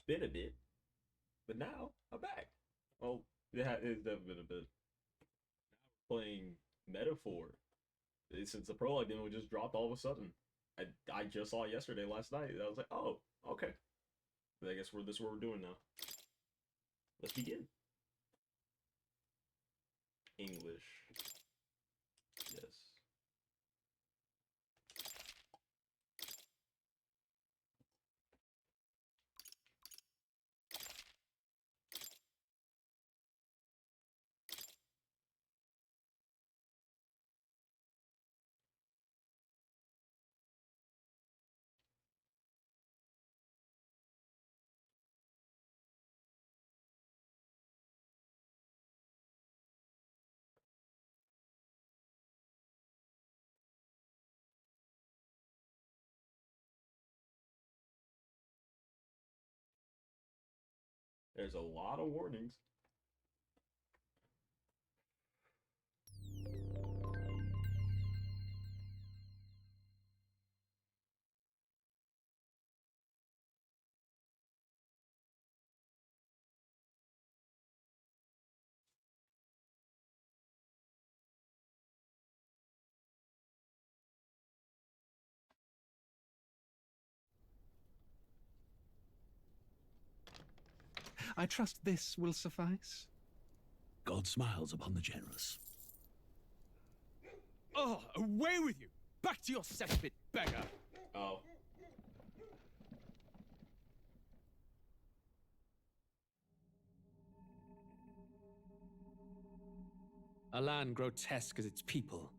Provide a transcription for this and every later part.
been a bit, but now I'm back. Well, it's never been a bit. Playing Metaphor. Since the prologue demo just dropped all of a sudden. I just saw it yesterday, last night. I was like, oh, okay. But I guess this is what we're doing now. Let's begin. English. Yes. There's a lot of warnings. I trust this will suffice. God smiles upon the generous. Oh, away with you! Back to your cesspit, beggar! Oh. A land grotesque as its people.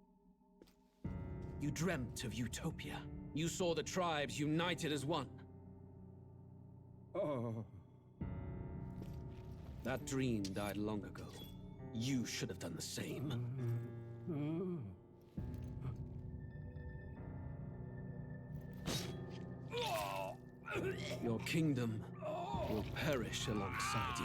You dreamt of utopia. You saw the tribes united as one. Oh. That dream died long ago. You should have done the same. Your kingdom will perish alongside you.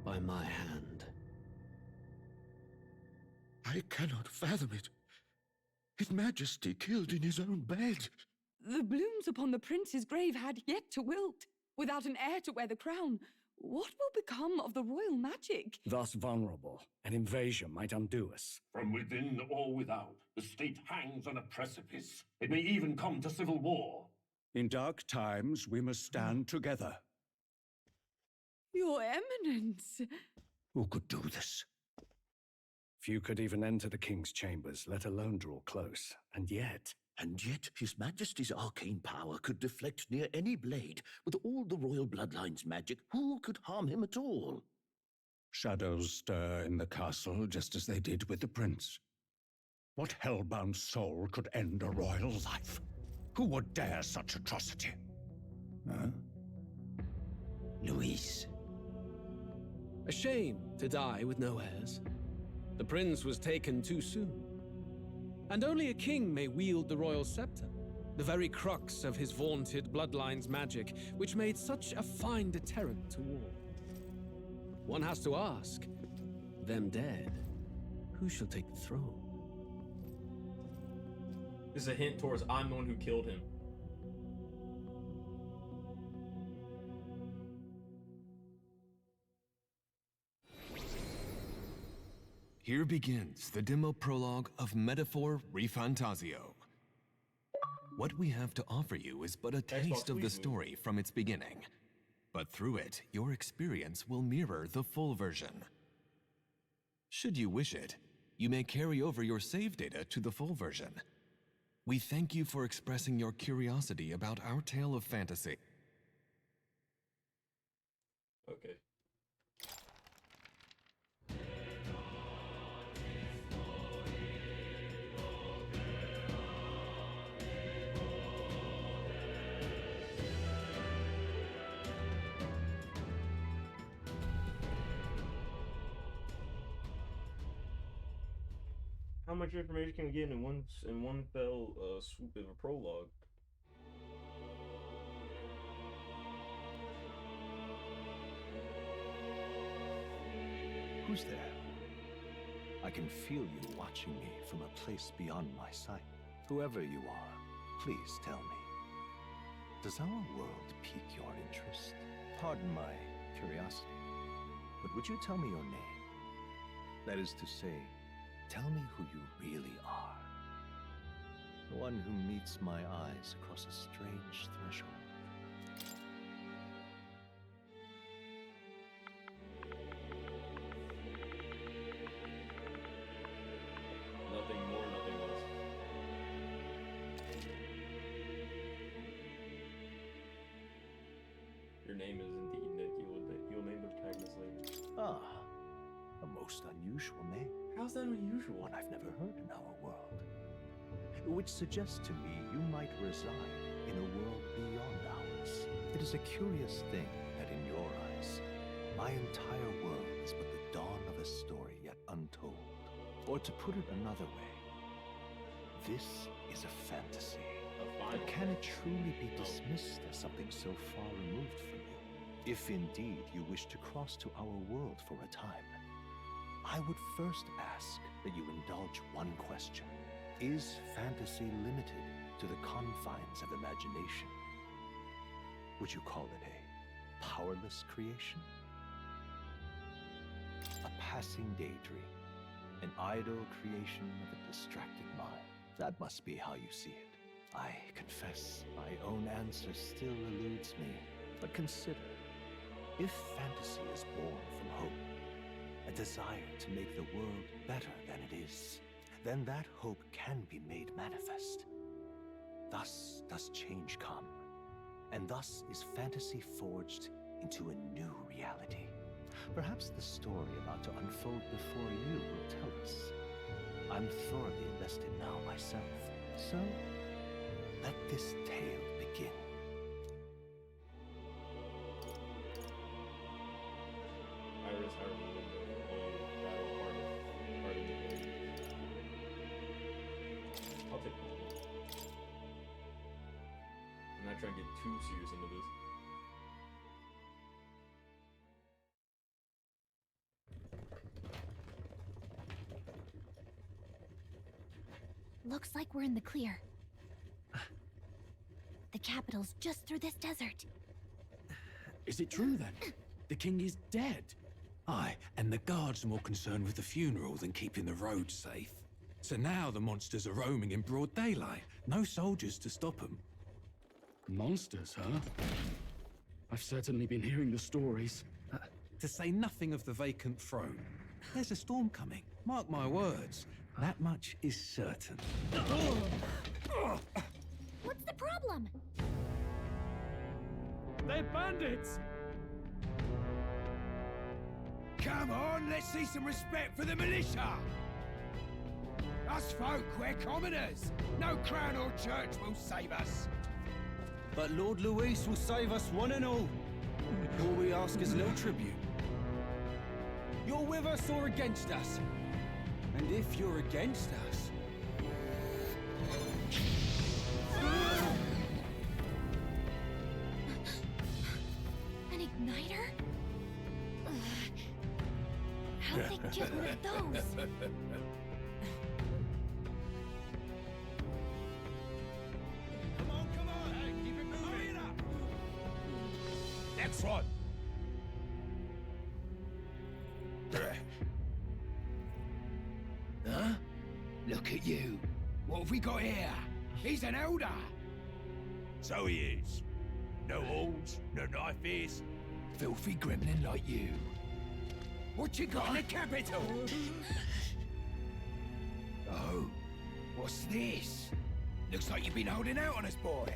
By my hand. I cannot fathom it. His Majesty killed in his own bed. The blooms upon the prince's grave had yet to wilt. Without an heir to wear the crown, what will become of the royal magic? Thus vulnerable, an invasion might undo us. From within or without, the state hangs on a precipice. It may even come to civil war. In dark times, we must stand together. Your Eminence! Who could do this? Few could even enter the king's chambers, let alone draw close. And yet, His Majesty's arcane power could deflect near any blade. With all the royal bloodline's magic, who could harm him at all? Shadows stir in the castle just as they did with the prince. What hellbound soul could end a royal life? Who would dare such atrocity? Huh? Luis. A shame to die with no heirs. The prince was taken too soon. And only a king may wield the royal scepter, the very crux of his vaunted bloodline's magic, which made such a fine deterrent to war. One has to ask, them dead, who shall take the throne? This is a hint towards I'm the one who killed him. Here begins the demo prologue of Metaphor ReFantazio. What we have to offer you is but a taste of the story from its beginning. But through it, your experience will mirror the full version. Should you wish it, you may carry over your save data to the full version. We thank you for expressing your curiosity about our tale of fantasy. Okay. How much information can we get in one fell swoop of a prologue? Who's there? I can feel you watching me from a place beyond my sight. Whoever you are, please tell me. Does our world pique your interest? Pardon my curiosity, but would you tell me your name? That is to say, tell me who you really are. The one who meets my eyes across a strange threshold. Nothing more, nothing less. Your name is indeed Nick. You'll name the protagonist later. Ah, a most unusual name. How's that unusual? One I've never heard in our world. Which suggests to me you might reside in a world beyond ours. It is a curious thing that in your eyes, my entire world is but the dawn of a story yet untold. Or to put it another way, this is a fantasy. But can it truly be dismissed as something so far removed from you? If indeed you wish to cross to our world for a time, I would first ask that you indulge one question. Is fantasy limited to the confines of imagination? Would you call it a powerless creation? A passing daydream? An idle creation of a distracted mind? That must be how you see it. I confess, my own answer still eludes me. But consider, if fantasy is born from hope, a desire to make the world better than it is, then that hope can be made manifest. Thus does change come, and thus is fantasy forged into a new reality. Perhaps the story about to unfold before you will tell us. I'm thoroughly invested now myself, so let this tale begin. Iris, I remember the battle part of the I'll take one. I'm not trying to get too serious into this. Looks like we're in the clear. The capital's just through this desert. Is it true then? The king is dead? Aye, and the guards are more concerned with the funeral than keeping the roads safe. So now the monsters are roaming in broad daylight. No soldiers to stop them. Monsters, huh? I've certainly been hearing the stories. To say nothing of the vacant throne. There's a storm coming, mark my words. That much is certain. What's the problem? They're bandits! Come on, let's see some respect for the militia! Us folk, we're commoners. No crown or church will save us. But Lord Luis will save us one and all. All we ask is no tribute. You're with us or against us? And if you're against us... An igniter? How'd they get one of those? Come on, hey, keep it moving. Hurry it up. Next one. Huh? Look at you. What have we got here? He's an elder. So he is. No horns, no knife ears. Filthy gremlin like you. What you got in the capital? Oh, what's this? Looks like you've been holding out on us, boy.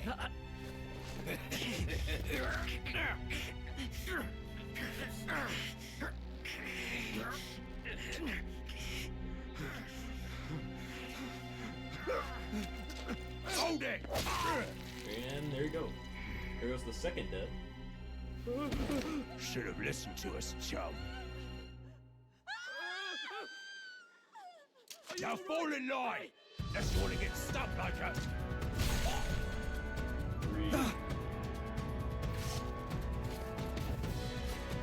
Hold it! And there you go. Here goes the second death. Should have listened to us, chum. Now fall in line! Unless you want to get stuck like us. 3.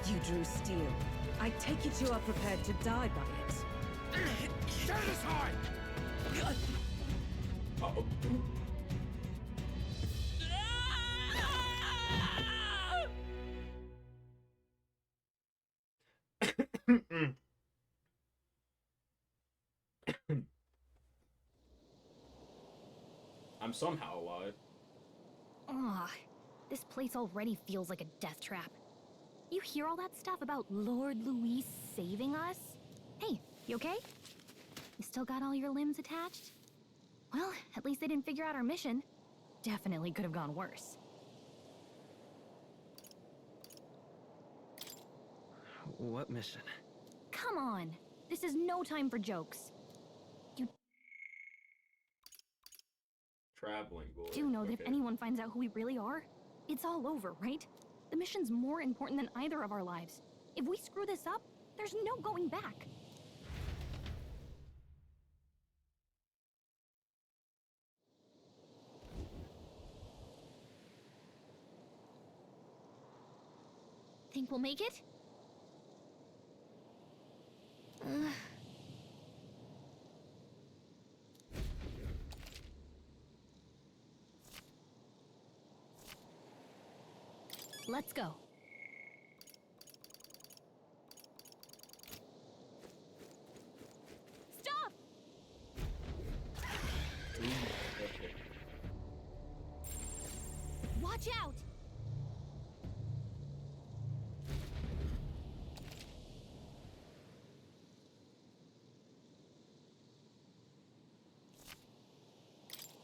You drew steel. I take it you are prepared to die by it. Stand aside! Uh-oh. I'm somehow alive. Ugh, this place already feels like a death trap. You hear all that stuff about Lord Louis saving us? Hey, you okay? You still got all your limbs attached? Well, at least they didn't figure out our mission. Definitely could have gone worse. What mission? Come on! This is no time for jokes. You Traveling boy. do know that if Okay. anyone finds out who we really are, it's all over, right? The mission's more important than either of our lives. If we screw this up, there's no going back. Think we'll make it? Let's go. Stop! Okay. Watch out!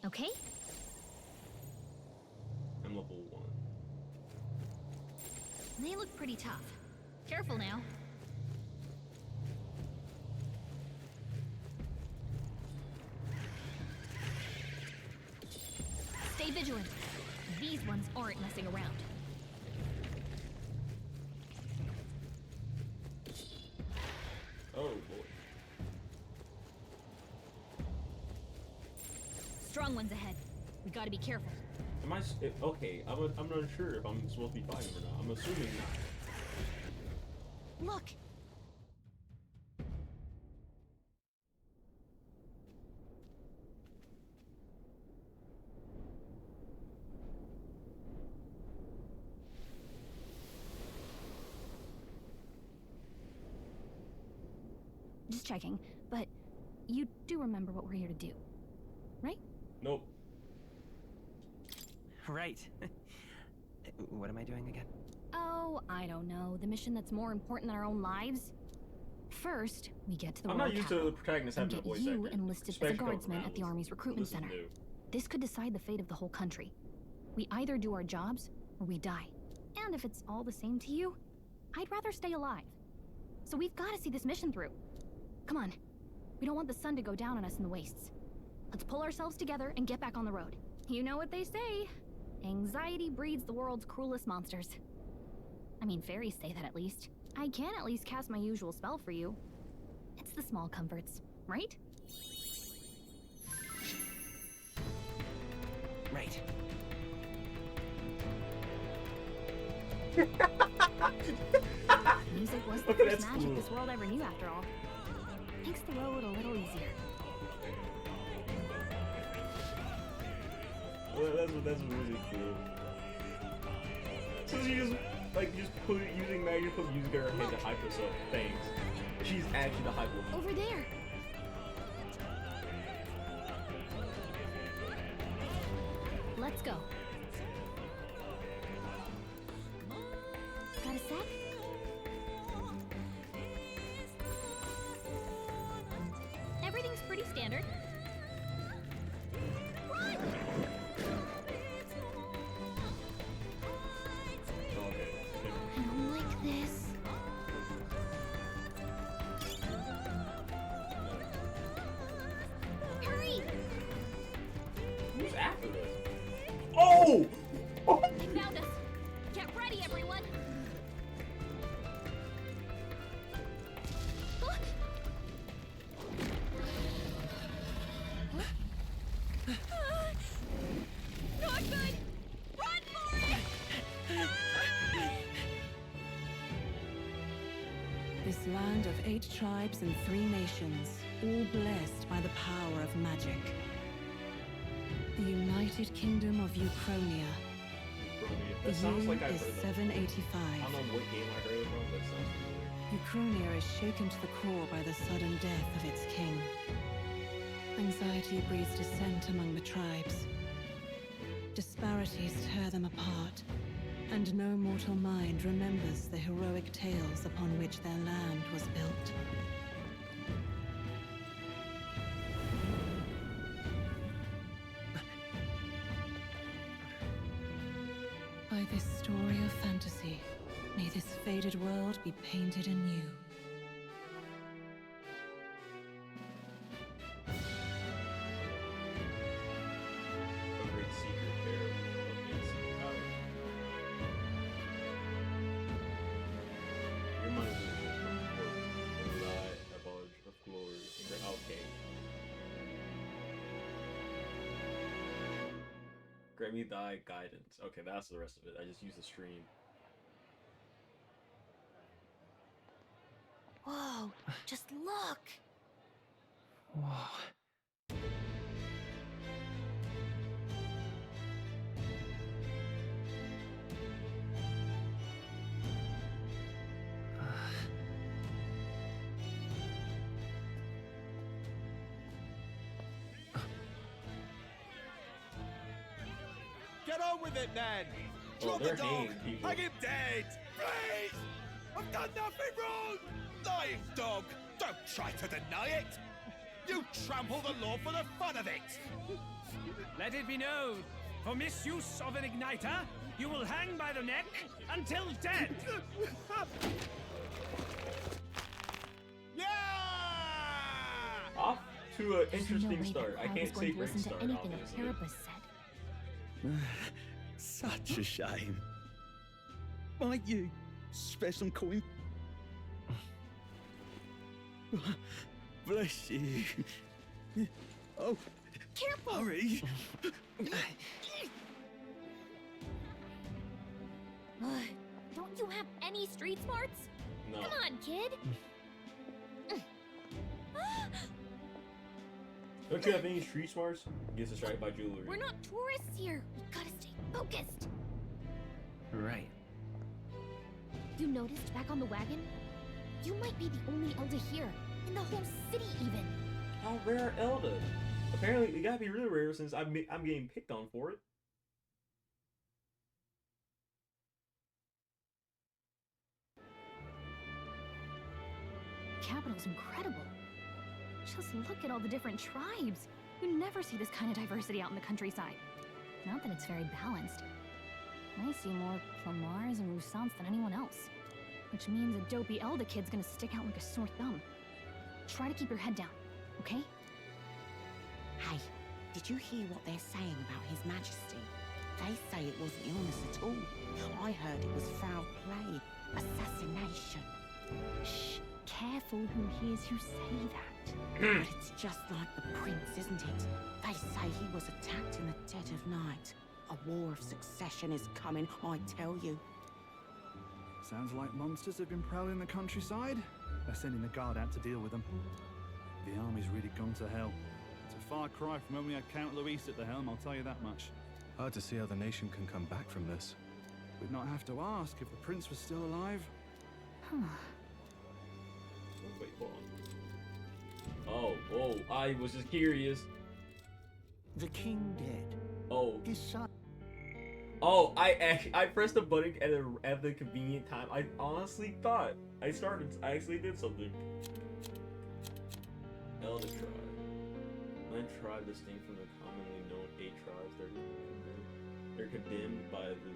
Okay? I'm level 1. They look pretty tough. Careful now. Stay vigilant. These ones aren't messing around. Oh boy. Strong ones ahead. We gotta be careful. Am I okay? I'm not sure if I'm supposed to be fighting or not. I'm assuming not. Look! Just checking, but you do remember what we're here to do, right? Nope. Right. What am I doing again? Oh, I don't know. The mission that's more important than our own lives? First, we get to the I'm Royal not used to Capital the protagonist and having a get voice you actor. enlisted as a especially guardsman from at the Alice. Army's recruitment This is center. new. This could decide the fate of the whole country. We either do our jobs, or we die. And if it's all the same to you, I'd rather stay alive. So we've got to see this mission through. Come on. We don't want the sun to go down on us in the wastes. Let's pull ourselves together and get back on the road. You know what they say. Anxiety breeds the world's cruelest monsters. I mean, fairies say that at least. I can at least cast my usual spell for you. It's the small comforts, right? Right. Music was the Okay, first that's magic cool. this world ever knew, after all. Makes the road a little easier. Well, that's really cool. So she just using magic, put music in her head to hype herself. Thanks. She's actually the hype woman. Over there! Let's go. Got a sec? Everything's pretty standard. Run! I don't like this. Hurry! Who's after this? Oh! They found us. Get ready, everyone. land of 8 tribes and 3 nations, all blessed by the power of magic. The United Kingdom of Uchronia. Uchronia. The That sounds year like I've is heard of it. 785. I don't know what game I heard it from, but it sounds familiar. Uchronia is shaken to the core by the sudden death of its king. Anxiety breeds dissent among the tribes. Disparities tear them apart, and no mortal mind remembers the heroic tales upon which their land was built. By this story of fantasy, may this faded world be painted anew. A great secret there of Nancy Power. Your mind is from the lie, a bulge of glory, and your okay. Grant me thy guidance. Okay, that's the rest of it. I just used the stream. Whoa, just look! Whoa. Get on with it, then! Oh, Drop they're the dog! hanging people. Hang him dead! Please! I've done nothing wrong! Lying dog! Don't try to deny it! You trample the law for the fun of it! Let it be known, for misuse of an igniter, you will hang by the neck until dead! Yeah! Off to an There's no interesting way start. that I crowd is can't going say to great listen to start, anything obviously. a Parabus said. Such a shame. Might you spare some coin? Bless you. Oh, Careful! hurry. Don't you have any street smarts? No. Come on, kid! Don't you have any street smarts? Gets distracted by jewelry. We're not tourists here. We gotta stay focused. Right. You noticed back on the wagon? You might be the only Elder here, in the whole city even. How rare are Elda? Apparently, it gotta be really rare since I'm getting picked on for it. The capital's incredible. Just look at all the different tribes. You never see this kind of diversity out in the countryside. Not that it's very balanced. I see more Plamars and Roussants than anyone else. Which means a dopey Elda kid's gonna stick out like a sore thumb. Try to keep your head down, okay? Hey, did you hear what they're saying about His Majesty? They say it wasn't illness at all. I heard it was foul play, assassination. Shh, careful who hears you say that. But it's just like the prince, isn't it? They say he was attacked in the dead of night. A war of succession is coming, I tell you. Sounds like monsters have been prowling the countryside. They're sending the guard out to deal with them. The army's really gone to hell. It's a far cry from when we had Count Luis at the helm, I'll tell you that much. Hard to see how the nation can come back from this. We'd not have to ask if the prince was still alive. Wait, hold on. Oh, I was just curious. The king dead. Oh. His son. Oh, I pressed the button at the convenient time. I honestly thought I actually did something. Elder tribe. One tribe distinct from the commonly known 8 tribes. They're condemned by the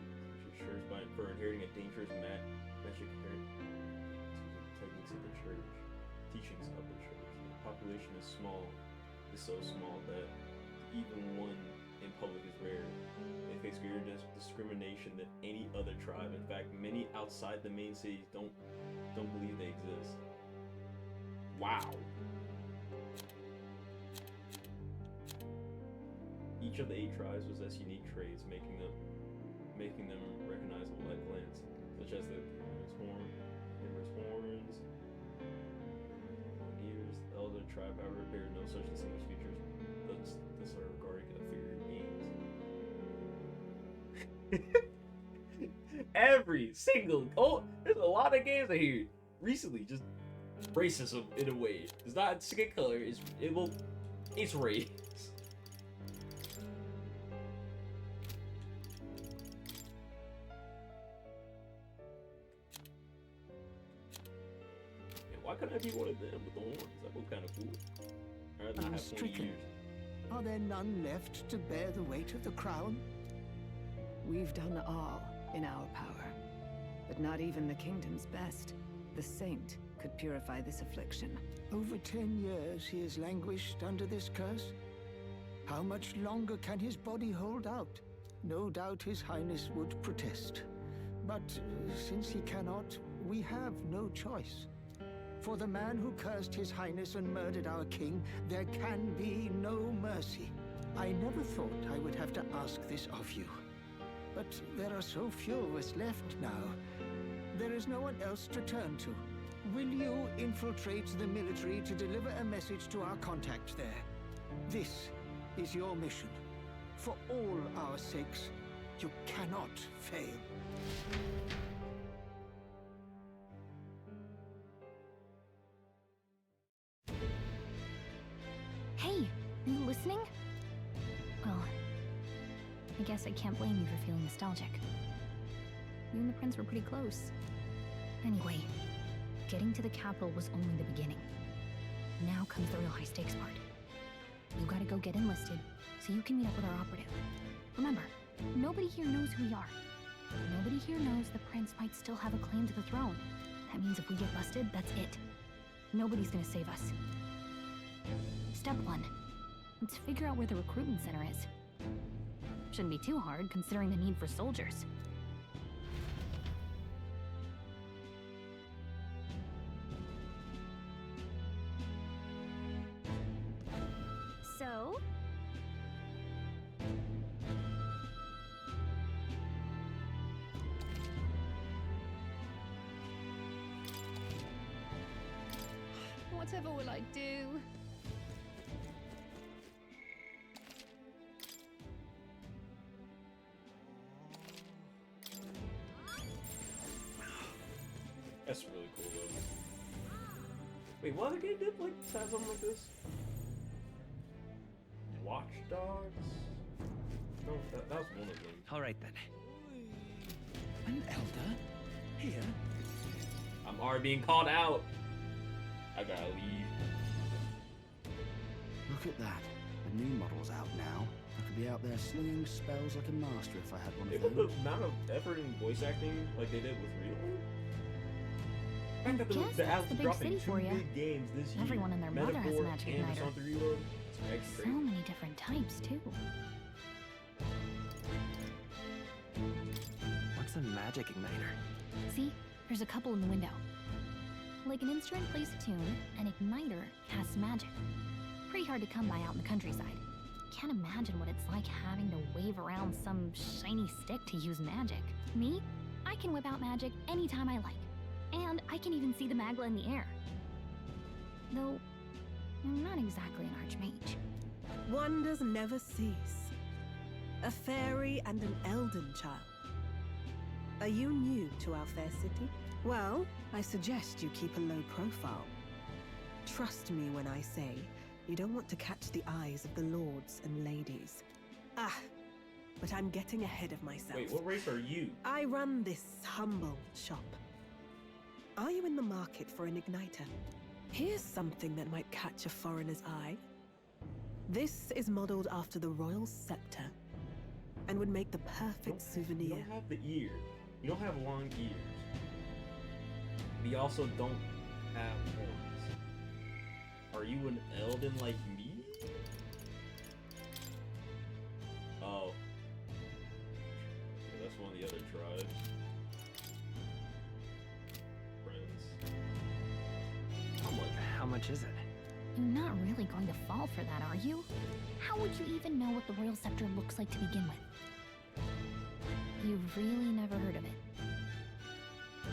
church for inheriting a dangerous magic techniques of the church, teachings of the church. The population is so small that even one in public is rare. They face greater discrimination than any other tribe. In fact, many outside the main cities don't believe they exist. Wow. Each of the 8 tribes possess unique traits, making them recognizable at glance, such as the numerous horns, tribe, however, bear no such distinguished features. Thus are regarded inferior beings. Every single there's a lot of games I hear recently just racism in a way. It's not skin color. It's race. Why couldn't I be one of them with the horns? That look kind of cool. I'd not have 20 Unstricken. years. Are there none left to bear the weight of the crown? We've done all in our power, but not even the kingdom's best, the saint, could purify this affliction. Over 10 years he has languished under this curse. How much longer can his body hold out? No doubt His Highness would protest. But since he cannot, we have no choice. For the man who cursed His Highness and murdered our king, there can be no mercy. I never thought I would have to ask this of you. But there are so few of us left now. There is no one else to turn to. Will you infiltrate the military to deliver a message to our contact there? This is your mission. For all our sakes, you cannot fail. Hey, are you listening? Well, I guess I can't blame you for feeling nostalgic. You and the prince were pretty close. Anyway, getting to the capital was only the beginning. Now comes the real high-stakes part. You gotta go get enlisted, so you can meet up with our operative. Remember, nobody here knows who we are. Nobody here knows the prince might still have a claim to the throne. That means if we get busted, that's it. Nobody's gonna save us. Step 1. Let's figure out where the recruitment center is. Shouldn't be too hard, considering the need for soldiers. So? Whatever will I do? That's really cool though. Wait, what other game did like have something like this? Watch Dogs? No, that was one of them. All right then. An elder? Here? I'm already being called out. I gotta leave. Look at that. The new model's out now. I could be out there slinging spells like a master if I had one They of put those. the amount of effort in voice acting like they did with Real. I guess The that's Alex the big dropping city for two ya. big games this year. Everyone and their mother has a Metaphor magic and igniter. Persona 3 Reload. It's So crazy. many different types, too. What's a magic igniter? See? There's a couple in the window. Like an instrument plays a tune, an igniter casts magic. Pretty hard to come by out in the countryside. Can't imagine what it's like having to wave around some shiny stick to use magic. Me? I can whip out magic anytime I like. And I can even see the Magla in the air. Though, I'm not exactly an archmage. Wonders never cease. A fairy and an elden child. Are you new to our fair city? Well, I suggest you keep a low profile. Trust me when I say you don't want to catch the eyes of the lords and ladies. Ah, but I'm getting ahead of myself. Wait, what race are you? I run this humble shop. Are you in the market for an igniter? Here's something that might catch a foreigner's eye. This is modeled after the royal scepter and would make the perfect souvenir. You don't have the ear. You don't have long ears. We also don't have horns. Are you an Elden like me? Oh. Yeah, that's one of the other tribes. Friends. How much is it? You're not really going to fall for that, are you? How would you even know what the royal scepter looks like to begin with? You've really never heard of it.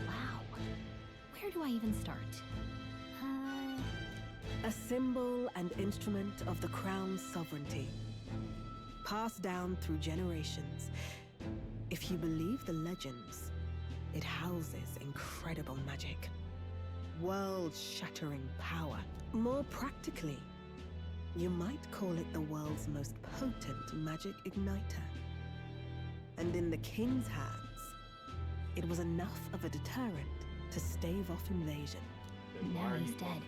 Wow. Where do I even start? A symbol and instrument of the crown's sovereignty, passed down through generations. If you believe the legends, it houses incredible magic, world-shattering power. More practically, you might call it the world's most potent magic igniter. And in the king's hands, it was enough of a deterrent to stave off invasion. Now he's dead.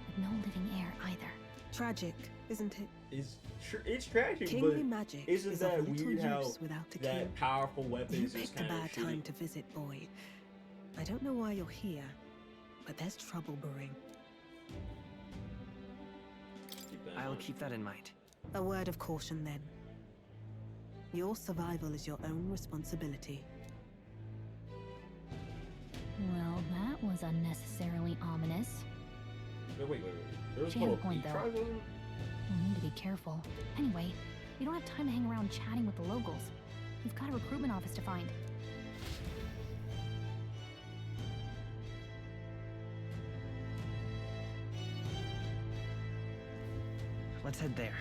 With no living heir either. Tragic, isn't it? It's tragic, Kingly but magic isn't is that of little weird how use without a that king. powerful weapon You is just picked a kind bad of time to visit, boy. I don't know why you're here, but there's trouble brewing. I'll keep that in mind. A word of caution, then. Your survival is your own responsibility. Well, that was unnecessarily ominous. Wait. There's She had a no point, though. tribal. We'll need to be careful. Anyway, we don't have time to hang around chatting with the locals. We've got a recruitment office to find. Let's head there.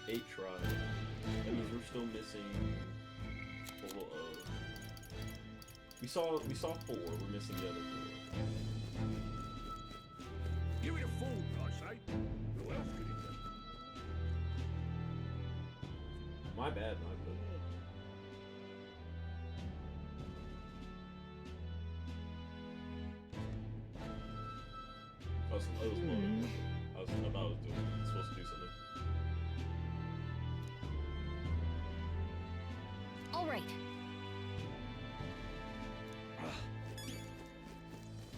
Eight tribes. That means we're still missing. We saw 4. We're missing the other 4. Give it a fool, I say. Who else could it be? My bad. I was doing. I was supposed to do something. All right.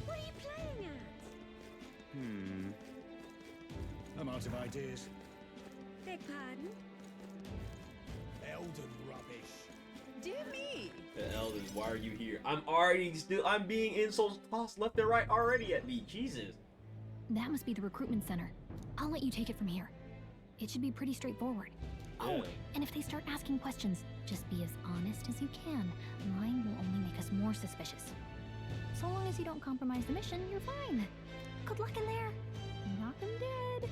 What are you playing at? I'm out of ideas. Beg pardon? Elden rubbish. Dear me. The elders, why are you here? I'm being insults tossed left and right already at me. Jesus. That must be the recruitment center. I'll let you take it from here. It should be pretty straightforward. Oh, and if they start asking questions, just be as honest as you can. Lying will only make us more suspicious. So long as you don't compromise the mission, you're fine. Good luck in there. Knock 'em dead.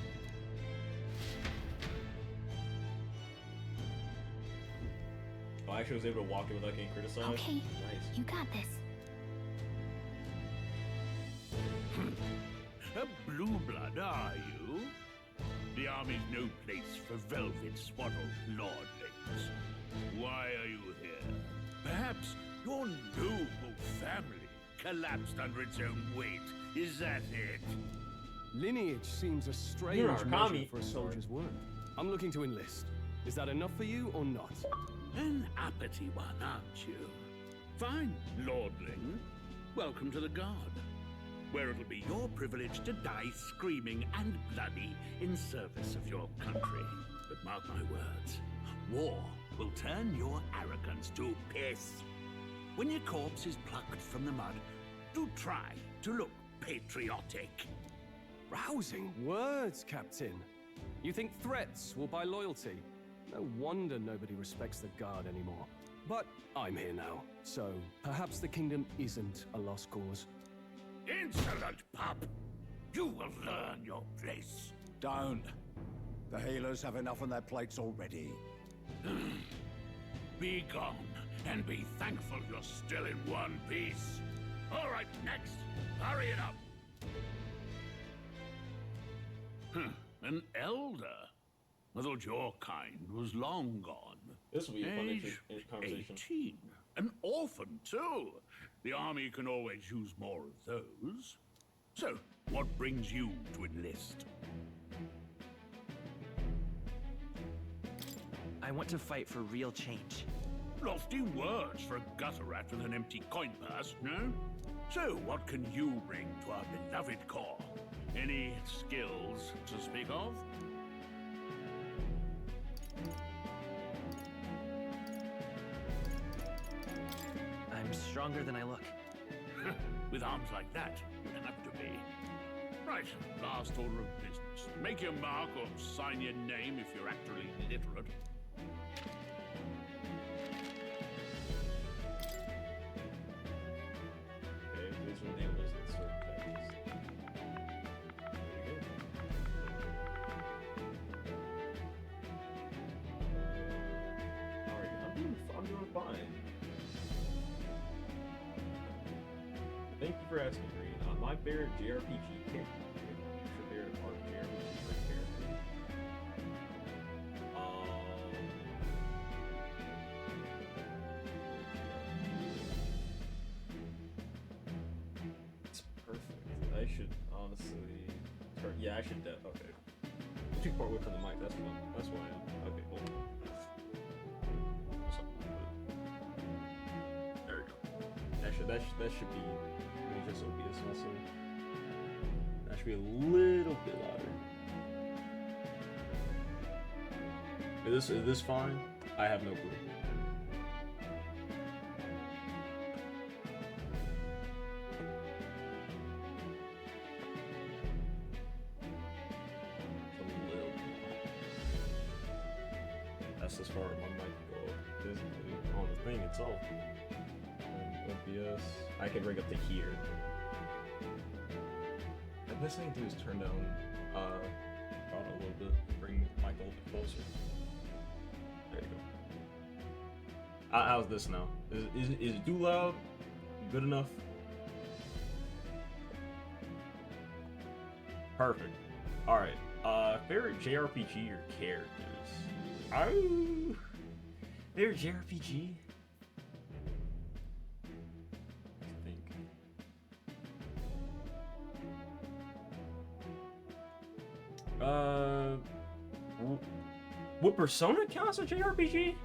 Oh, I actually was able to walk in without getting criticized. Okay, Nice. you got this. A blue blood, are you? The army's no place for velvet-swaddled lordlings. Why are you here? Perhaps your noble family collapsed under its own weight. Is that it? Lineage seems a strange You're our measure commie. for a soldier's work. I'm looking to enlist. Is that enough for you or not? An uppity one, aren't you? Fine, lordling. Welcome to the Guard, where it'll be your privilege to die screaming and bloody in service of your country. But mark my words, war will turn your arrogance to piss. When your corpse is plucked from the mud, do try to look patriotic. Rousing words, Captain. You think threats will buy loyalty? No wonder nobody respects the Guard anymore. But I'm here now, so perhaps the kingdom isn't a lost cause. Insolent pup! You will learn your place. Don't. The healers have enough on their plates already. Be gone, and be thankful you're still in one piece. All right, next. Hurry it up. An elder? I thought your kind was long gone. This will be a fun Age conversation. 18. An orphan, too. The army can always use more of those. So, what brings you to enlist? I want to fight for real change. Lofty words for a gutter rat with an empty coin purse, no? So, what can you bring to our beloved corps? Any skills to speak of? I'm stronger than I look. With arms like that, you'd have to be. Right, last order of business. Make your mark or sign your name if you're actually literate. I'm doing fine. Thank you for asking, Green. My favorite JRPG character. Your favorite part of JRPG character. It's perfect. I should honestly turn. Yeah, I should. Okay. Too far away from the mic. That's fine. That's why I am. Okay, hold on. There we go. That should be. Let me just OBS also. That should be a little bit louder. Is this fine? I have no clue. That's as far as my mic can go physically on the thing itself. OBS, I can bring up to here. The best thing to do is turn down a little bit, bring the mic a little bit closer. There you go. How's this now? Is it too loud? Good enough? Perfect. All right. Favorite JRPG or characters? Oh, favorite JRPG. I think. Would Persona count as a JRPG?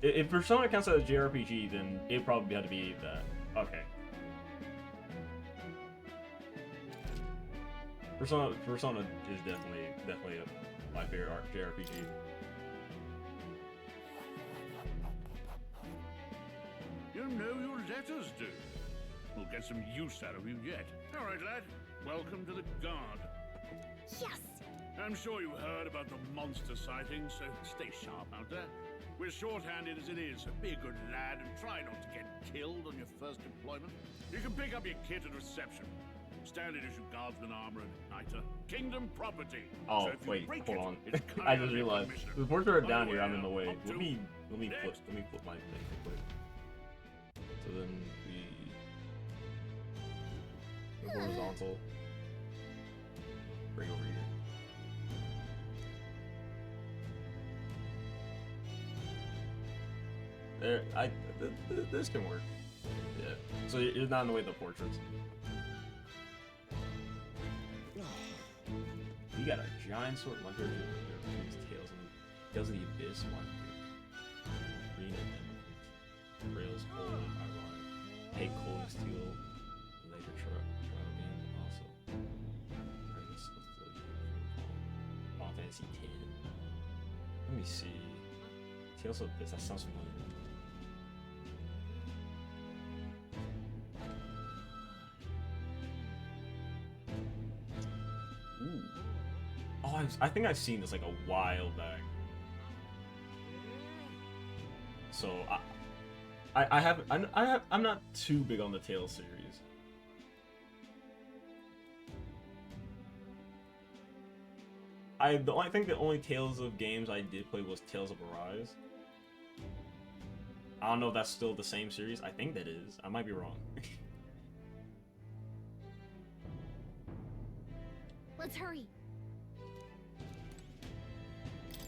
If Persona counts as a JRPG, then it probably had to be that. Okay. Persona is definitely my favorite JRPG. You know your letters do. We'll get some use out of you yet. All right, lad. Welcome to the Guard. Yes! I'm sure you heard about the monster sighting, so stay sharp out there. We're short-handed as it is, so be a good lad and try not to get killed on your first deployment. You can pick up your kit at reception. Standard issue guardsman armor and igniter. Kingdom property. Oh, so wait, hold on. I just realized the ports are down here. I'm in the way. Let me flip my thing real quick. So then we horizontal. Bring over here. There, this can work. Yeah. So you're not in the way of the portraits. You got a giant sword. My favorite is Tales of the Abyss one. Green and Rails Cold, Ironic. Hey, Cold and Steel. Later trial games also. Rails of the Final Fantasy X. Let me see. Tales of Abyss. That sounds familiar. I think I've seen this like a while back. So I'm not too big on the Tales series. I think the only Tales of games I did play was Tales of Arise. I don't know if that's still the same series. I think that is. I might be wrong. Let's hurry.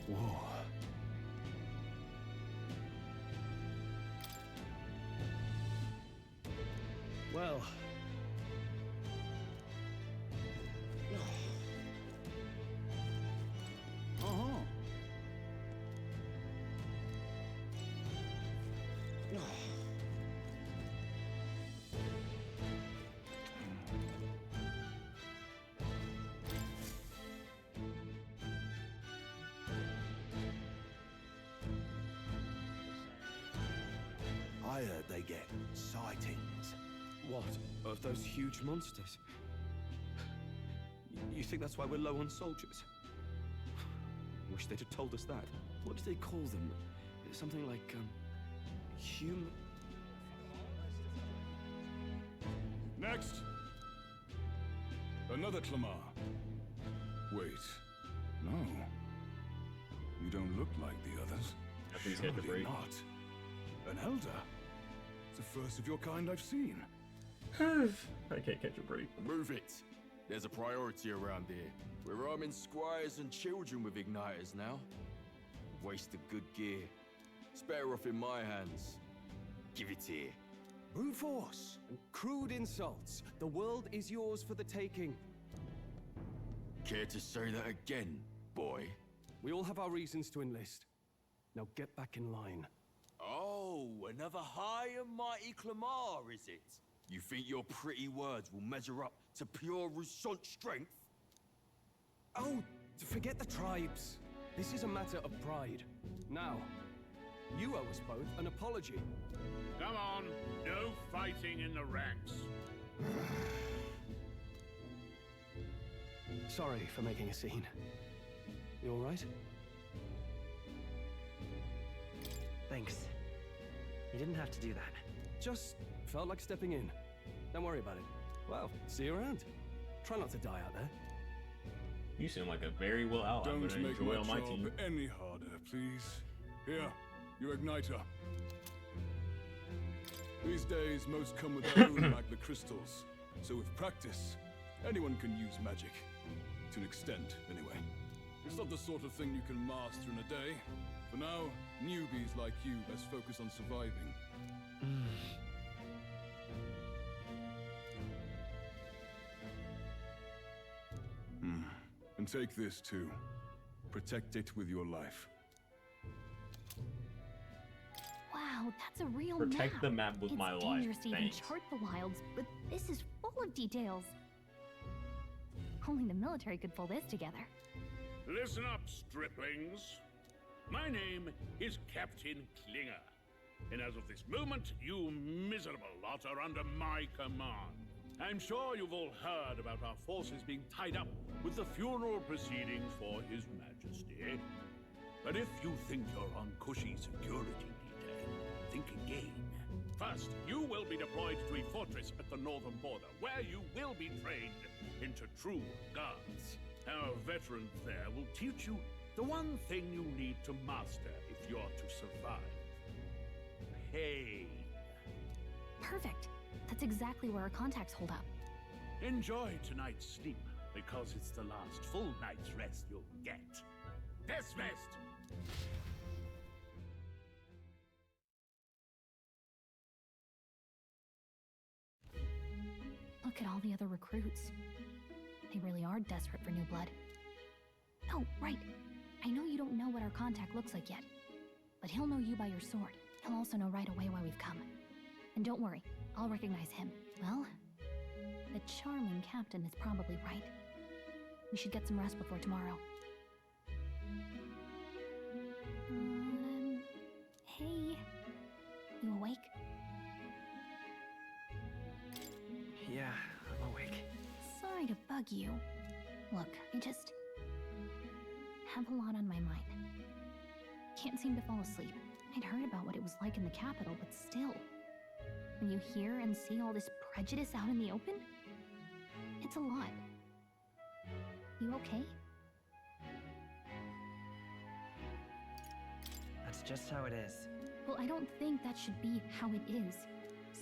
Whoa. Well. I heard they get sightings. What? Of those huge monsters? You think that's why we're low on soldiers? Wish they'd have told us that. What do they call them? Something like, human... Next! Another Clamar. Wait. No. You don't look like the others. I think he's got the Surely break. not. An elder? It's the first of your kind I've seen. I can't catch a break. Move it. There's a priority around here. We're arming squires and children with igniters now. Waste of good gear. It's better off in my hands. Give it here. Brute force and crude insults. The world is yours for the taking. Care to say that again, boy? We all have our reasons to enlist. Now get back in line. Oh, another high and mighty Clamar, is it? You think your pretty words will measure up to pure Rousant strength? Oh, forget the tribes. This is a matter of pride. Now, you owe us both an apology. Come on, no fighting in the ranks. Sorry for making a scene. You all right? Thanks. You didn't have to do that. Just felt like stepping in. Don't worry about it. Well, see you around. Try not to die out there. You seem like a very well ally. I'm Don't gonna make enjoy my on my job team. any harder, please. Here, your igniter. These days, most come with their own magna crystals. So with practice, anyone can use magic. To an extent, anyway. It's not the sort of thing you can master in a day. For now, newbies like you best focus on surviving. And take this too. Protect it with your life. Wow, that's a real Protect map. the map with It's my life. dangerous to even Thanks. chart the wilds, but this is full of details. Only the military could pull this together. Listen up, striplings. My name is Captain Klinger. And as of this moment, you miserable lot are under my command. I'm sure you've all heard about our forces being tied up with the funeral proceedings for His Majesty. But if you think you're on cushy security detail, think again. First, you will be deployed to a fortress at the northern border, where you will be trained into true guards. Our veterans there will teach you the one thing you need to master if you're to survive. Pain. Perfect. That's exactly where our contacts hold up. Enjoy tonight's sleep, because it's the last full night's rest you'll get. Dismissed! Look at all the other recruits. They really are desperate for new blood. Oh, right. I know you don't know what our contact looks like yet, but he'll know you by your sword. He'll also know right away why we've come. And don't worry, I'll recognize him. Well, the charming captain is probably right. We should get some rest before tomorrow. Hey. You awake? Yeah, I'm awake. Sorry to bug you. Look, I just have a lot on my mind. Can't seem to fall asleep. I'd heard about what it was like in the capital, but still. When you hear and see all this prejudice out in the open, it's a lot. You okay? That's just how it is. Well, I don't think that should be how it is.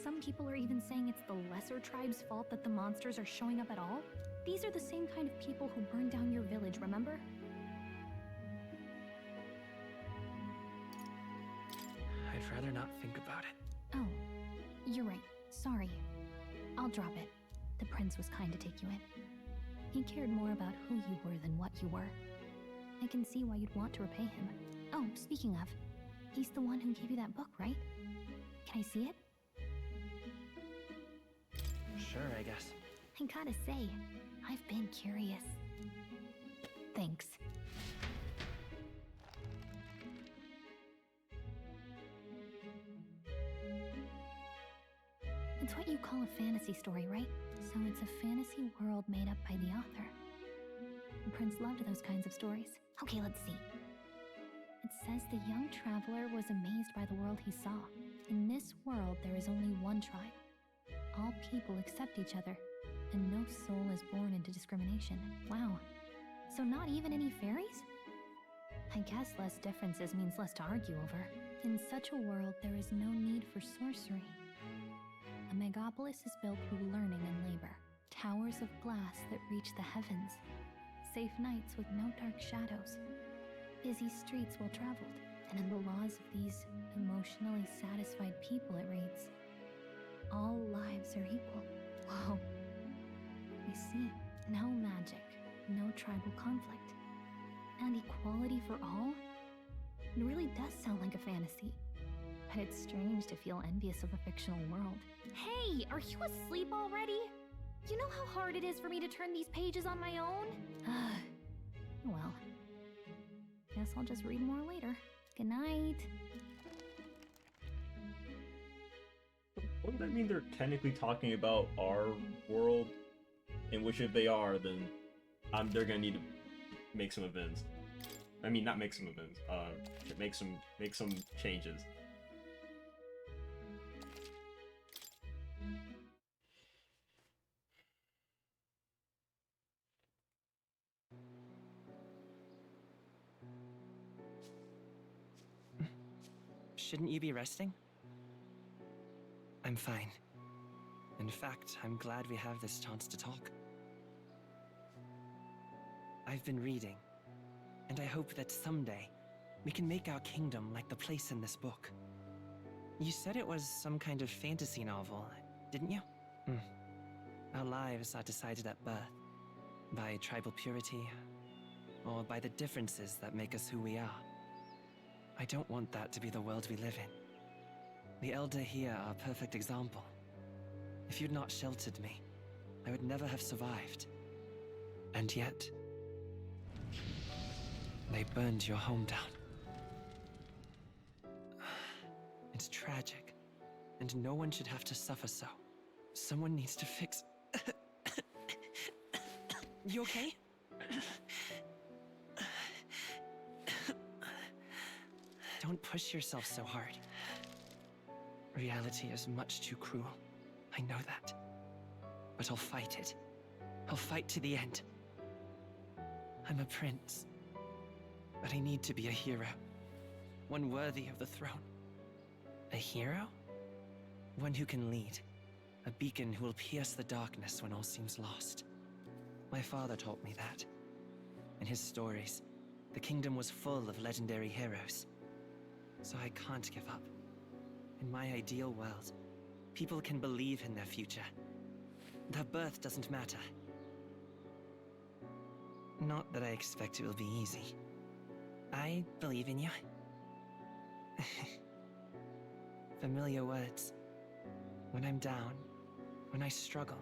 Some people are even saying it's the lesser tribe's fault that the monsters are showing up at all. These are the same kind of people who burned down your village, remember? I'd rather not think about it. Oh, you're right. Sorry. I'll drop it. The prince was kind to take you in. He cared more about who you were than what you were. I can see why you'd want to repay him. Oh, speaking of, he's the one who gave you that book, right? Can I see it? Sure, I guess. I gotta say, I've been curious. Thanks. It's what you call a fantasy story, right? So it's a fantasy world made up by the author. The prince loved those kinds of stories. Okay, let's see. It says the young traveler was amazed by the world he saw. In this world, there is only one tribe. All people accept each other, and no soul is born into discrimination. Wow. So not even any fairies? I guess less differences means less to argue over. In such a world, there is no need for sorcery. A megapolis is built through learning and labor. Towers of glass that reach the heavens. Safe nights with no dark shadows. Busy streets well traveled. And in the laws of these emotionally satisfied people, it reads, all lives are equal. Whoa. I see. No magic, no tribal conflict. And equality for all? It really does sound like a fantasy. But it's strange to feel envious of a fictional world. Hey, are you asleep already? You know how hard it is for me to turn these pages on my own? Well, guess I'll just read more later. Good night. Wouldn't that mean they're technically talking about our world? In which if they are, then they're gonna need to make some events. I mean, not make some events. Make some changes. Shouldn't you be resting? I'm fine. In fact, I'm glad we have this chance to talk. I've been reading, and I hope that someday we can make our kingdom like the place in this book. You said it was some kind of fantasy novel, didn't you? Our lives are decided at birth, by tribal purity, or by the differences that make us who we are. I don't want that to be the world we live in. The Elder here are a perfect example. If you'd not sheltered me, I would never have survived. And yet, they burned your home down. It's tragic, and no one should have to suffer so. Someone needs to fix... You okay? Don't push yourself so hard. Reality is much too cruel. I know that. But I'll fight it. I'll fight to the end. I'm a prince. But I need to be a hero. One worthy of the throne. A hero? One who can lead. A beacon who will pierce the darkness when all seems lost. My father taught me that. In his stories, the kingdom was full of legendary heroes. So I can't give up. In my ideal world, people can believe in their future. Their birth doesn't matter. Not that I expect it will be easy. I believe in you. Familiar words. When I'm down, when I struggle,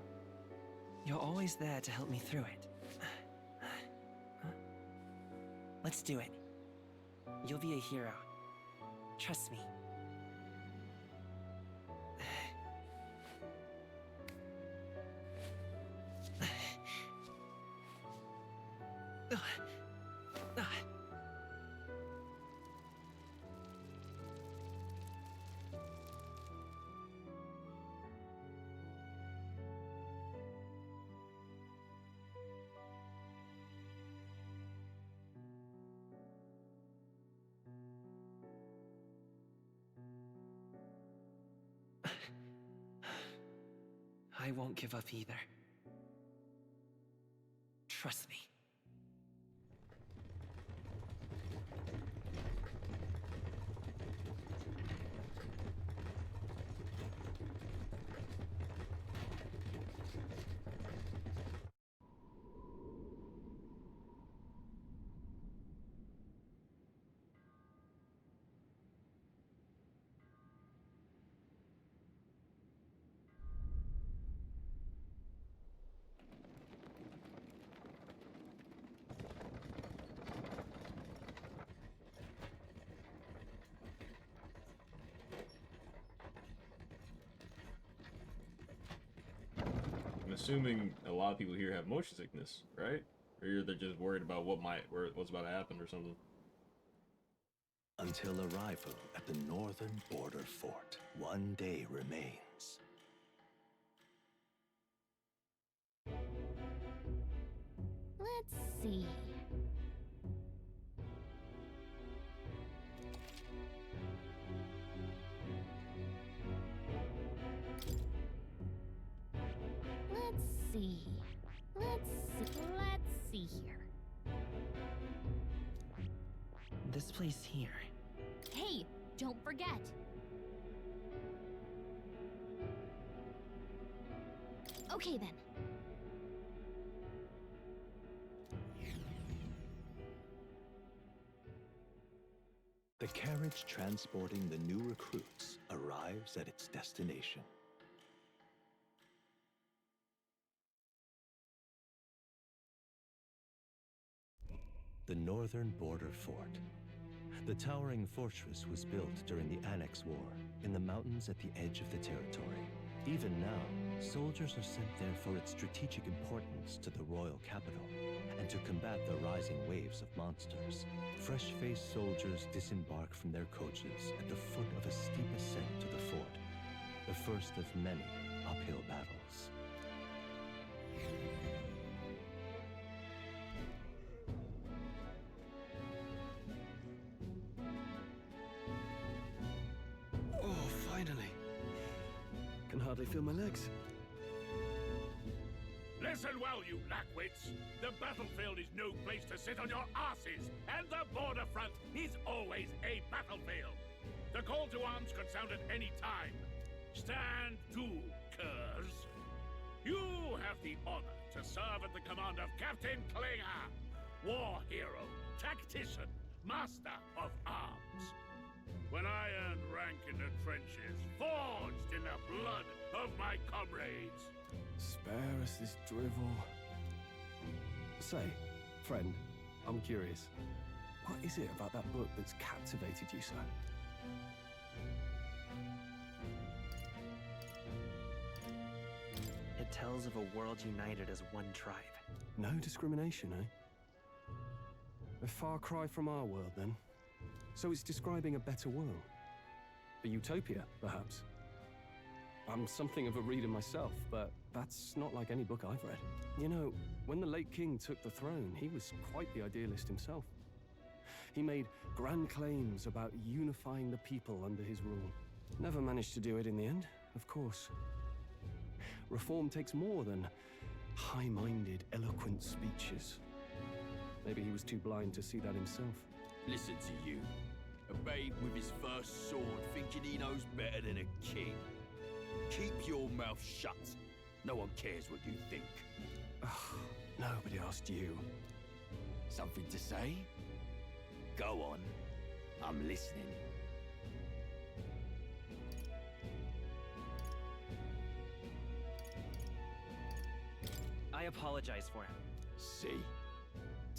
you're always there to help me through it. Let's do it. You'll be a hero. Trust me. I won't give up either. Trust me. I'm assuming a lot of people here have motion sickness, right? Or they're just worried about what's about to happen or something. Until arrival at the northern border fort, one day remains. Let's see. see. Let's see here. This place here. Hey, don't forget. Okay then. The carriage transporting the new recruits arrives at its destination. The northern border fort. The towering fortress was built during the Annex War in the mountains at the edge of the territory. Even now, soldiers are sent there for its strategic importance to the royal capital and to combat the rising waves of monsters. Fresh-faced soldiers disembark from their coaches at the foot of a steep ascent to the fort, the first of many uphill battles. Oh, finally. Can hardly feel my legs. Listen well, you lackwits. The battlefield is no place to sit on your asses, and the border front is always a battlefield. The call to arms could sound at any time. Stand to, curs. You have the honor to serve at the command of Captain Klinger, war hero, tactician, master of arms. When I earned rank in the trenches, forged in the blood of my comrades. Spare us this drivel. Say, friend, I'm curious. What is it about that book that's captivated you so? It tells of a world united as one tribe. No discrimination, eh? A far cry from our world, then. So it's describing a better world. A utopia, perhaps. I'm something of a reader myself, but that's not like any book I've read. You know, when the late king took the throne, he was quite the idealist himself. He made grand claims about unifying the people under his rule. Never managed to do it in the end, of course. Reform takes more than high-minded, eloquent speeches. Maybe he was too blind to see that himself. Listen to you. A babe with his first sword thinking he knows better than a king. Keep your mouth shut. No one cares what you think. Nobody asked you. Something to say? Go on. I'm listening. I apologize for him. See?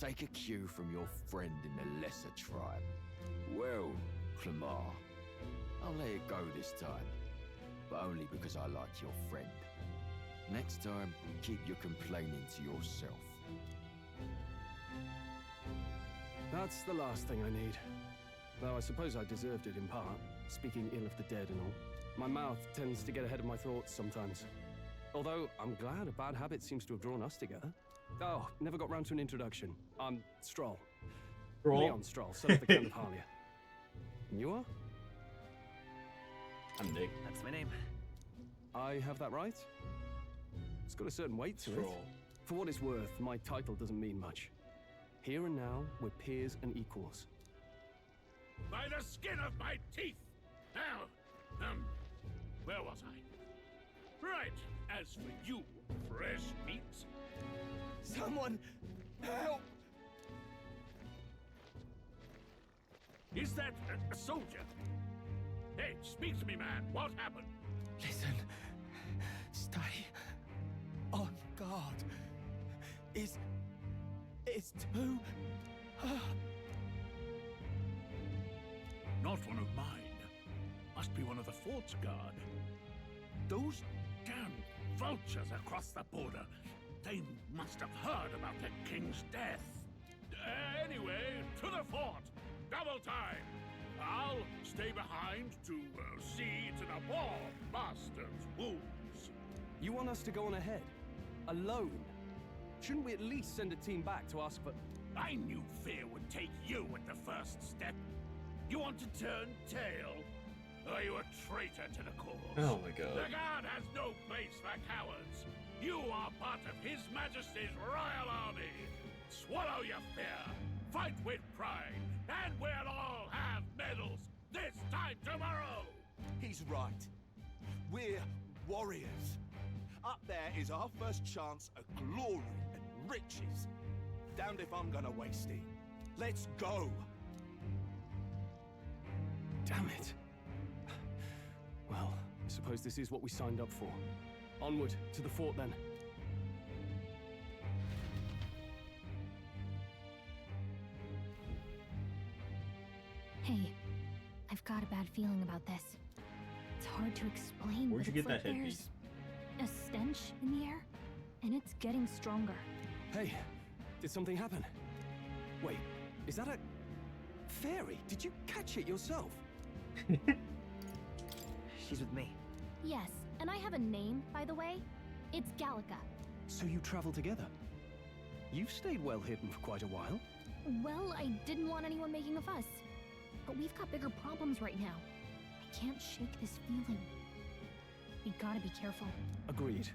Take a cue from your friend in the lesser tribe. Well, Clemar, I'll let it go this time. But only because I like your friend. Next time, keep your complaining to yourself. That's the last thing I need. Though I suppose I deserved it in part, speaking ill of the dead and all. My mouth tends to get ahead of my thoughts sometimes. Although, I'm glad a bad habit seems to have drawn us together. Oh, never got round to an introduction. I'm Stroll. Stroll? Leon Stroll, son of the Count of Harlia. And you are? I'm Nick. That's my name. I have that right? It's got a certain weight to it. Stroll. For what it's worth, my title doesn't mean much. Here and now, we're peers and equals. By the skin of my teeth! Now, where was I? Right, as for you, fresh meat... Someone, help! Is that a soldier? Hey, speak to me, man. What happened? Listen. Stay on guard. It's too... Not one of mine. Must be one of the fort's guard. Those damn vultures across the border. They must have heard about the king's death. Anyway, to the fort. Double time. I'll stay behind to see to the poor bastard's wounds. You want us to go on ahead? Alone? Shouldn't we at least send a team back to ask for... I knew fear would take you at the first step. You want to turn tail? Are you a traitor to the cause? Oh my god. The guard has no place for cowards. You are part of His Majesty's Royal Army. Swallow your fear, fight with pride, and we'll all have medals this time tomorrow. He's right. We're warriors. Up there is our first chance at glory and riches. Damned if I'm gonna waste it. Let's go. Damn it. Well, I suppose this is what we signed up for. Onward to the fort then. Hey, I've got a bad feeling about this. It's hard to explain. Where'd you but get it's that like headpiece? there's a stench in the air, and it's getting stronger. Hey, did something happen? Wait, is that a fairy? Did you catch it yourself? She's with me. Yes, and I have a name, by the way. It's Gallica. So you travel together? You've stayed well hidden for quite a while. Well, I didn't want anyone making a fuss. But we've got bigger problems right now. I can't shake this feeling. We gotta be careful. Agreed.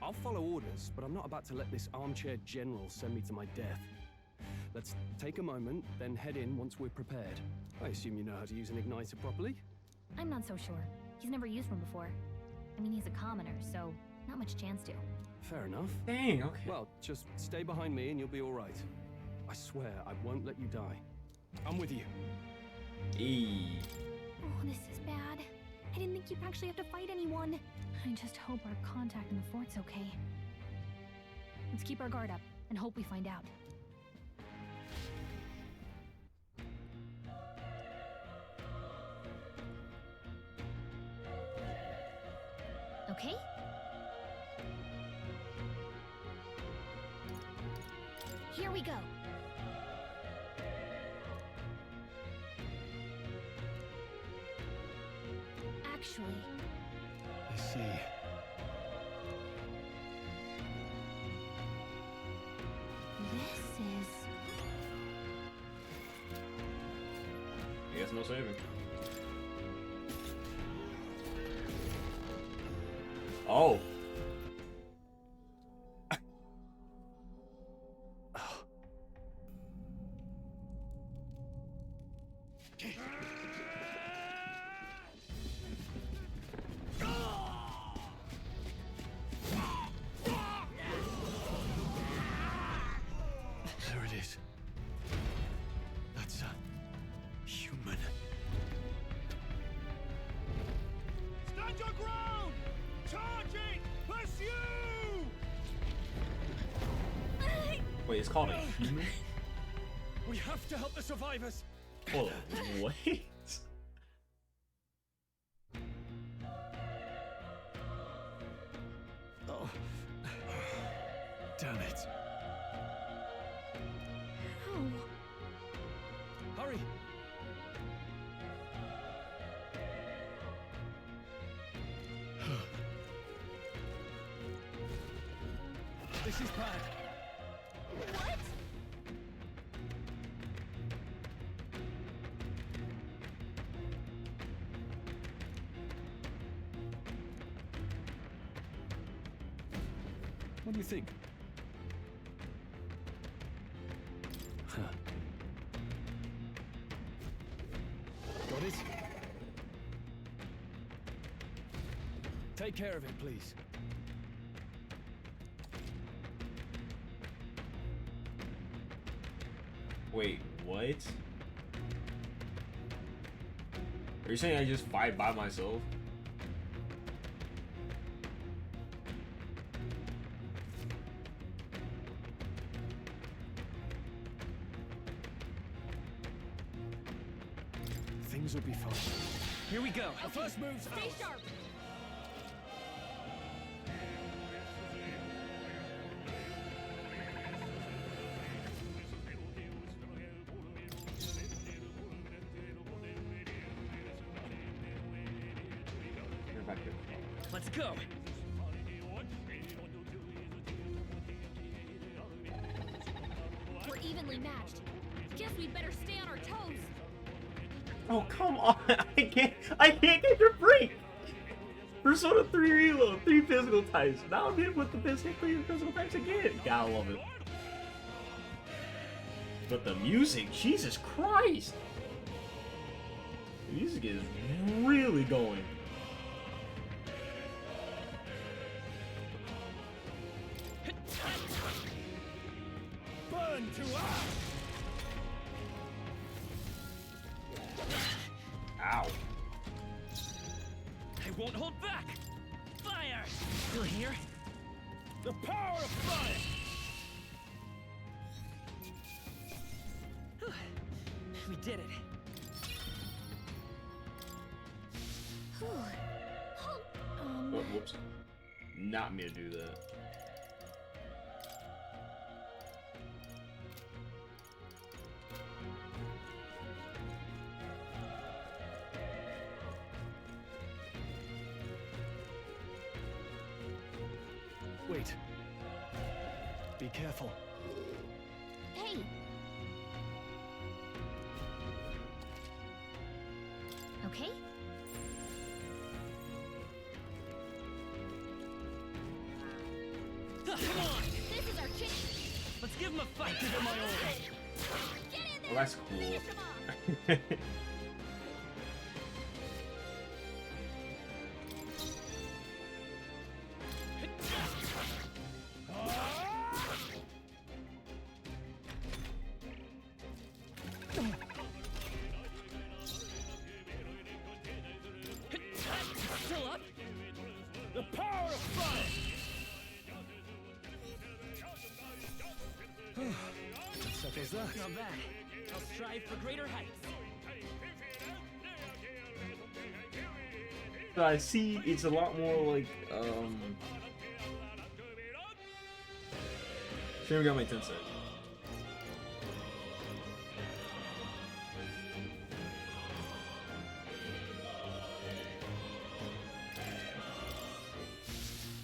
I'll follow orders, but I'm not about to let this armchair general send me to my death. Let's take a moment, then head in once we're prepared. I assume you know how to use an igniter properly? I'm not so sure. He's never used one before. I mean, he's a commoner, so not much chance to. Fair enough. Dang, okay. Well, just stay behind me and you'll be all right. I swear I won't let you die. I'm with you. Eee. Oh, this is bad. I didn't think you'd actually have to fight anyone. I just hope our contact in the fort's okay. Let's keep our guard up and hope we find out. Okay? Here we go. Actually, I see. this is... I guess no saving. Oh. There it is. That's a human. Stand your ground! Charging! Pursue! Wait, it's called a human? We have to help the survivors. Hold on, wait. Oh. Damn it. Hurry! This is bad. What? What do you think? Huh. Got it? Take care of it, please. Wait, what? Are you saying I just fight by myself? Things will be fine. Here we go. Our first move's Stay ours. sharp! Let's go. We're evenly matched. Guess we'd better stay on our toes. Oh, come on. I can't get your break. Persona 3 reload, 3 physical types. Now I'm hit with the three physical types again. Gotta love it. But the music, Jesus Christ! The music is really going. Burn to earth! Ow. I won't hold back! Fire! Still here? The power of fire! We did it. Oh, whoops. Not me to do that. Wait. Be careful. Hey! Okay? Come on! This is our chance! Let's give him a fight! Give it my all! Well, that's cool. Still up? The power of fire! Settles that. Not bad. I'll strive for greater heights. I see it's a lot more like, Shin Megami Tensei.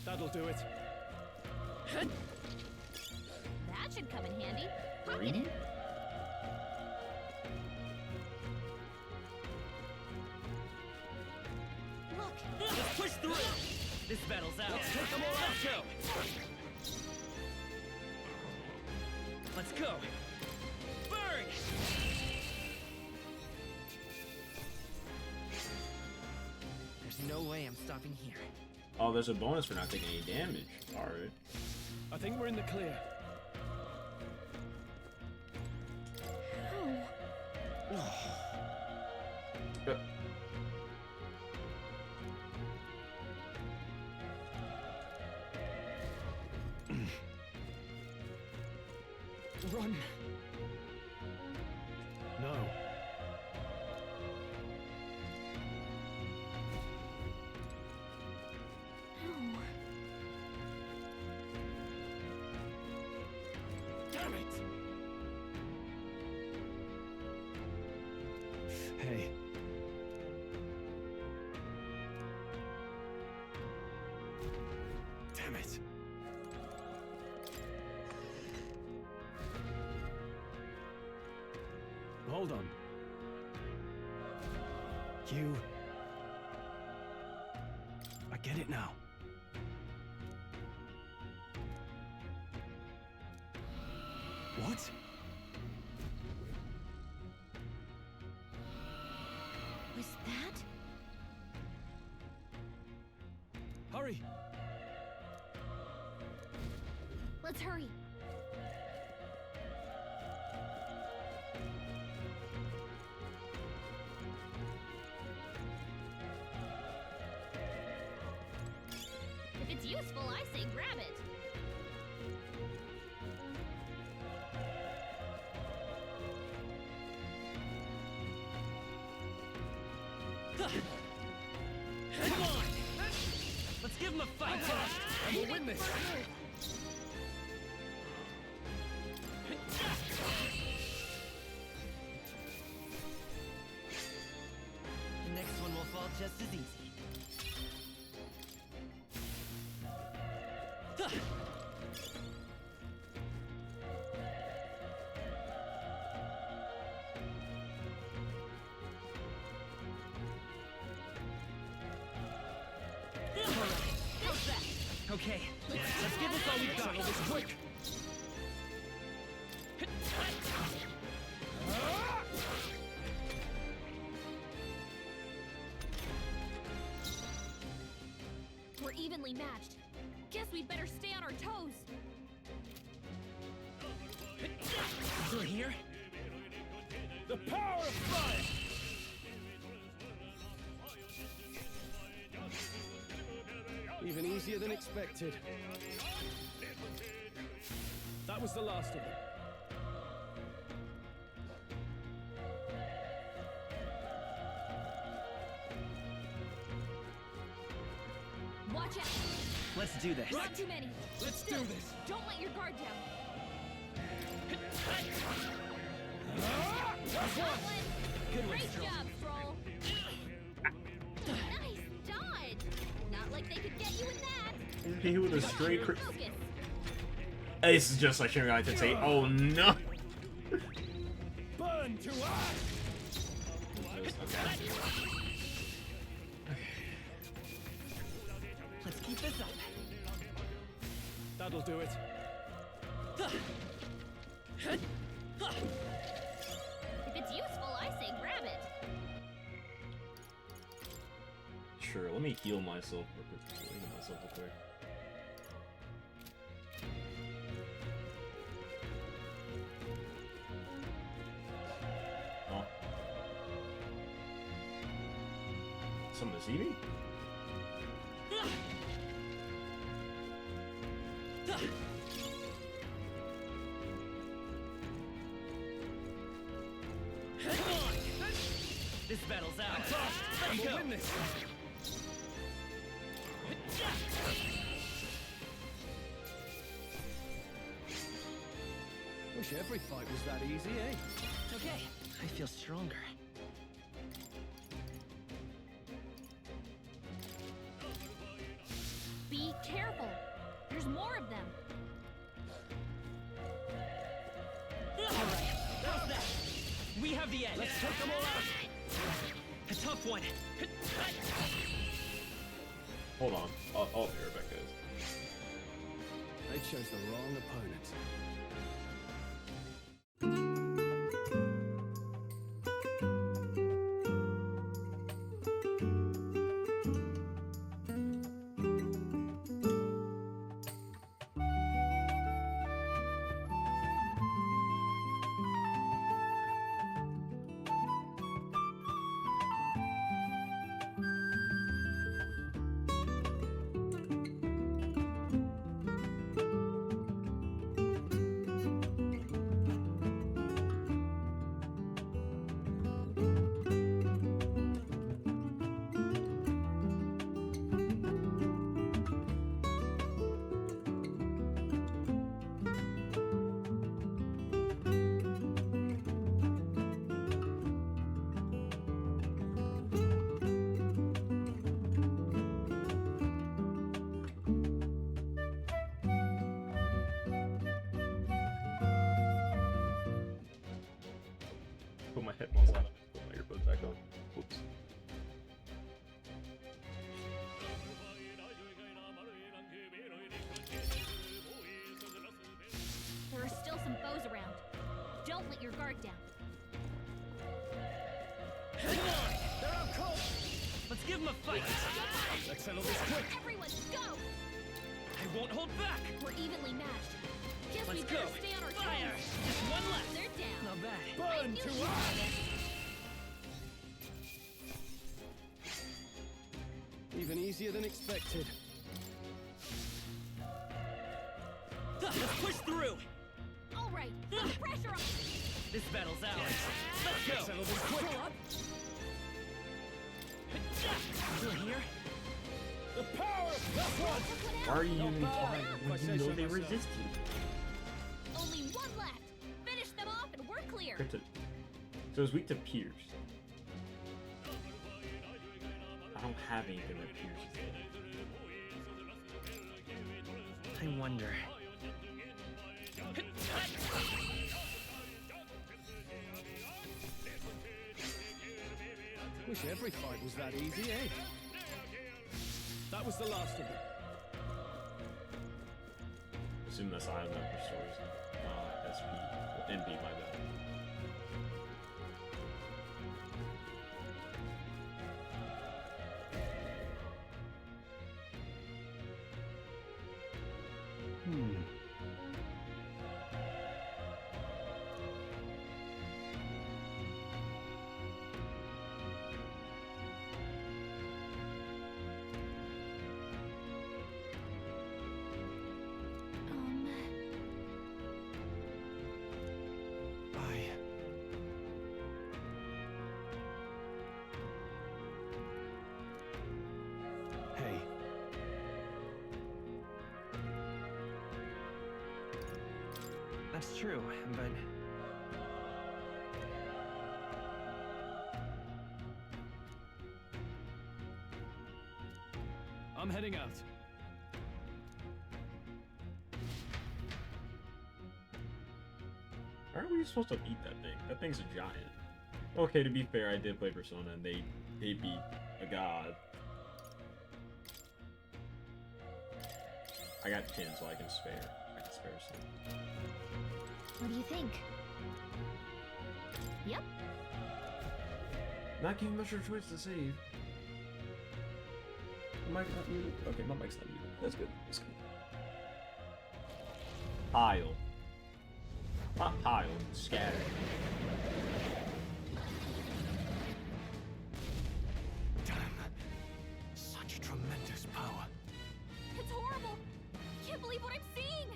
That'll do it. That should come in handy. Pocket it. Look! Let's push through! This battle's out. Let's take them all out, Joe! Let's go! Burn! There's no way I'm stopping here. Oh, there's a bonus for not taking any damage. Alright. I think we're in the clear. Run. No. Damn it! Hey. Damn it! Hold on. I get it now. What? Was that? Hurry! Let's hurry. If it's useful, I say grab it. Come on! Let's give him a fight! And we'll win this! The next one will fall just as easy. Okay, let's get this all we've got. Settle this quick. We're evenly matched. Guess we'd better stay on our toes. Still here? The power of fire! Even easier than expected. That was the last of them. Watch out! Let's do this. Not too many. Let's Still, do this. Don't let your guard down. Good one, Great Stroll. job, Stroll. Nice dodge. Not like they could get you with that. He with a straight crit. Focus. This is just like Shinigami Tensei. Oh no! Burn to ash! Let's keep this up. That'll do it. If it's useful, I say grab it. Sure, let me heal myself real quick. Oh. Someone to see me? This battle's ours. I'm Let's go. win this. Wish every fight was that easy, eh? Okay, I feel stronger. Be careful. There's more of them. Alright, how's that? We have the edge. Let's take them all out. A tough one. Hold on. I'll be right back, guys. They chose the wrong opponent. Put my headphones on. Put my earbuds back on. Oops. There are still some foes around. Don't let your guard down. Come on! They're out cold! Let's give them a fight! Let's settle this quick! Everyone, go! I won't hold back! We're evenly matched. Guess Let's we better go! stay on our Fire! toes. Just one left! They're down. Not bad. Burn to ash! Even easier than expected. Let's push through! All right, put the pressure on. This battle's ours. Let's go! Settle this quick! Still here? The power of that one! Why are you Not using bad, fire if when I you say know so they myself. resist you? Only one left. Finish them off and we're clear. Krypton. So it's weak to Pierce. I don't have anything that pierces it. I wonder. Wish every fight was that easy, eh? That was the last of them. assume that's item that restores SP. Well, NP, my bad. Hey. That's true, but... I'm heading out. Aren't we supposed to eat that thing? That thing's a giant. Okay, to be fair, I did play Persona and they beat a god. I got 10, so I can spare. I can spare some. What do you think? Yep. Not giving much of a choice to save. Mic not muted? Okay, my mic's not muted. That's good. That's good. Pile. Not pile, scatter. Damn. Such tremendous power. It's horrible! I can't believe what I'm seeing!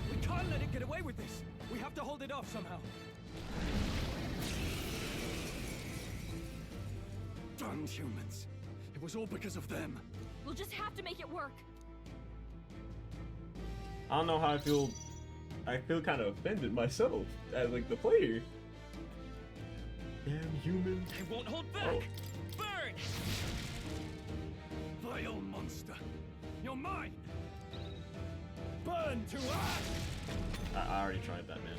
We can't let it get away with this. We have to hold it off somehow. Damned humans. It was all because of them. We'll just have to make it work. I don't know how I feel. I feel kind of offended myself as like the player. Damn human. They won't hold back. Oh. Burn! Vile monster. You're mine. Burn to ash. I already tried that, man.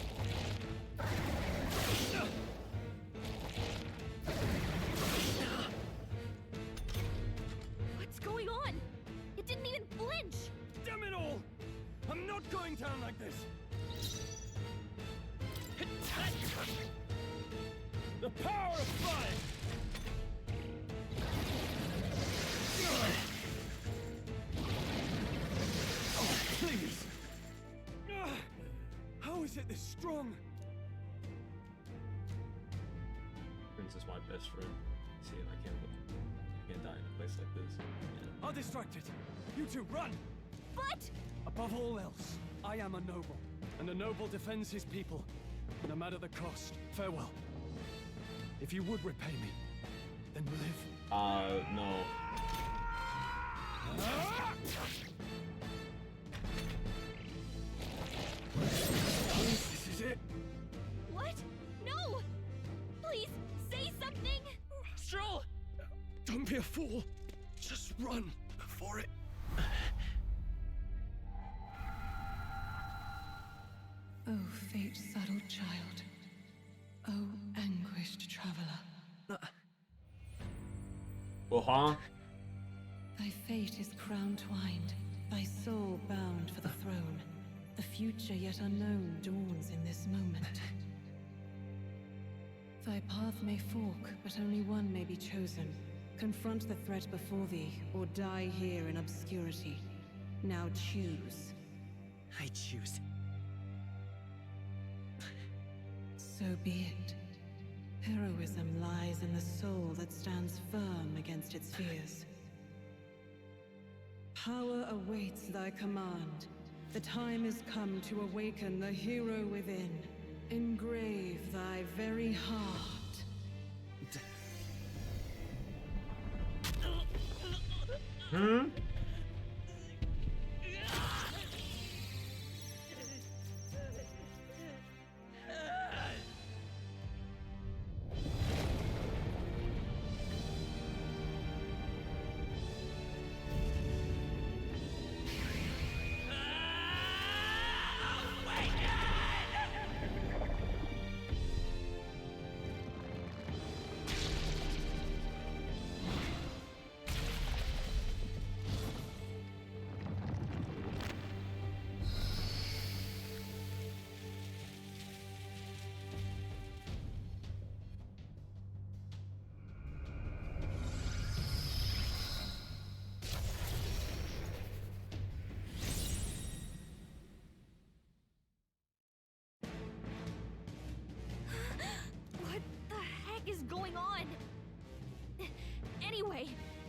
What's going on? It didn't even flinch! Damn it all! I'm not going down like this. The power of fire. Oh, please. How is it this strong? Prince is my best friend. See, I can't die in a place like this. Yeah. I'll distract it. You two, run! But... Above all else, I am a noble, and a noble defends his people, no matter the cost. Farewell. If you would repay me, then live. No. This is it. What? No! Please, say something! Stroll! Don't be a fool. Just run before it... Oh, fate-saddled child. Oh, anguished traveler. Well, huh? Thy fate is crown-twined, thy soul bound for the throne. The future yet unknown dawns in this moment. Thy path may fork, but only one may be chosen. Confront the threat before thee, or die here in obscurity. Now choose. I choose. So be it. Heroism lies in the soul that stands firm against its fears. Power awaits thy command. The time is come to awaken the hero within. Engrave thy very heart. Hmm?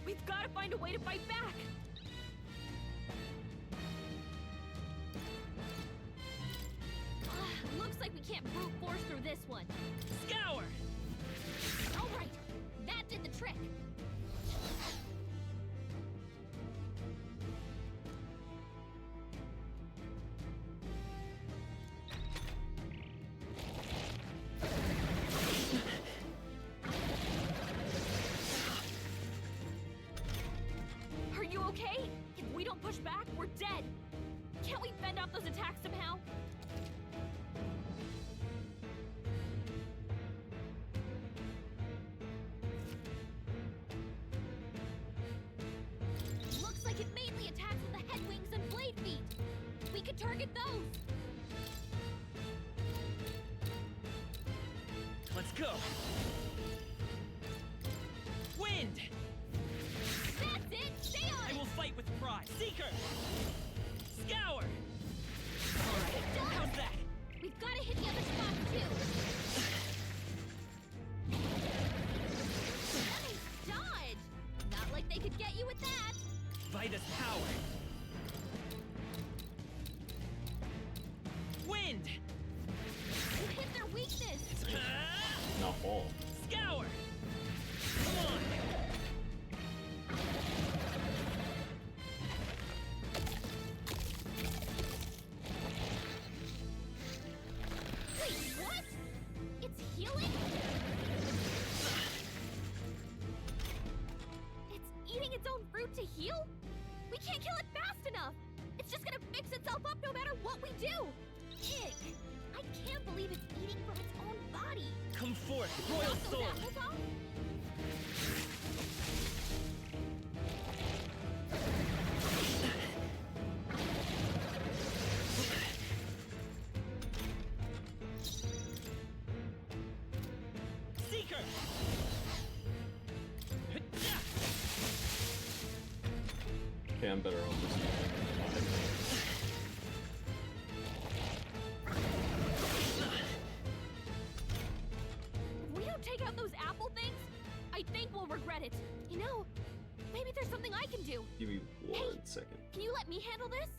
We've got to find a way to fight back. Looks like we can't brute force through this one. Scour! All right, that did the trick. Are you okay? If we don't push back, we're dead. Can't we fend off those attacks somehow? Looks like it mainly attacks with the head wings and blade feet. We could target those. Let's go. Wind! That's it! Stay on it! I will fight with pride. Seeker! Scour! Done. How's that? We've got to hit the other spot too. Nice dodge! Not like they could get you with that. Vitus power. Wind! You hit their weakness. Not fall. Scour! Come on! Wait, what? It's healing? It's eating its own fruit to heal? We can't kill it fast enough. It's just gonna fix itself up no matter what we do. Ick. I can't believe it's eating from its own body. Come forth, Did you royal knock those sword! apples off? Seeker! Okay, I'm better off this. If we don't take out those apple things, I think we'll regret it. You know, maybe there's something I can do. Give me 1 second. Can you let me handle this?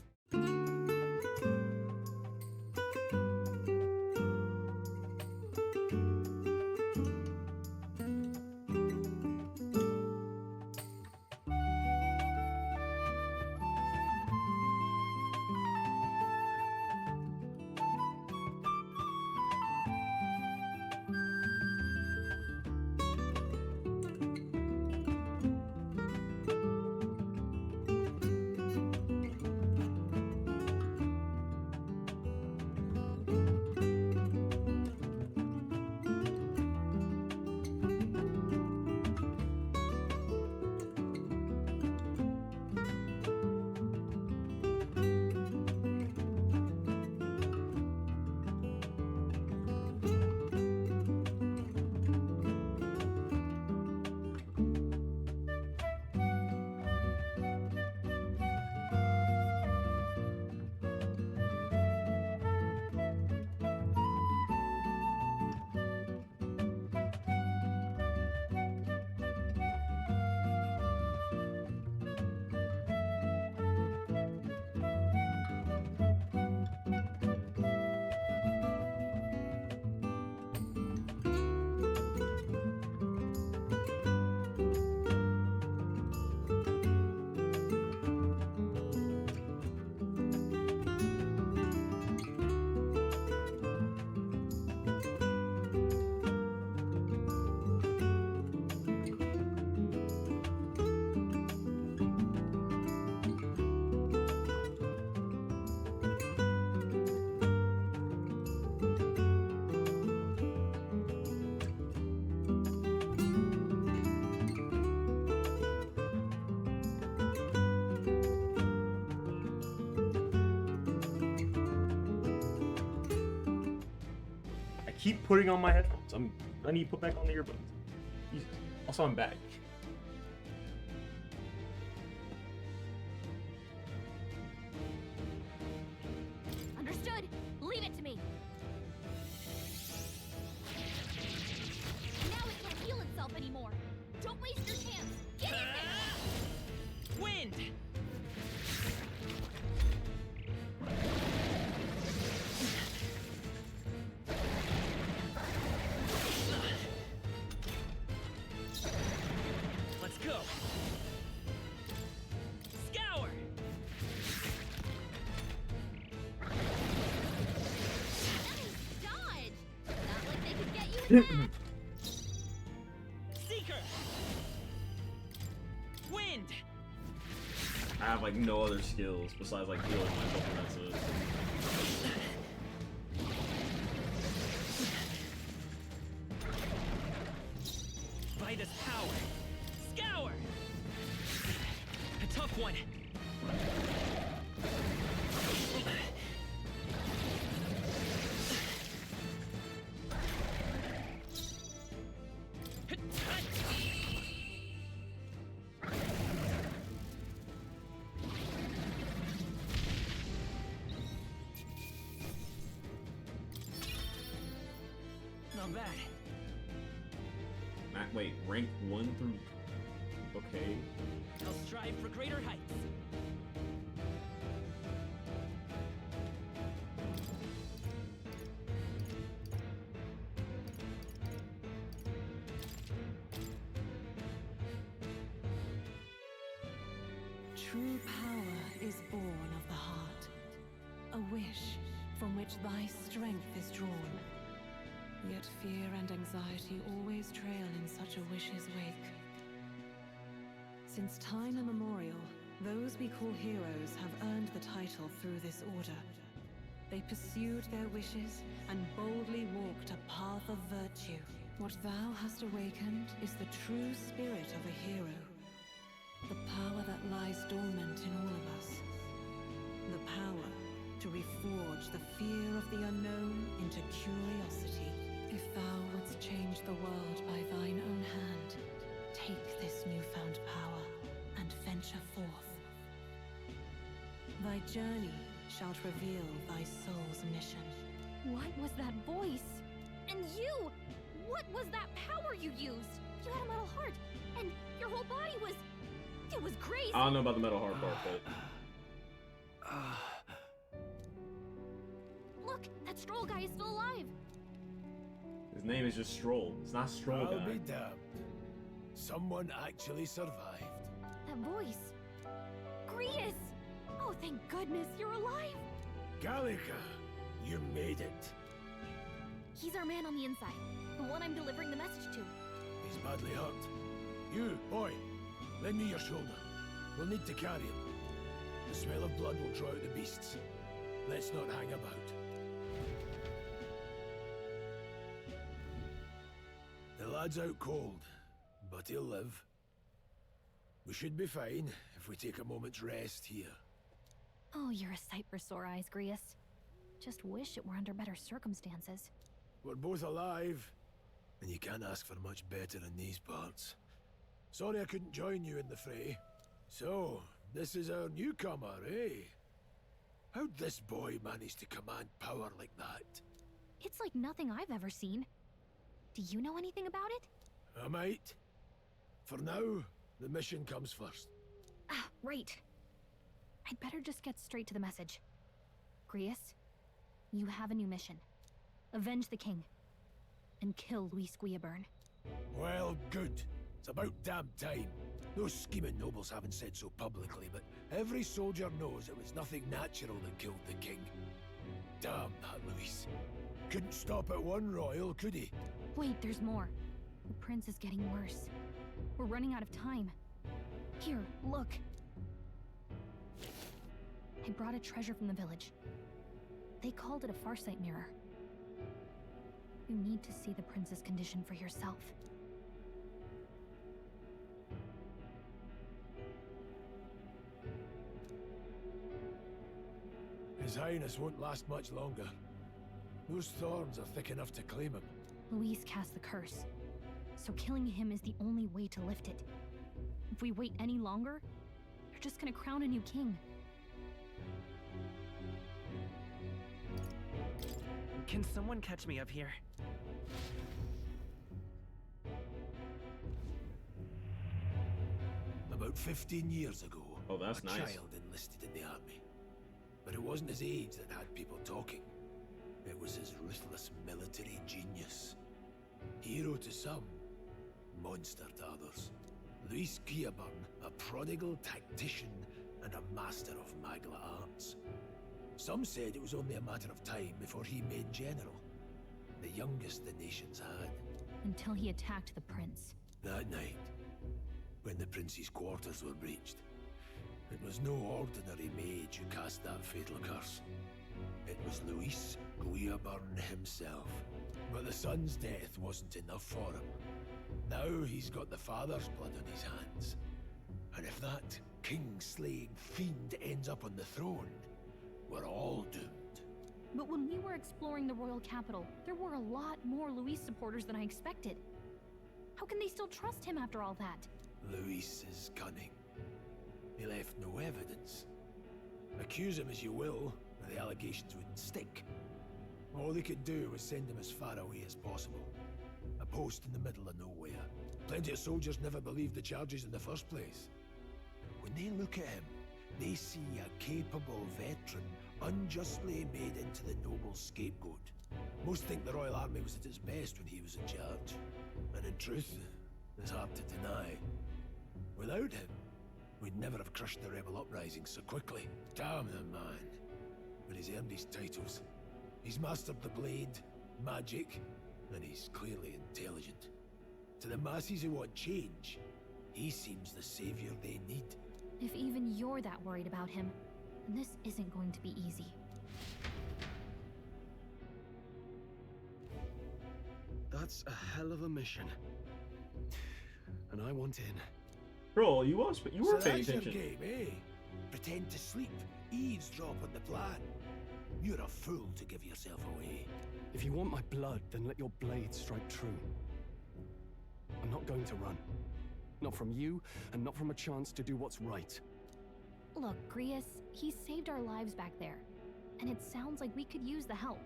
Keep putting on my headphones. I need to put back on the earbuds. Also, I'm back. Understood. Leave it to me. Now it can't heal itself anymore. Don't waste your chance. Get in there! Wind! Let's go! Scour! Dodge! Not like they could get you with that! Seeker! Wind! I have like no other skills besides like healing myself, and that's it. Vitus power! Scour! A tough one! Not bad. Wait, rank 1 through... Okay. I'll strive for greater heights. True power is born of the heart, a wish from which thy strength is drawn. Yet fear and anxiety always trail in such a wish's wake. Since time immemorial, those we call heroes have earned the title through this order. They pursued their wishes and boldly walked a path of virtue. What thou hast awakened is the true spirit of a hero. The power that lies dormant in all of us. The power to reforge the fear of the unknown into curiosity. If thou wouldst change the world by thine own hand, take this newfound power and venture forth. Thy journey shalt reveal thy soul's mission. What was that voice? And you! What was that power you used? You had a metal heart, and your whole body was... It was crazy! I don't know about the metal heart part, but... Look, that Stroll guy is still alive! His name is just Stroll. It's not Stroll I'll guy. be damned. Someone actually survived. That voice... Grius! Oh, thank goodness, you're alive! Gallica, you made it. He's our man on the inside. The one I'm delivering the message to. He's badly hurt. You, boy, lend me your shoulder. We'll need to carry him. The smell of blood will draw out the beasts. Let's not hang about. The lad's out cold, but he'll live. We should be fine if we take a moment's rest here. Oh, you're a sight for sore eyes, Grius. Just wish it were under better circumstances. We're both alive, and you can't ask for much better in these parts. Sorry I couldn't join you in the fray. So, this is our newcomer, eh? How'd this boy manage to command power like that? It's like nothing I've ever seen. Do you know anything about it? I might. For now, the mission comes first. Ah, right. I'd better just get straight to the message. Grius, you have a new mission. Avenge the king. And kill Luis Guillaburn. Well, good. It's about damn time. Those scheming nobles haven't said so publicly, but every soldier knows it was nothing natural that killed the king. Damn that Luis. Couldn't stop at one royal, could he? Wait, there's more. The prince is getting worse. We're running out of time. Here, look. I brought a treasure from the village. They called it a farsight mirror. You need to see the prince's condition for yourself. His Highness won't last much longer. Those thorns are thick enough to claim him. Luis cast the curse, so killing him is the only way to lift it. If we wait any longer, they're just gonna crown a new king. Can someone catch me up here? About 15 years ago, Oh, that's a nice. child enlisted in the army. But it wasn't his age that had people talking. It was his ruthless military genius. Hero to some, monster to others. Luis Guillaburn, a prodigal tactician and a master of Magla arts. Some said it was only a matter of time before he made general. The youngest the nations had. Until he attacked the prince. That night, when the prince's quarters were breached, it was no ordinary mage who cast that fatal curse. It was Luis Guillaburn himself. But the son's death wasn't enough for him. Now he's got the father's blood on his hands. And if that king-slaying fiend ends up on the throne, we're all doomed. But when we were exploring the royal capital, there were a lot more Luis supporters than I expected. How can they still trust him after all that? Luis is cunning. He left no evidence. Accuse him as you will, the allegations wouldn't stick. All they could do was send him as far away as possible. A post in the middle of nowhere. Plenty of soldiers never believed the charges in the first place. When they look at him, they see a capable veteran unjustly made into the noble scapegoat. Most think the Royal Army was at its best when he was in charge. And in truth, it's hard to deny. Without him, we'd never have crushed the rebel uprising so quickly. Damn the man. But he's earned his titles. He's mastered the blade, magic, and he's clearly intelligent. To the masses who want change, he seems the savior they need. If even you're that worried about him, then this isn't going to be easy. That's a hell of a mission. And I want in. Bro, you were So paying that's attention. your game, eh? Pretend to sleep, eavesdrop on the plan. You're a fool to give yourself away. If you want my blood, then let your blade strike true. I'm not going to run. Not from you, and not from a chance to do what's right. Look, Grius, he saved our lives back there. And it sounds like we could use the help.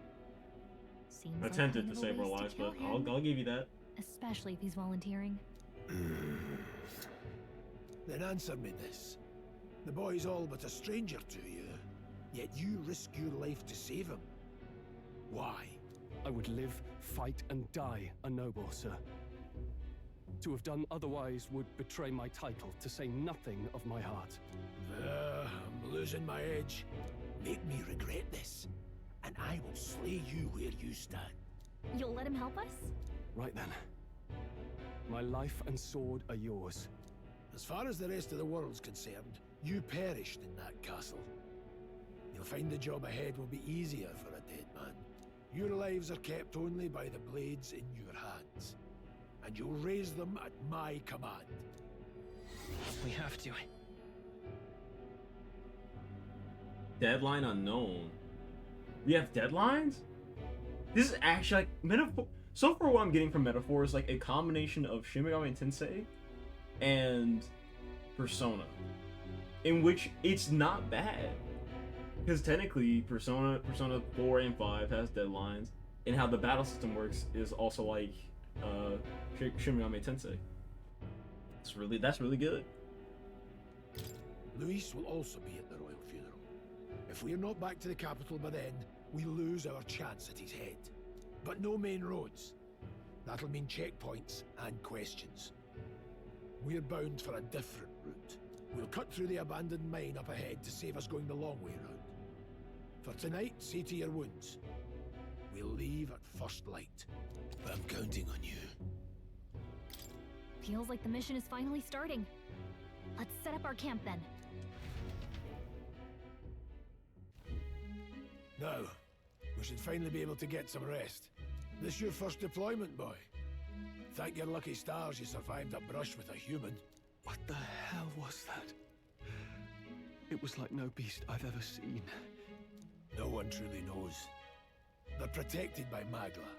Seems I like attempted kind to of a save our waste lives, to but kill I'll him. give you that. Especially if he's volunteering. Then answer me this. The boy's all but a stranger to you, yet you risk your life to save him. Why? I would live, fight, and die a noble, sir. To have done otherwise would betray my title, to say nothing of my heart. I'm losing my edge. Make me regret this, and I will slay you where you stand. You'll let him help us? Right then. My life and sword are yours. As far as the rest of the world's concerned, you perished in that castle. You'll find the job ahead will be easier for a dead man. Your lives are kept only by the blades in your hands, and you'll raise them at my command. We have to. Deadline unknown. We have deadlines? This is actually like metaphor. So far, what I'm getting from metaphor is like a combination of Shin Megami Tensei and Persona, in which it's not bad, because technically Persona 4 and 5 has deadlines, and how the battle system works is also like Shin Megami Tensei. That's really good. Luis will also be at the royal funeral. If we're not back to the capital by then, we lose our chance at his head. But no main roads. That'll mean checkpoints and questions. We're bound for a different route. We'll cut through the abandoned mine up ahead to save us going the long way round. For tonight, see to your wounds. We'll leave at first light. I'm counting on you. Feels like the mission is finally starting. Let's set up our camp then. Now, we should finally be able to get some rest. This your first deployment, boy? Thank your lucky stars you survived a brush with a human. What the hell was that? It was like no beast I've ever seen. No one truly knows. They're protected by Magla,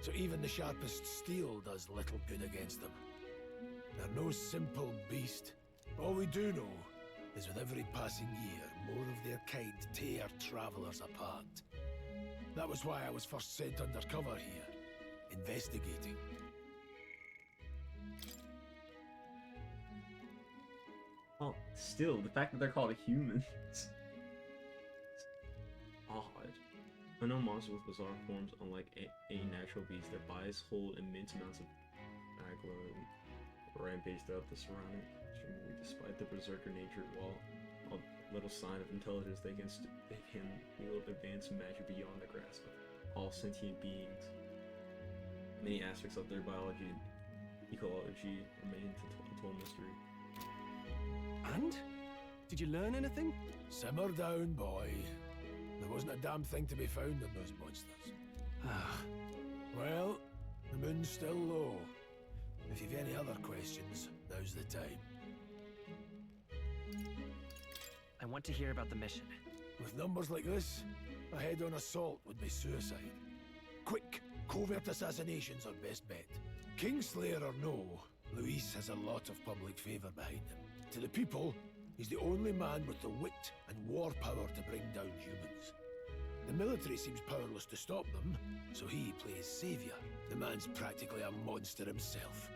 so even the sharpest steel does little good against them. They're no simple beast. All we do know is with every passing year, more of their kind tear travelers apart. That was why I was first sent undercover here, investigating. Oh, still, the fact that they're called humans. Odd. Unknown monsters with bizarre forms, unlike a natural beast, their bodies hold immense amounts of magma and rampage throughout the surrounding extremity. Despite the berserker nature, while a little sign of intelligence, they can wield advanced magic beyond the grasp of all sentient beings. Many aspects of their biology and ecology remain a total mystery. And? Did you learn anything? Simmer down, boy. There wasn't a damn thing to be found in those monsters. Well, the moon's still low. If you've any other questions, now's the time. I want to hear about the mission. With numbers like this, a head-on assault would be suicide. Quick, covert assassinations are best bet. Kingslayer or no, Luis has a lot of public favor behind him. To the people, he's the only man with the wit and war power to bring down humans. The military seems powerless to stop them, so he plays savior. The man's practically a monster himself.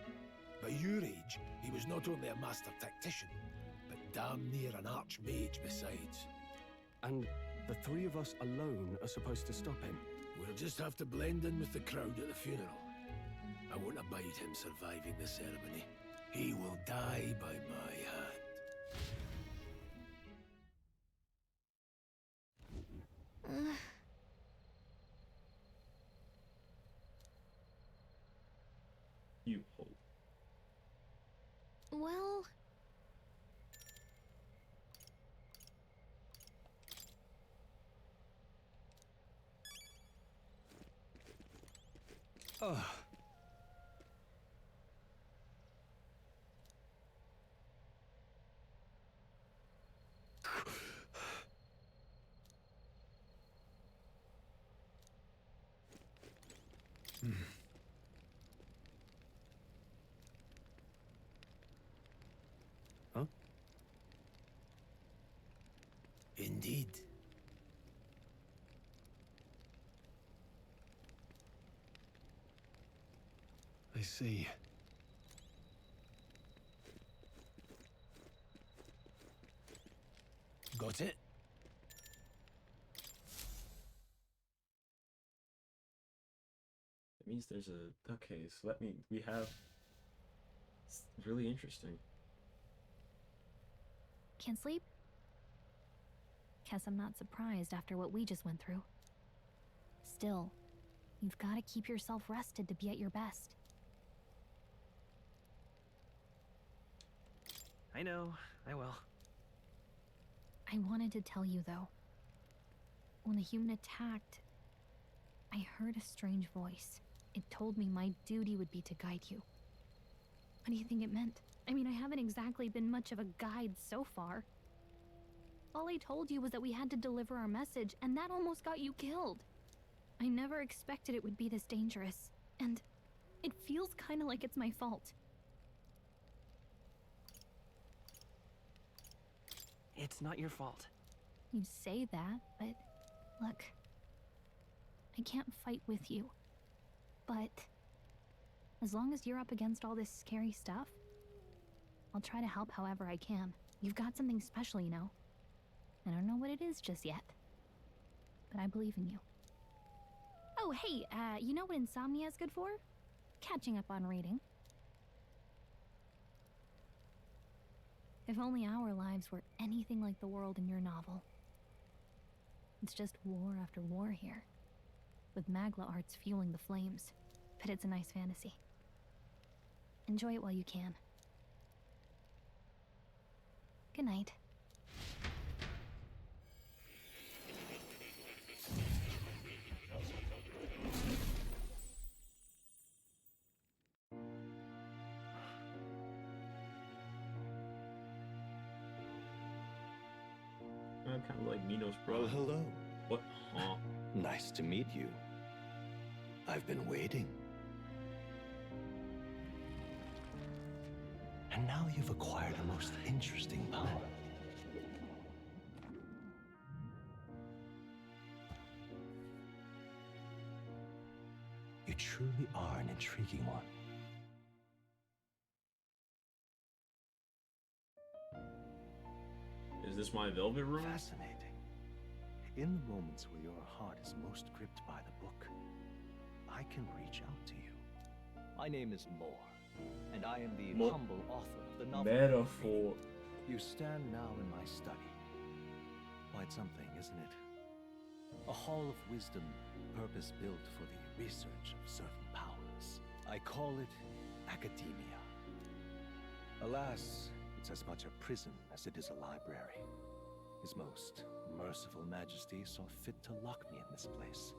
By your age, he was not only a master tactician, but damn near an archmage besides. And the three of us alone are supposed to stop him? We'll just have to blend in with the crowd at the funeral. I won't abide him surviving the ceremony. He will die by my hand. You hope. Well... Ugh. Huh? Indeed. I see. Got it? That means there's a... Okay, so that means we have... It's really interesting. Can't sleep? Guess I'm not surprised after what we just went through. Still, you've got to keep yourself rested to be at your best. I know, I will. I wanted to tell you, though. When the human attacked, I heard a strange voice. It told me my duty would be to guide you. What do you think it meant? I mean, I haven't exactly been much of a guide so far. All I told you was that we had to deliver our message, and that almost got you killed. I never expected it would be this dangerous, and it feels kind of like it's my fault. It's not your fault. You say that, but look, I can't fight with you. But as long as you're up against all this scary stuff, I'll try to help however I can. You've got something special, you know. I don't know what it is just yet, but I believe in you. Oh, hey, you know what insomnia is good for? Catching up on reading. If only our lives were anything like the world in your novel. It's just war after war here, with Magla arts fueling the flames. But it's a nice fantasy. Enjoy it while you can. Good night. Kind of like Mino's brother. Well, hello. What? Huh? Nice to meet you. I've been waiting. And now you've acquired a most interesting power. You truly are an intriguing one. this my velvet room? Fascinating. In the moments where your heart is most gripped by the book, I can reach out to you. My name is Moore, and I am the humble author of the novel. Metaphor. You stand now in my study. Quite something, isn't it? A hall of wisdom, purpose-built for the research of certain powers. I call it academia. Alas, it's as much a prison as it is a library. His most merciful majesty saw fit to lock me in this place.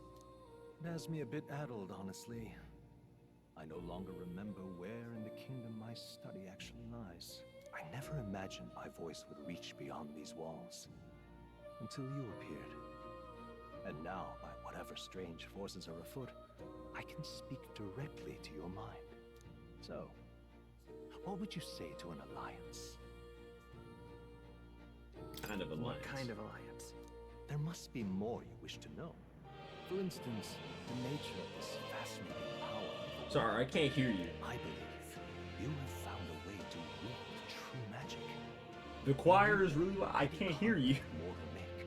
It has me a bit addled, honestly. I no longer remember where in the kingdom my study actually lies. I never imagined my voice would reach beyond these walls. Until you appeared. And now, by whatever strange forces are afoot, I can speak directly to your mind. So, what would you say to an alliance? Kind of alliance. What kind of alliance? There must be more you wish to know. For instance, the nature of this fascinating power. Sorry, I can't hear you. I believe you have found a way to wield true magic. The choir is really loud. I can't hear you. Mortal make.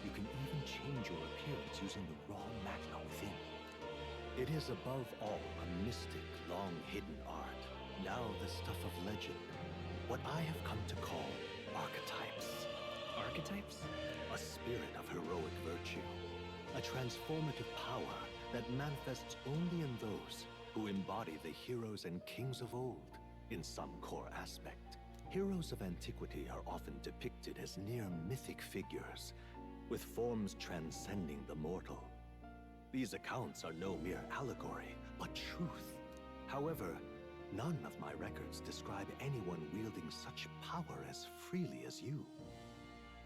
You can even change your appearance using the raw magma within. It is above all a mystic, long-hidden art. Now the stuff of legend. What I have come to call archetypes. Archetypes? A spirit of heroic virtue. A transformative power that manifests only in those who embody the heroes and kings of old in some core aspect. Heroes of antiquity are often depicted as near mythic figures, with forms transcending the mortal. These accounts are no mere allegory, but truth. However, none of my records describe anyone wielding such power as freely as you.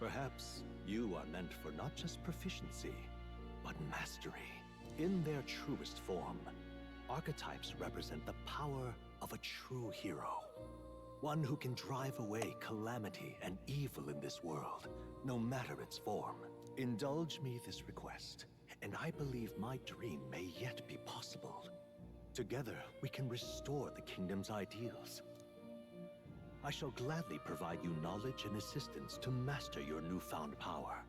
Perhaps you are meant for not just proficiency, but mastery. In their truest form, archetypes represent the power of a true hero. One who can drive away calamity and evil in this world, no matter its form. Indulge me this request, and I believe my dream may yet be possible. Together, we can restore the kingdom's ideals. I shall gladly provide you knowledge and assistance to master your newfound power.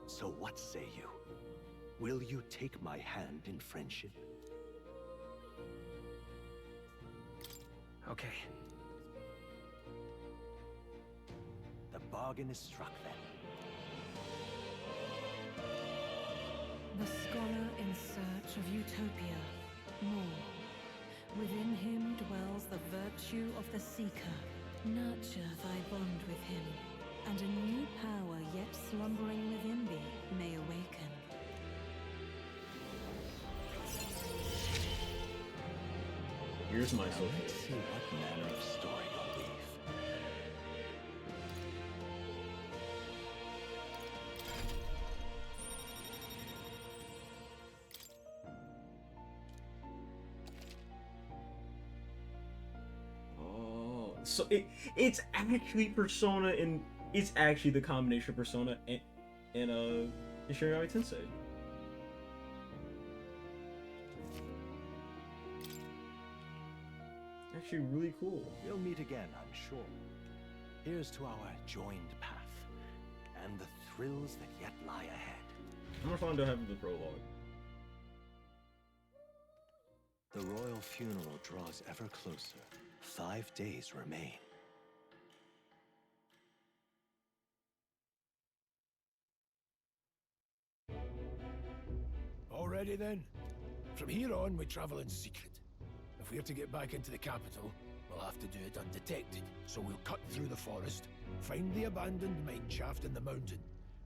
So what say you? Will you take my hand in friendship? Okay. The bargain is struck then. The scholar in search of utopia, more. Within him dwells the virtue of the seeker. Nurture thy bond with him, and a new power yet slumbering within thee may awaken. Here's my soul. Let's see what manner of story you'll weave. Oh, so it's actually Persona, and it's actually the combination of Persona and Shin Megami Tensei. Actually really cool. We'll meet again, I'm sure. Here's to our joined path, and the thrills that yet lie ahead. How much fun do I have with the prologue? The royal funeral draws ever closer. 5 days remain. Already then? From here on, we travel in secret. If we're to get back into the capital, we'll have to do it undetected. So we'll cut through the forest, find the abandoned mine shaft in the mountain,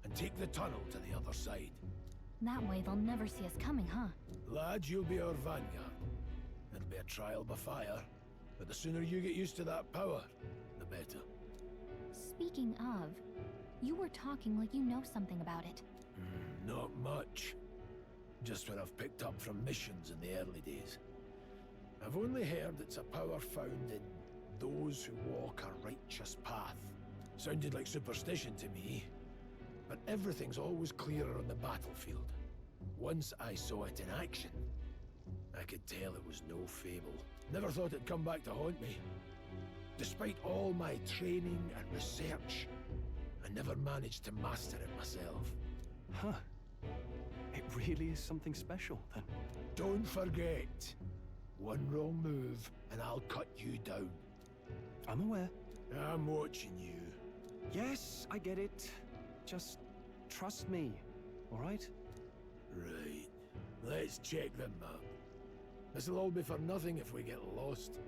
and take the tunnel to the other side. That way they'll never see us coming, huh? Lad, you'll be our vanguard. It'll be a trial by fire, but the sooner you get used to that power, the better. Speaking of, you were talking like you know something about it. Not much. Just what I've picked up from missions in the early days. I've only heard it's a power found in those who walk a righteous path. Sounded like superstition to me, but everything's always clearer on the battlefield. Once I saw it in action, I could tell it was no fable. Never thought it'd come back to haunt me. Despite all my training and research, I never managed to master it myself. Huh. It really is something special, then. Don't forget, one wrong move and I'll cut you down. I'm aware. I'm watching you. Yes, I get it. Just trust me, all right? Right. Let's check the map. This'll all be for nothing if we get lost.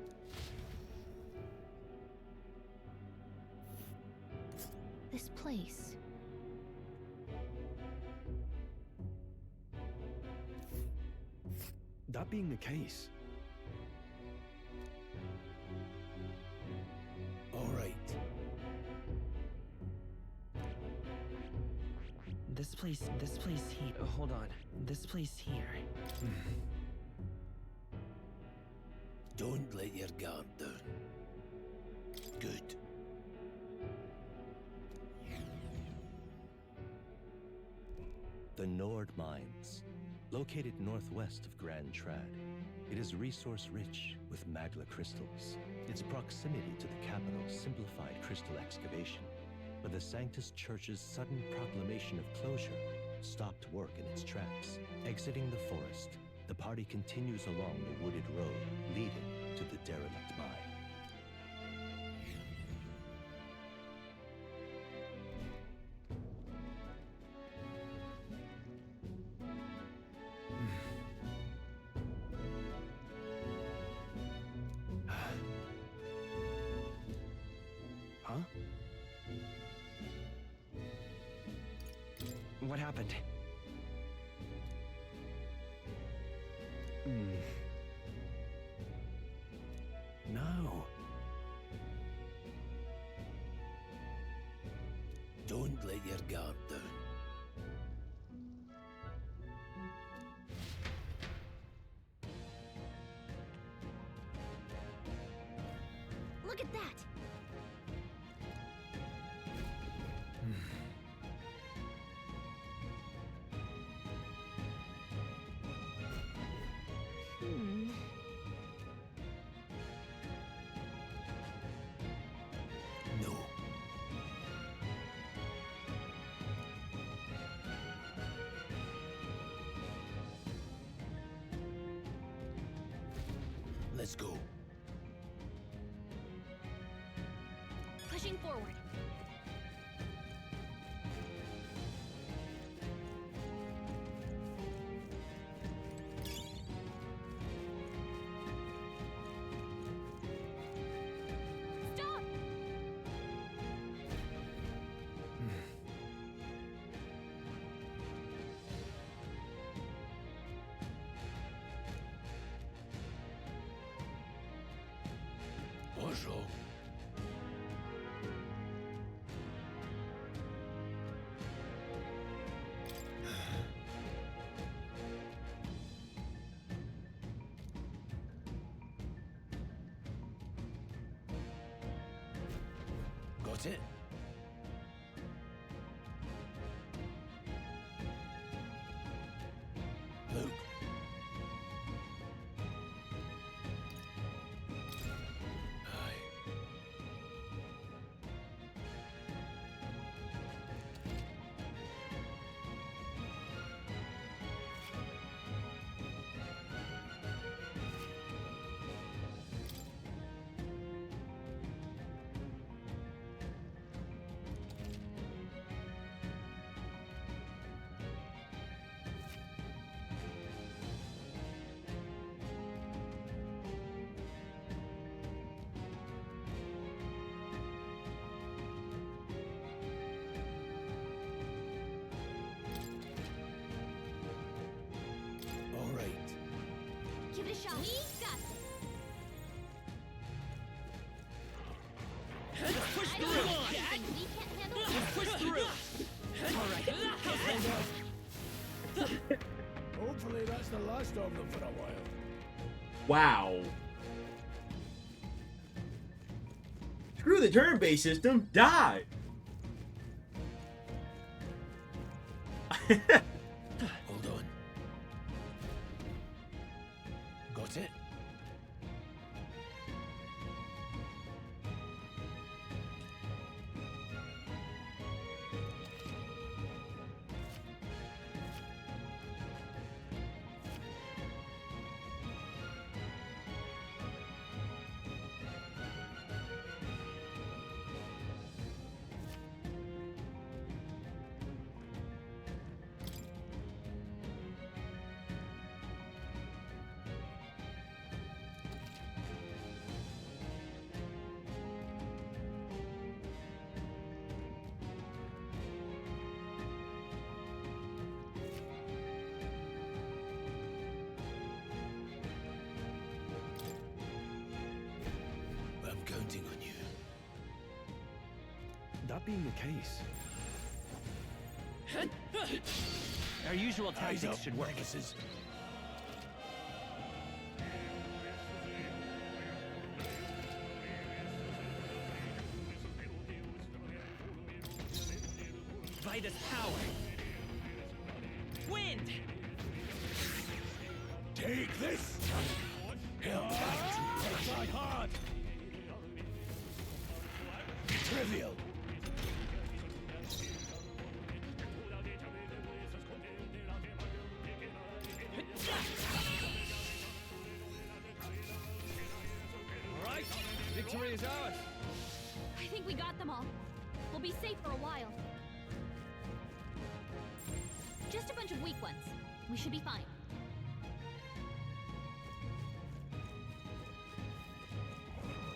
This place. That being the case, all right. This place here. Hold on. This place here. Don't let your guard down. Good. The Nord Mines, located northwest of Grand Trad. It is resource-rich with magla crystals. Its proximity to the capital simplified crystal excavation, but the Sanctus Church's sudden proclamation of closure stopped work in its tracks. Exiting the forest, the party continues along the wooded road leading to the derelict mine. huh? What happened? No. Don't let your guard down. Look at that! No. Let's go. Pushing forward. Stop! What's wrong? Got it? Luke. Aye. All right. Give it a shot. We got this. Let's push I through! don't know anything we can't handle. Let's push through! Alright. Hopefully that's the last of them for a while. Wow. Screw the turn-based system. Die. Hold on. Got it? I'm counting on you. That being the case, Our usual Eyes tactics up, should work. Pegasus. Vitus power. Wind. Take this! Held back to try hard! Trivial! Alright, victory is ours. I think we got them all. We'll be safe for a while. Just a bunch of weak ones. We should be fine.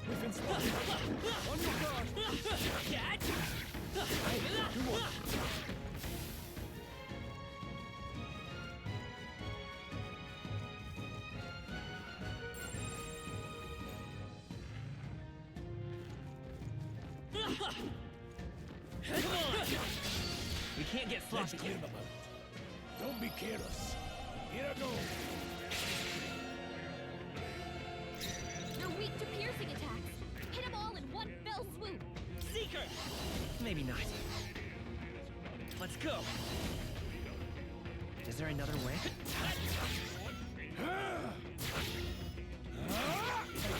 We've been spotted! On your guard. Come on! Come on. We can't get Let's sloppy. clear them out. Don't be careless. Here I go. They're weak to piercing attacks. Hit them all in one fell swoop. Seeker. Maybe not. Let's go. Is there another way?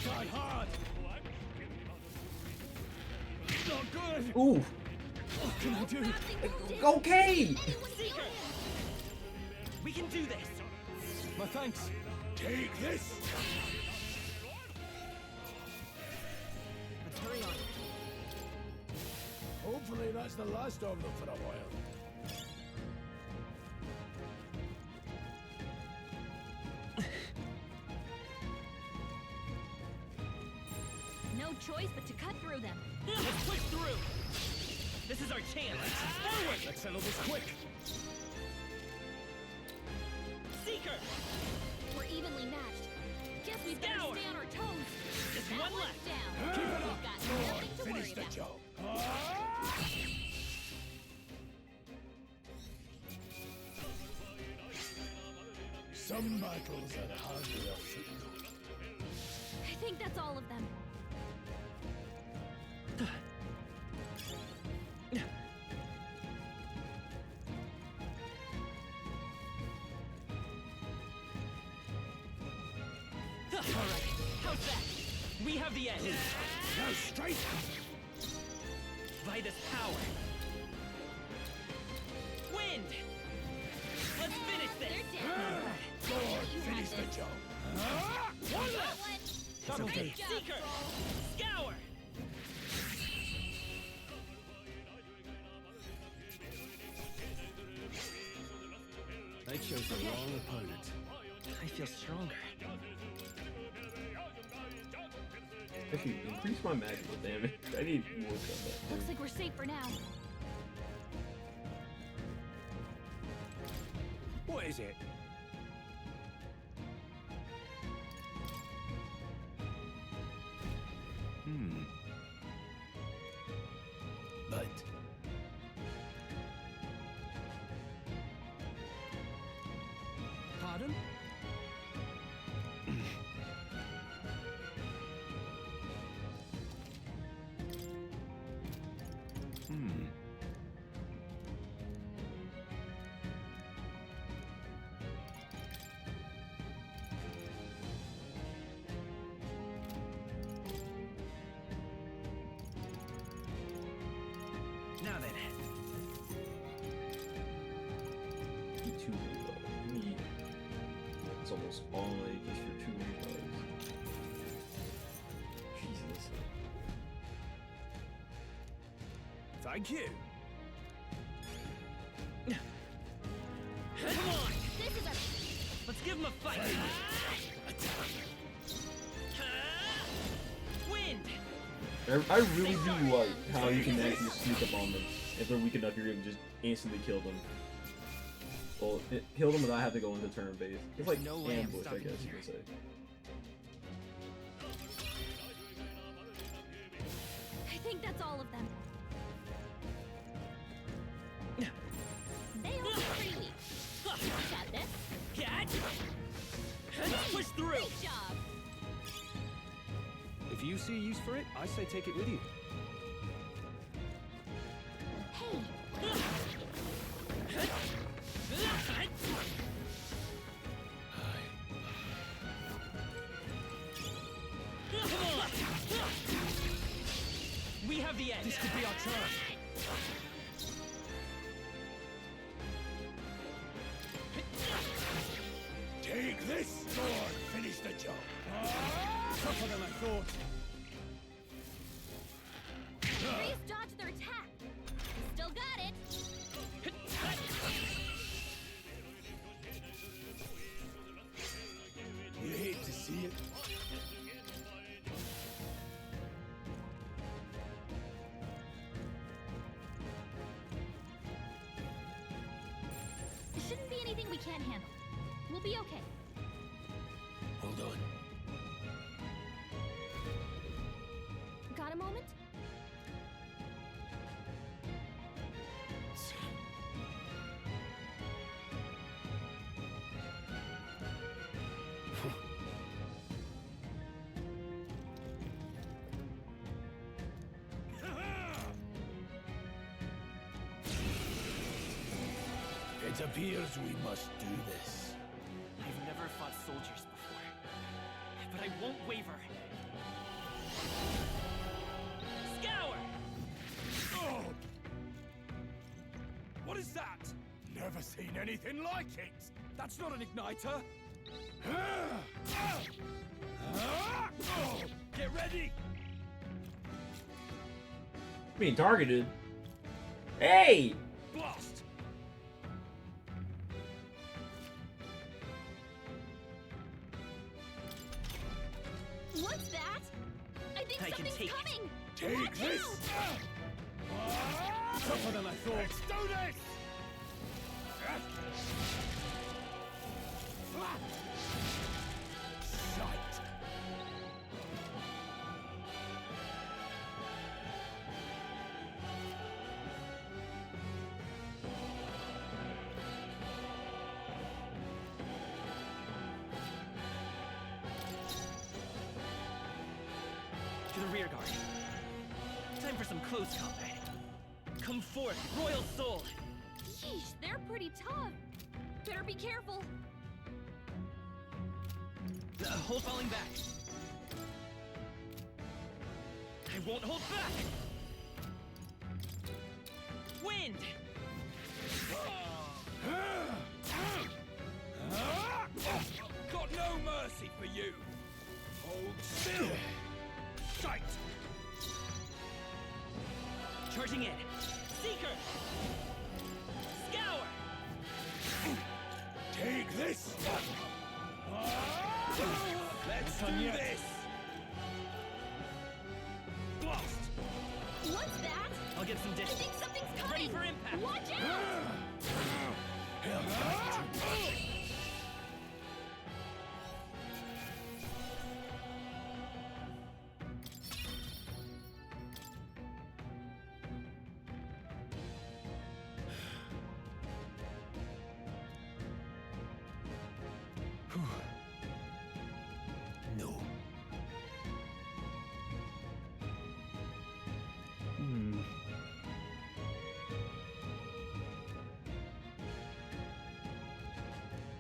Try hard. Not good. Ooh. What can I do? Okay. Seeker. We can do this. My thanks. Take this. Let's hurry on. Hopefully that's the last of them for a while. No choice but to cut through them. Let's push through. This is our chance. Forward. Let's settle this quick. Seeker. We're evenly matched. Guess we've got to Scour. stay on our toes. Just That one one's left. down. Keep it We've up. got Go on, nothing to finish worry the about. job. Some battles are harder than I think that's all of them. All right. How's that? We have the edge. Now straight. Vitus power. Wind. Let's finish this. Go on, finish the job. One left. Double Okay. take. Seeker. Scour. they chose the wrong opponent. I feel stronger. Actually, increase my magical damage. I need more combat. Looks like we're safe for now. What is it? But Pardon? Now then. Need two reloads. Need. It's almost all I need just for two reloads. Jesus. thank you. Come on. This is our... Let's give him a fight. Wind. I really do like how you can actually sneak up on them. If they're weak enough, you're able to just instantly kill them. Well, kill them without having to go into turn base. It's like no way I'm ambush, I stopping guess you here. could say. think that's all of them. They all look pretty weak. Got this. Catch! Let's push through! Great job! If you see use for it, I say take it with you. Hey! Come on! We have the edge. This could be our chance. Take this sword, finish the job. Tougher than I thought. Please dodge their attack. Still got it. You hate to see it. It shouldn't be anything we can't handle. We'll be okay. Hold on. Got a moment? It appears we must do this. I've never fought soldiers before, but I won't waver. Scour! Oh, What is that? never seen anything like it. That's not an igniter. Get ready. Being targeted. Hey! Blast! What's that? I think I can something's take it. coming! Take Watch this. out! Tougher than I thought. Let's do this. Sight. To the rear guard. Time for some close combat. Come forth, Royal Soul! Sheesh, they're pretty tough. Better be careful. Hold falling back. I won't hold back! Wind! Got no mercy for you. Hold still. Sight. Charging in. Seeker! Scour! Take this. Let's Done do yet. this. Blast. What's that? I'll get some I distance. think something's coming! Ready for impact! Watch out! No.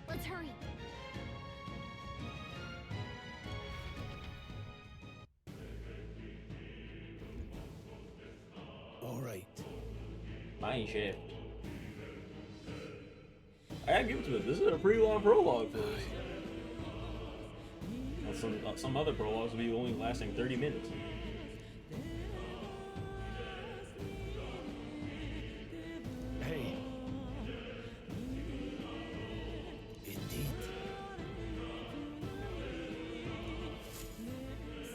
Let's hurry. All right. Mine shift. I gotta give it to it. This is a pretty long prologue for us. Some other prologues will be only lasting 30 minutes. Hey. Indeed.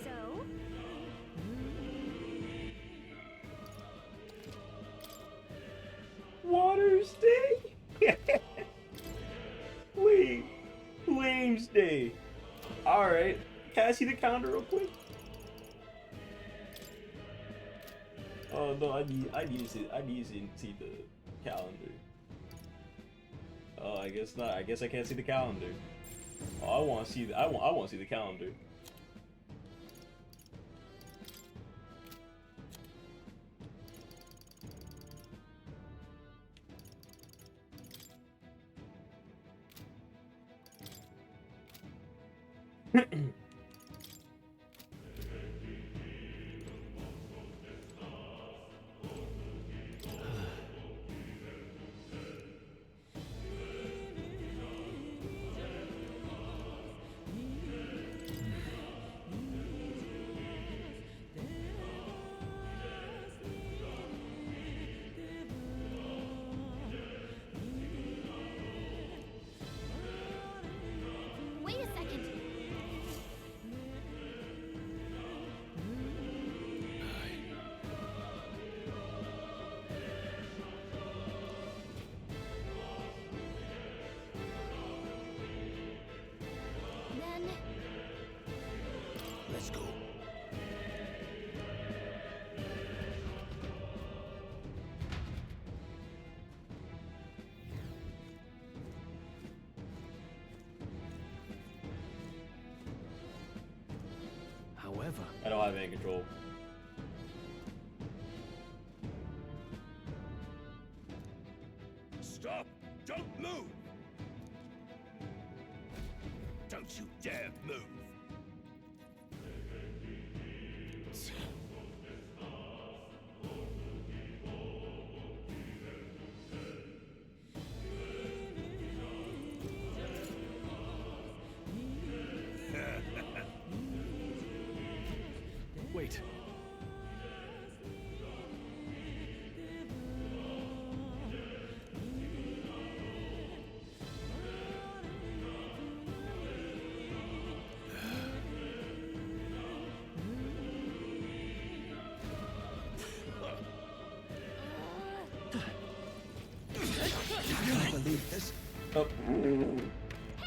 So? Water stay? Flame stay. Alright. Can I see the counter real quick? Oh no, I need to see the calendar. Oh, I guess not. I guess I can't see the calendar. Oh, I want to see the I want to see the calendar. Wait a second. Then Let's go. However, I don't have any control. Stop! Don't move! Don't you dare move! wait. I can't believe this. Oh.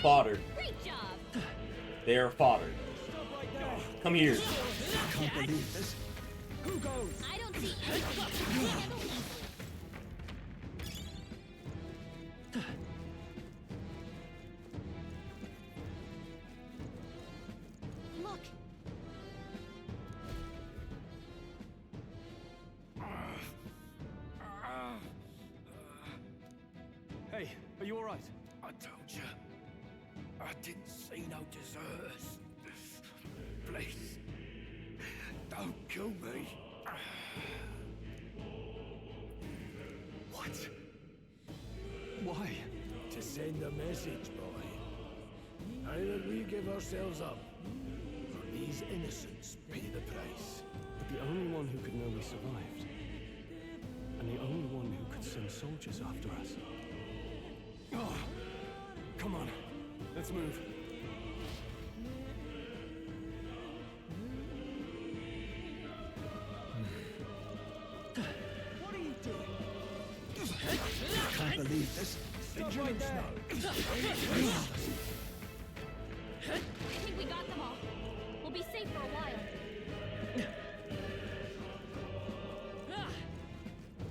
Fodder. great job. They are fodder. Come here. I can't believe this. Who goes? I don't see anything you can handle easily. Look, Hey, are you all right? I told you. I didn't see no deserters. Please. Don't kill me. What? Why? To send a message, boy. Either we give ourselves up, or these innocents pay the price. But the only one who could know we survived, and the only one who could send soldiers after us. Oh, come on, let's move. What are you doing? I can't believe this. Stop right there. I think we got them all. We'll be safe for a while.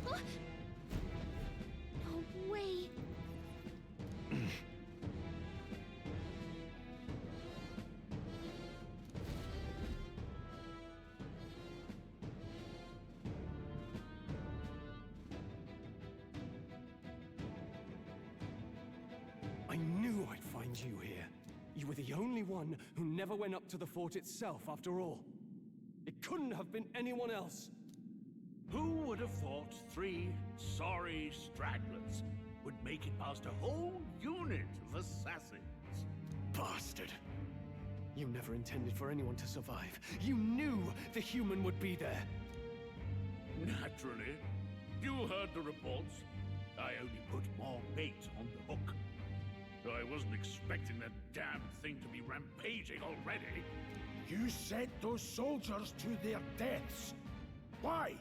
Huh? No way. I knew I'd find you here. You were the only one who never went up to the fort itself, after all. It couldn't have been anyone else. Who would have thought 3 sorry stragglers would make it past a whole unit of assassins? Bastard. You never intended for anyone to survive. You knew the human would be there. Naturally. You heard the reports. I only put more bait on the hook. I wasn't expecting that damn thing to be rampaging already. You sent those soldiers to their deaths. Why?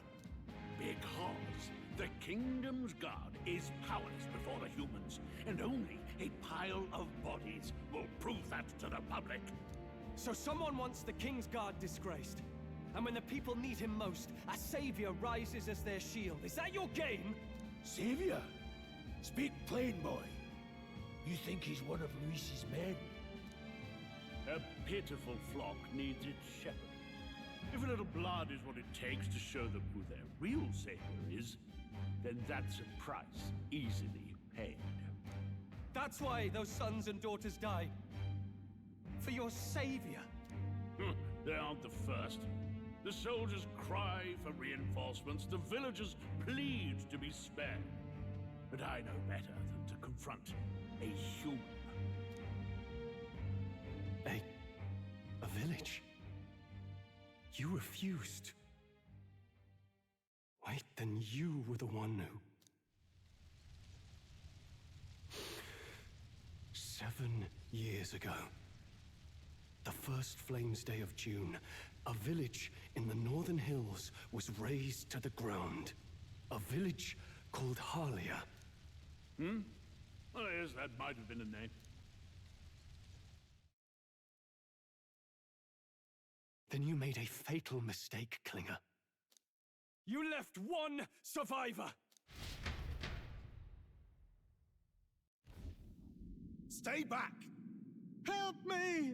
Because the Kingdom's Guard is powerless before the humans, and only a pile of bodies will prove that to the public. So someone wants the King's Guard disgraced. And when the people need him most, a savior rises as their shield. Is that your game? Savior? Speak plain, boy. You think he's one of Luis's men? A pitiful flock needs its shepherd. If a little blood is what it takes to show them who their real savior is, then that's a price easily paid. That's why those sons and daughters die. For your savior. They aren't the first. The soldiers cry for reinforcements, the villagers plead to be spared. But I know better than to confront a human. A village? You refused. Wait, then you were the one who... 7 years ago, the first Flames Day of June, a village in the northern hills was razed to the ground. A village called Harlia. Oh, yes, that might have been a name. Then you made a fatal mistake, Klinger. You left one survivor! Stay back! Help me!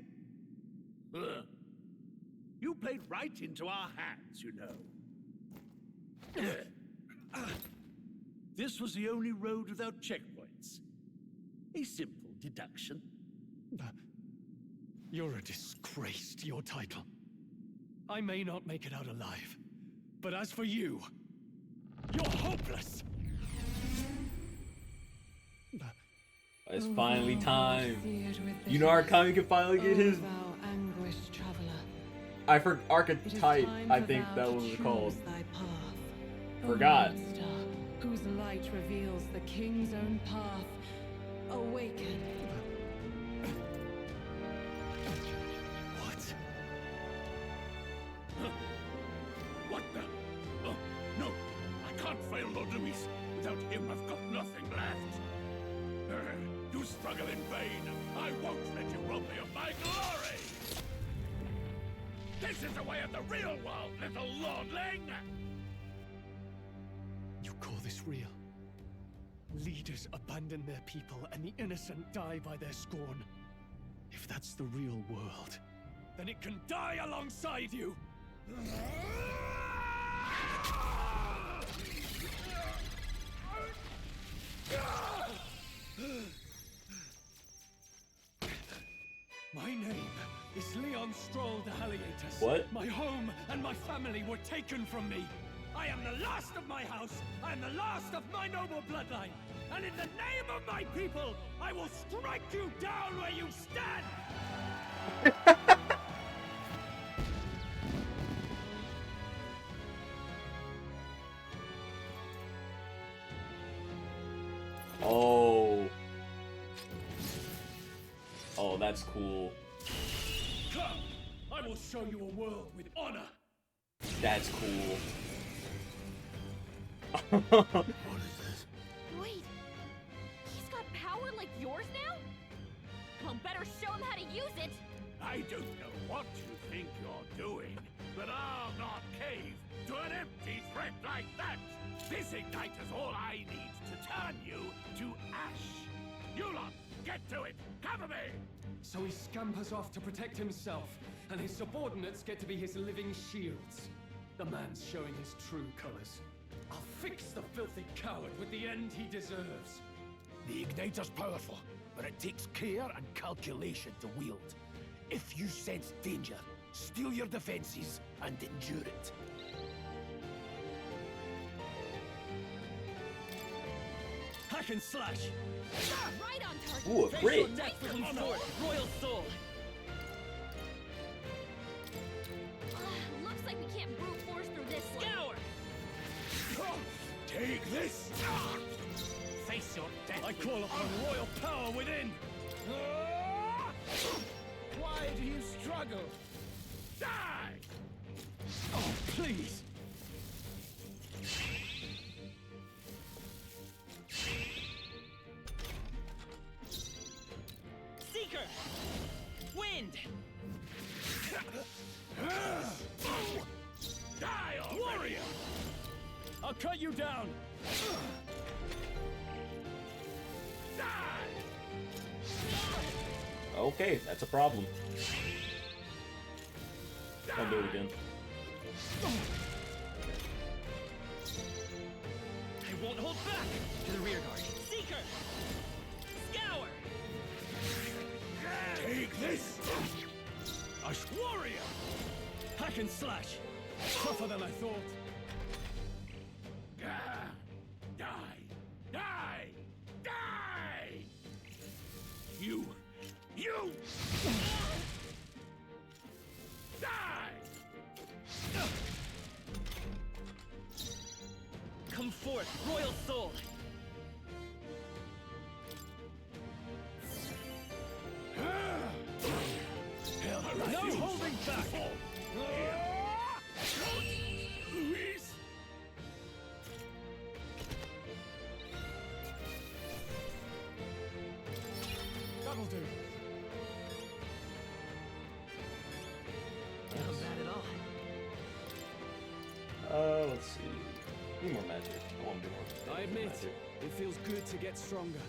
You played right into our hands, you know. This was the only road without checkpoints. A simple deduction. You're a disgrace to your title. I may not make it out alive, but as for you, you're hopeless! It's finally time. You know Arkami can finally get his... Archetype, I think that was called. Forgot. Whose light reveals the king's own path. Awaken. What the? Oh, no. I can't fail Lord Luis. Without him, I've got nothing left. You struggle in vain. I won't let you rob me of my glory. This is the way of the real world, little lordling! You call this real? Leaders abandon their people and the innocent die by their scorn. If that's the real world, then it can die alongside you! My name is Leon Stroll de Halietus. What? My home and my family were taken from me. I am the last of my house. I am the last of my noble bloodline. And in the name of my people, I will strike you down where you stand! Oh. Oh, that's cool. Come! I will show you a world with honor! That's cool. Wait, he's got power like yours now? Well, better show him how to use it. I don't know what you think you're doing, but I'll not cave to an empty threat like that. This igniter's all I need to turn you to ash. You lot, get to it. Cover me. So he scampers off to protect himself, and his subordinates get to be his living shields. The man's showing his true colors. I'll fix the filthy coward with the end he deserves. The igniter's powerful, but it takes care and calculation to wield. If you sense danger, steel your defenses and endure it. Hack and slash! Right on target. Ooh, a Face crit. your neck for the sword, Royal Soul. Looks like we can't brute force through this Scour! Take this! Face your death. I call upon royal power within! Why do you struggle? Die! Oh, please! Seeker! Wind! cut you down! Okay, that's a problem. I'll do it again. I won't hold back! To the rear guard. Seeker! Scour! Take this! A warrior! Hack and slash! Tougher than I thought. Die! Die! Die! You! Die! Come forth, royal soul! No holding back! Luis! That'll do. Not bad at all. Let's see. Need more magic. I want to do more. I admit, magic. it feels good to get stronger.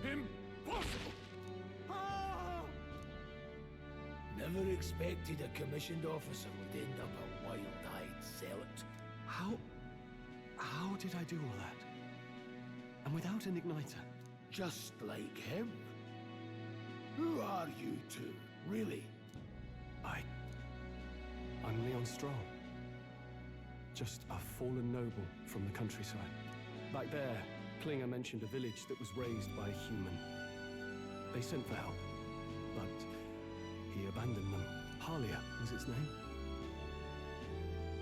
Impossible! Never expected a commissioned officer would end up a wild-eyed zealot. How did I do all that? And without an igniter? Just like him. Who are you two, really? I'm Leon Stroll. Just a fallen noble from the countryside. Back there, Klinger mentioned a village that was raised by a human. They sent for help, but he abandoned them. Halia was its name.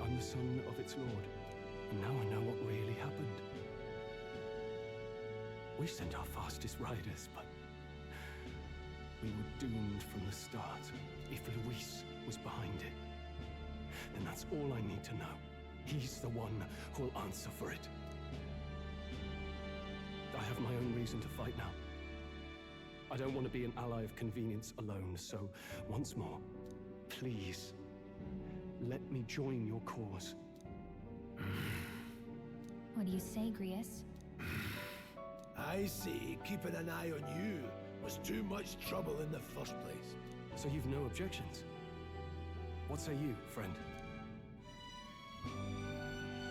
I'm the son of its lord, and now I know what really happened. We sent our fastest riders, but we were doomed from the start. If Luis was behind it, then that's all I need to know. He's the one who'll answer for it. I have my own reason to fight now. I don't want to be an ally of convenience alone, so once more, please, let me join your cause. What do you say, Grius? I say keeping an eye on you was too much trouble in the first place. So you've no objections? What say you, friend?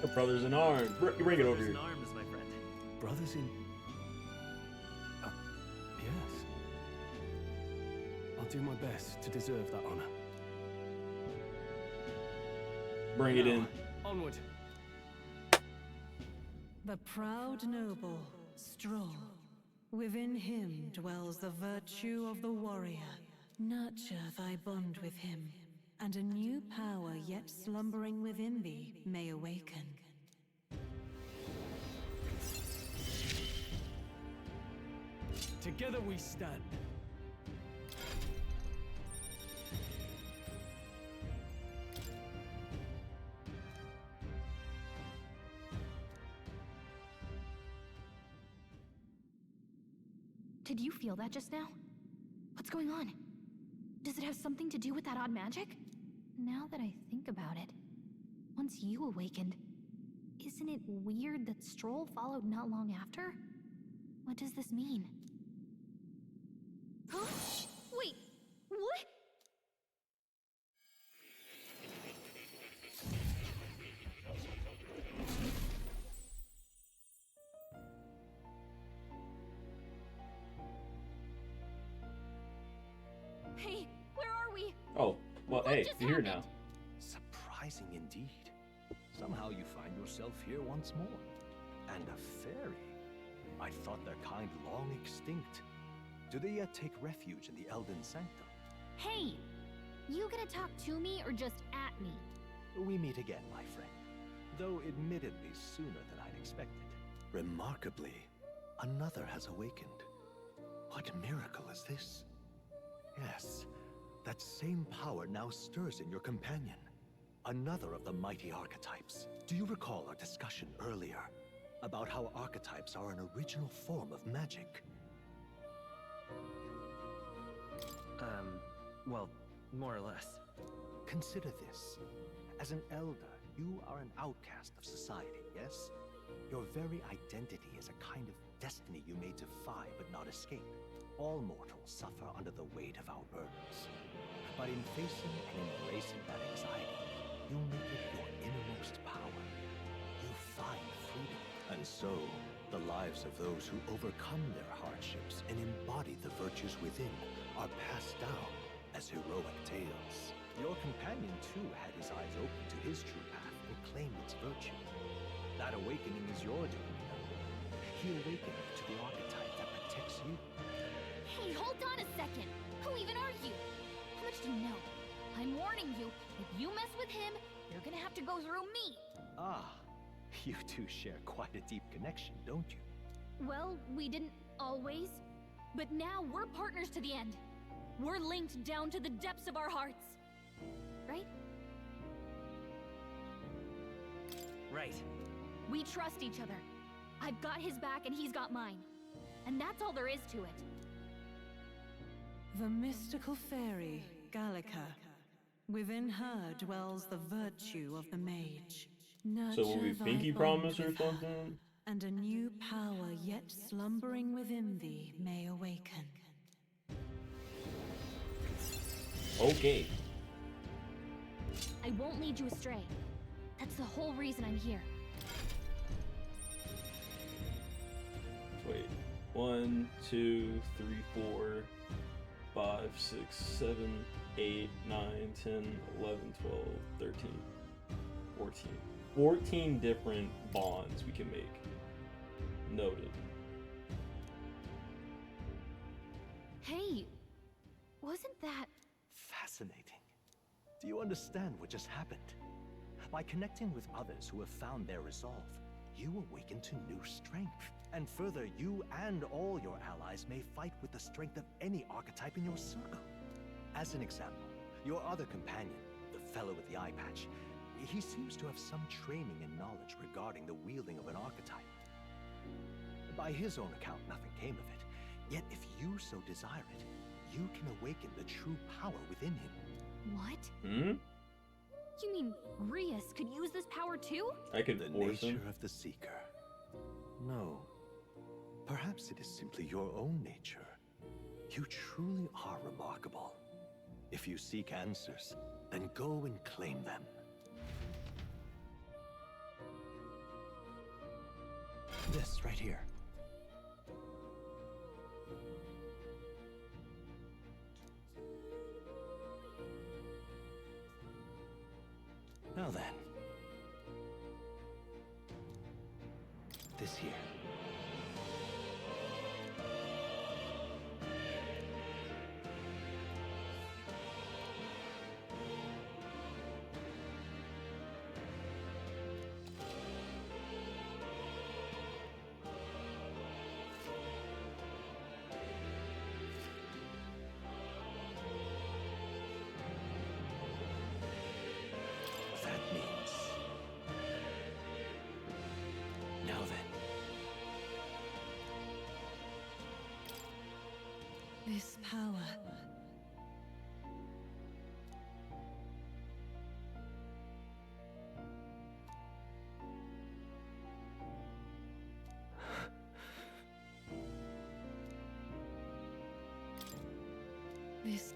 Our brothers in arms. Bring it over Brothers here. in arms, my friend. Brothers in... yes. I'll do my best to deserve that honor. Bring it in. Onward. The proud noble, Stroll. Within him dwells the virtue of the warrior. Nurture thy bond with him, and a new power yet slumbering within thee may awaken. Together we stand. Did you feel that just now? What's going on? Does it have something to do with that odd magic? Now that I think about it, once you awakened, isn't it weird that Stroll followed not long after? What does this mean? Huh? Wait, what? Hey, where are we? Oh, well, What hey, just you're here happened? Oh, now. Surprising indeed. Somehow you find yourself here once more. And a fairy. I thought their kind long extinct. Do they yet take refuge in the Elden Sanctum? Hey! You gonna talk to me or just at me? We meet again, my friend. Though admittedly sooner than I'd expected. Remarkably, another has awakened. What miracle is this? Yes, that same power now stirs in your companion. Another of the mighty archetypes. Do you recall our discussion earlier about how archetypes are an original form of magic? Well, more or less. Consider this. As an elder, You are an outcast of society, yes? Your very identity is a kind of destiny you may defy but not escape. All mortals suffer under the weight of our burdens. But in facing and embracing that anxiety, you make it your innermost power. You find freedom. And so, the lives of those who overcome their hardships and embody the virtues within are passed down as heroic tales. Your companion, too, had his eyes open to his true path and claimed its virtue. That awakening is your doing, you know. He awakened to the archetype that protects you. Hey, hold on a second! Who even are you? How much do you know? I'm warning you, if you mess with him, you're gonna have to go through me! Ah, you two share quite a deep connection, don't you? Well, we didn't always. But now we're partners to the end. We're linked down to the depths of our hearts. Right? Right. We trust each other. I've got his back and he's got mine. And that's all there is to it. The mystical fairy, Gallica. Within her dwells the virtue of the mage. So will we Nurture pinky thy promise bond or with her, something? and a new power yet slumbering within thee may awaken. Okay. I won't lead you astray. That's the whole reason I'm here. Wait. 1, 2, 3, 4, 5, 6, 7, 8, 9, 10, 11, 12, 13, 14. 14 different bonds we can make. Noted. Hey, wasn't that... Fascinating. Do you understand what just happened? By connecting with others who have found their resolve, you awaken to new strength. And further, you and all your allies may fight with the strength of any archetype in your circle. As an example, your other companion, the fellow with the eye patch, he seems to have some training and knowledge regarding the wielding of an archetype. By his own account, nothing came of it. Yet if you so desire it, you can awaken the true power within him. What? Hmm? You mean Rias could use this power too? I could The force nature him. of the seeker. No. Perhaps it is simply your own nature. You truly are remarkable. If you seek answers, then go and claim them. This right here. Now then. This here. That means... Now then. This power. This.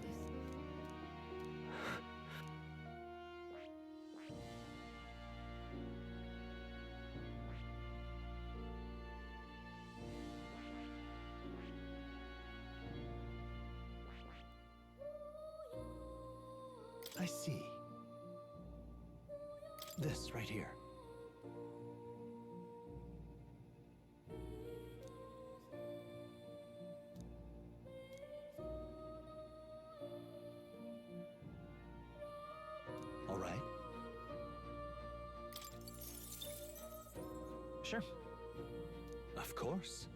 I see. This right here. All right. Sure. Of course.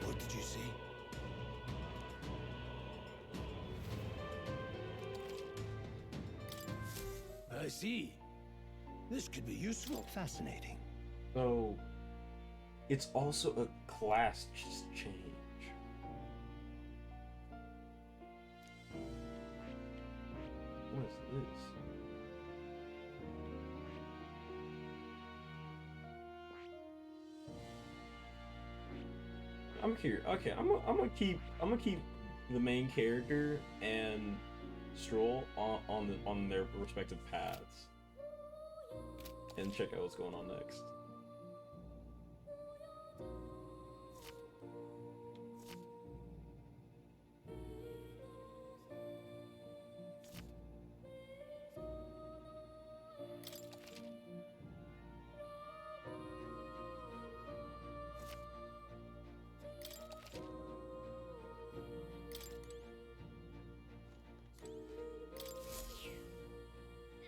What did you say? I see. This could be useful. Fascinating. So, it's also a class change. What is this? I'm curious. Okay, I'm gonna keep the main character and Stroll on their respective paths, and check out what's going on next.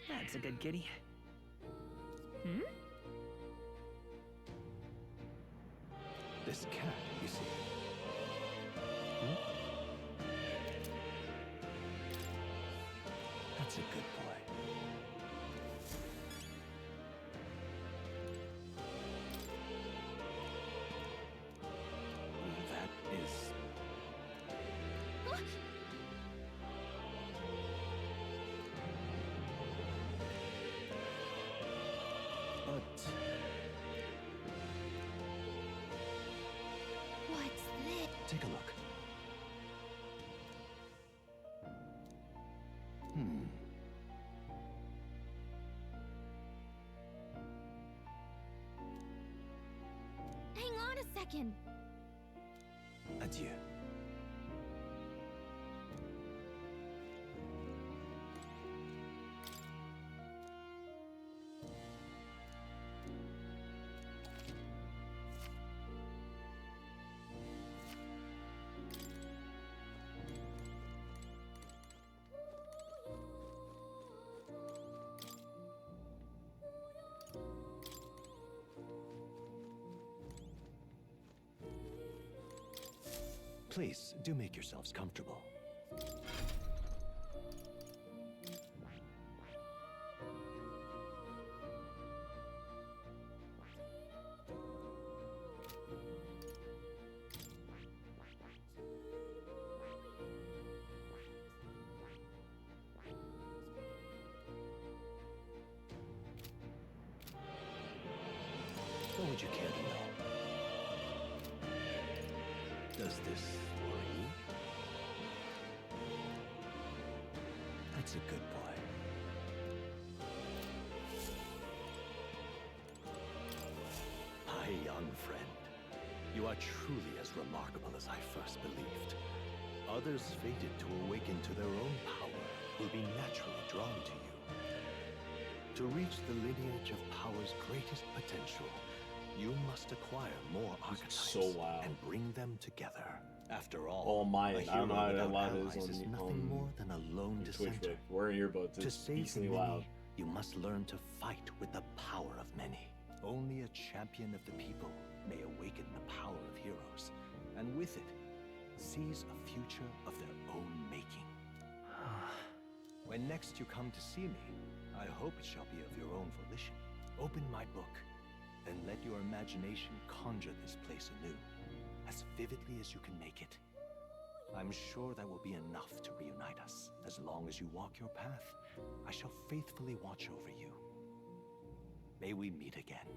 That's a good kitty. Hmm? This cat, you see. That's a good boy. That is... But... What's this? Take a look. Hang on a second. Adieu. Please, do make yourselves comfortable. What would you care to know? Does this worry you? That's a good boy. My young friend, you are truly as remarkable as I first believed. Others fated to awaken to their own power will be naturally drawn to you. To reach the lineage of power's greatest potential, you must acquire more archetypes so loud. and bring them together. After all, Oh my! I don't know how without loud it allies is is on nothing more than a lone Twitch, dissenter. but wearing earbuds. To It's save the decently many, loud. you must learn to fight with the power of many. Only a champion of the people may awaken the power of heroes, and with it, seize a future of their own making. When next you come to see me, I hope it shall be of your own volition. Open my book, and let your imagination conjure this place anew, as vividly as you can make it. I'm sure that will be enough to reunite us. As long as you walk your path, I shall faithfully watch over you. May we meet again.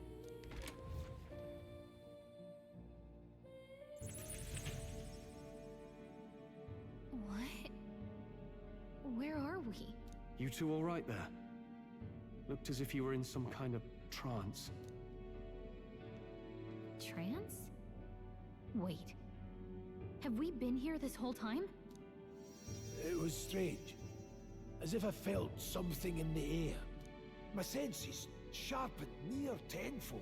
What? Where are we? You two all right there? Looked as if you were in some kind of trance. Trance? Wait. Have we been here this whole time? It was strange. As if I felt something in the air. My senses sharpened near tenfold.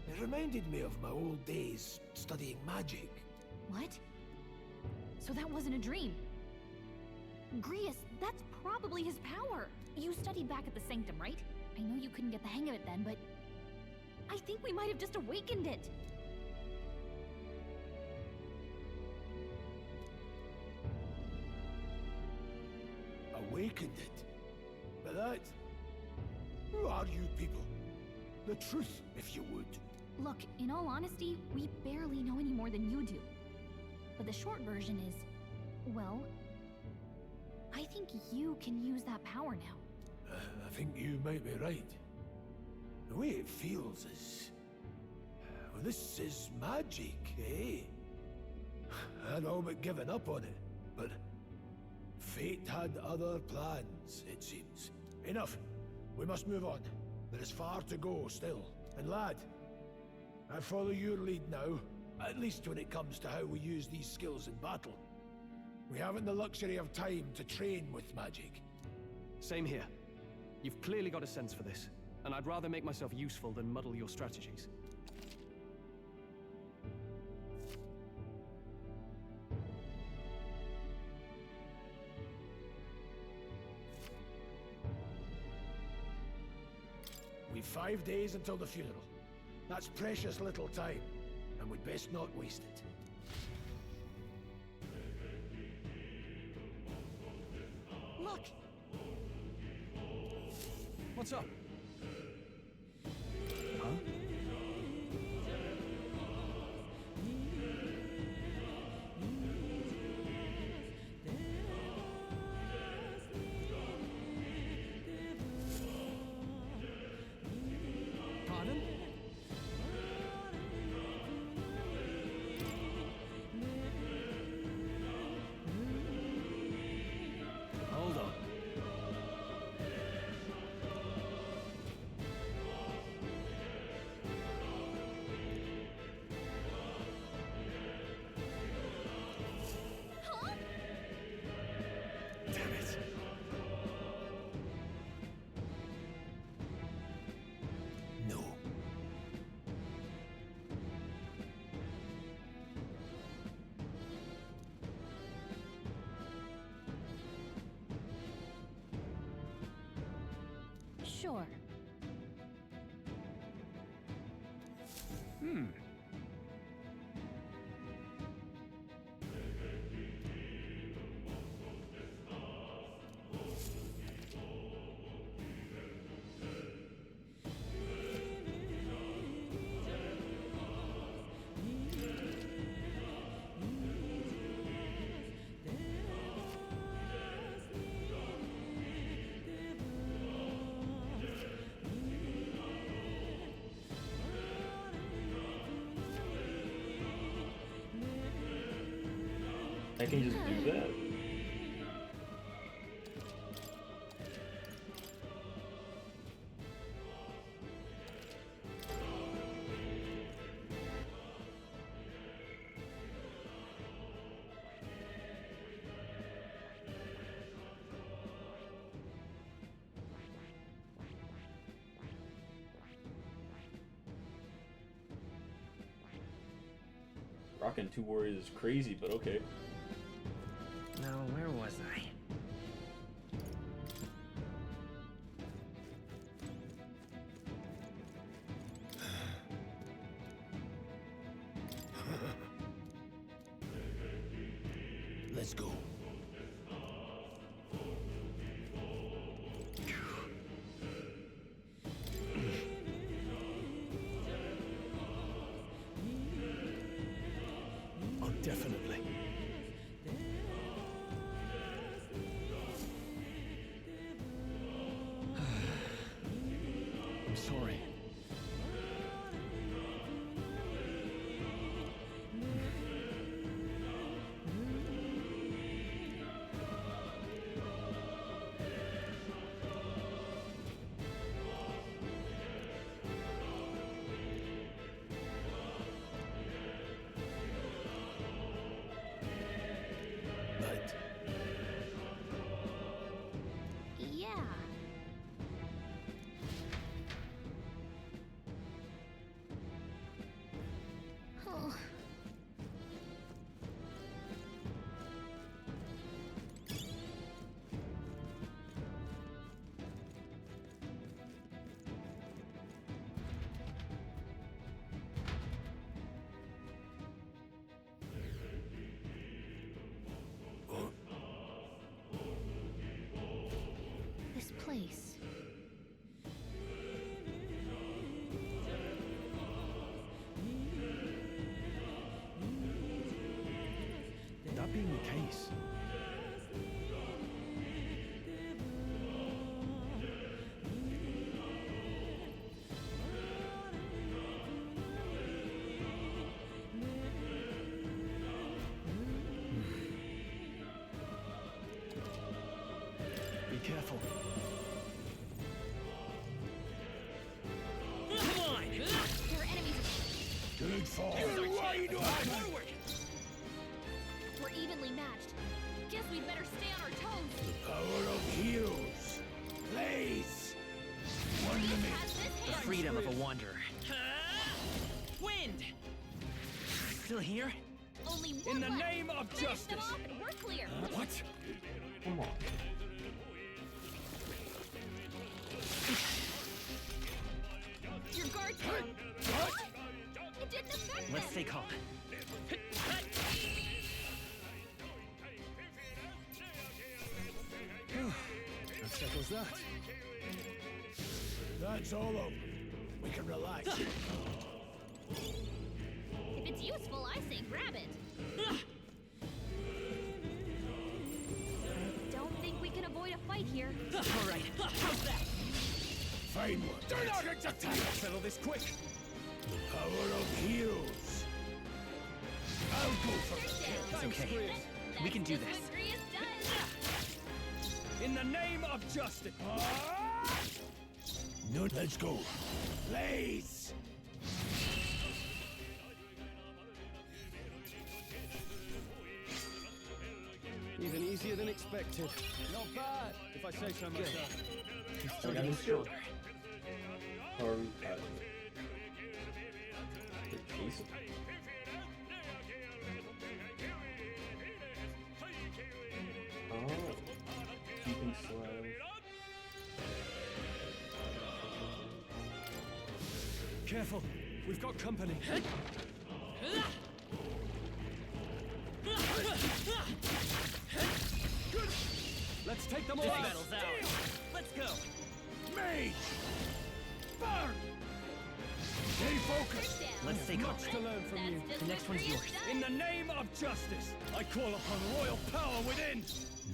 It reminded me of my old days studying magic. What? So that wasn't a dream. Grius, that's probably his power. You studied back at the Sanctum, right? I know you couldn't get the hang of it then, but I think we might have just awakened it. Awakened it? But that... Who are you people? The truth, if you would. Look, in all honesty, we barely know any more than you do. But the short version is, well, I think you can use that power now. I think you might be right. The way it feels is... Well, this is magic, eh? I'd all but given up on it, but... Fate had other plans, it seems. Enough. We must move on. There is far to go still. And lad, I follow your lead now, at least when it comes to how we use these skills in battle. We haven't the luxury of time to train with magic. Same here. You've clearly got a sense for this, and I'd rather make myself useful than muddle your strategies. We've 5 days until the funeral. That's precious little time, and we'd best not waste it. Look! What's up? Huh? Pardon? Hold on. Damn it. No. Sure. I can just do that. Rocking 2 warriors is crazy, but okay. Now, where was I? Let's go. Oh, definitely. I'm sorry. Right. Yeah. Oh. This place. fall. You're wide forward. We're evenly matched. Guess we'd better stay on our toes. The power of heroes. Blaze. One Has minute. this The hand. freedom of a wanderer. Wind! Still here? Only one In the left. name of Finish them justice. off and we're clear. What? Come on. Your guard's down. What? It didn't affect Let's them. stay calm. That settles that. That's all over. We can relax. If it's useful, I say grab it. I don't think we can avoid a fight here. All right, how's that? Fine work. Do not attack! Settle this quick. The power of heroes. I'll go for the kill. It's okay. We can do this. Victory is done. In the name of justice. No, let's go. Blaze! Even easier than expected. Not bad, if I say so myself. He's still getting stronger. Or, Jason? Oh, keeping slow. Careful, we've got company. Let's take them all This out. battle's ours. Let's go. Mage! Burn! Stay focused. Let's stay calm. Much to learn from you. The next one's yours. In the name of justice, I call upon royal power within.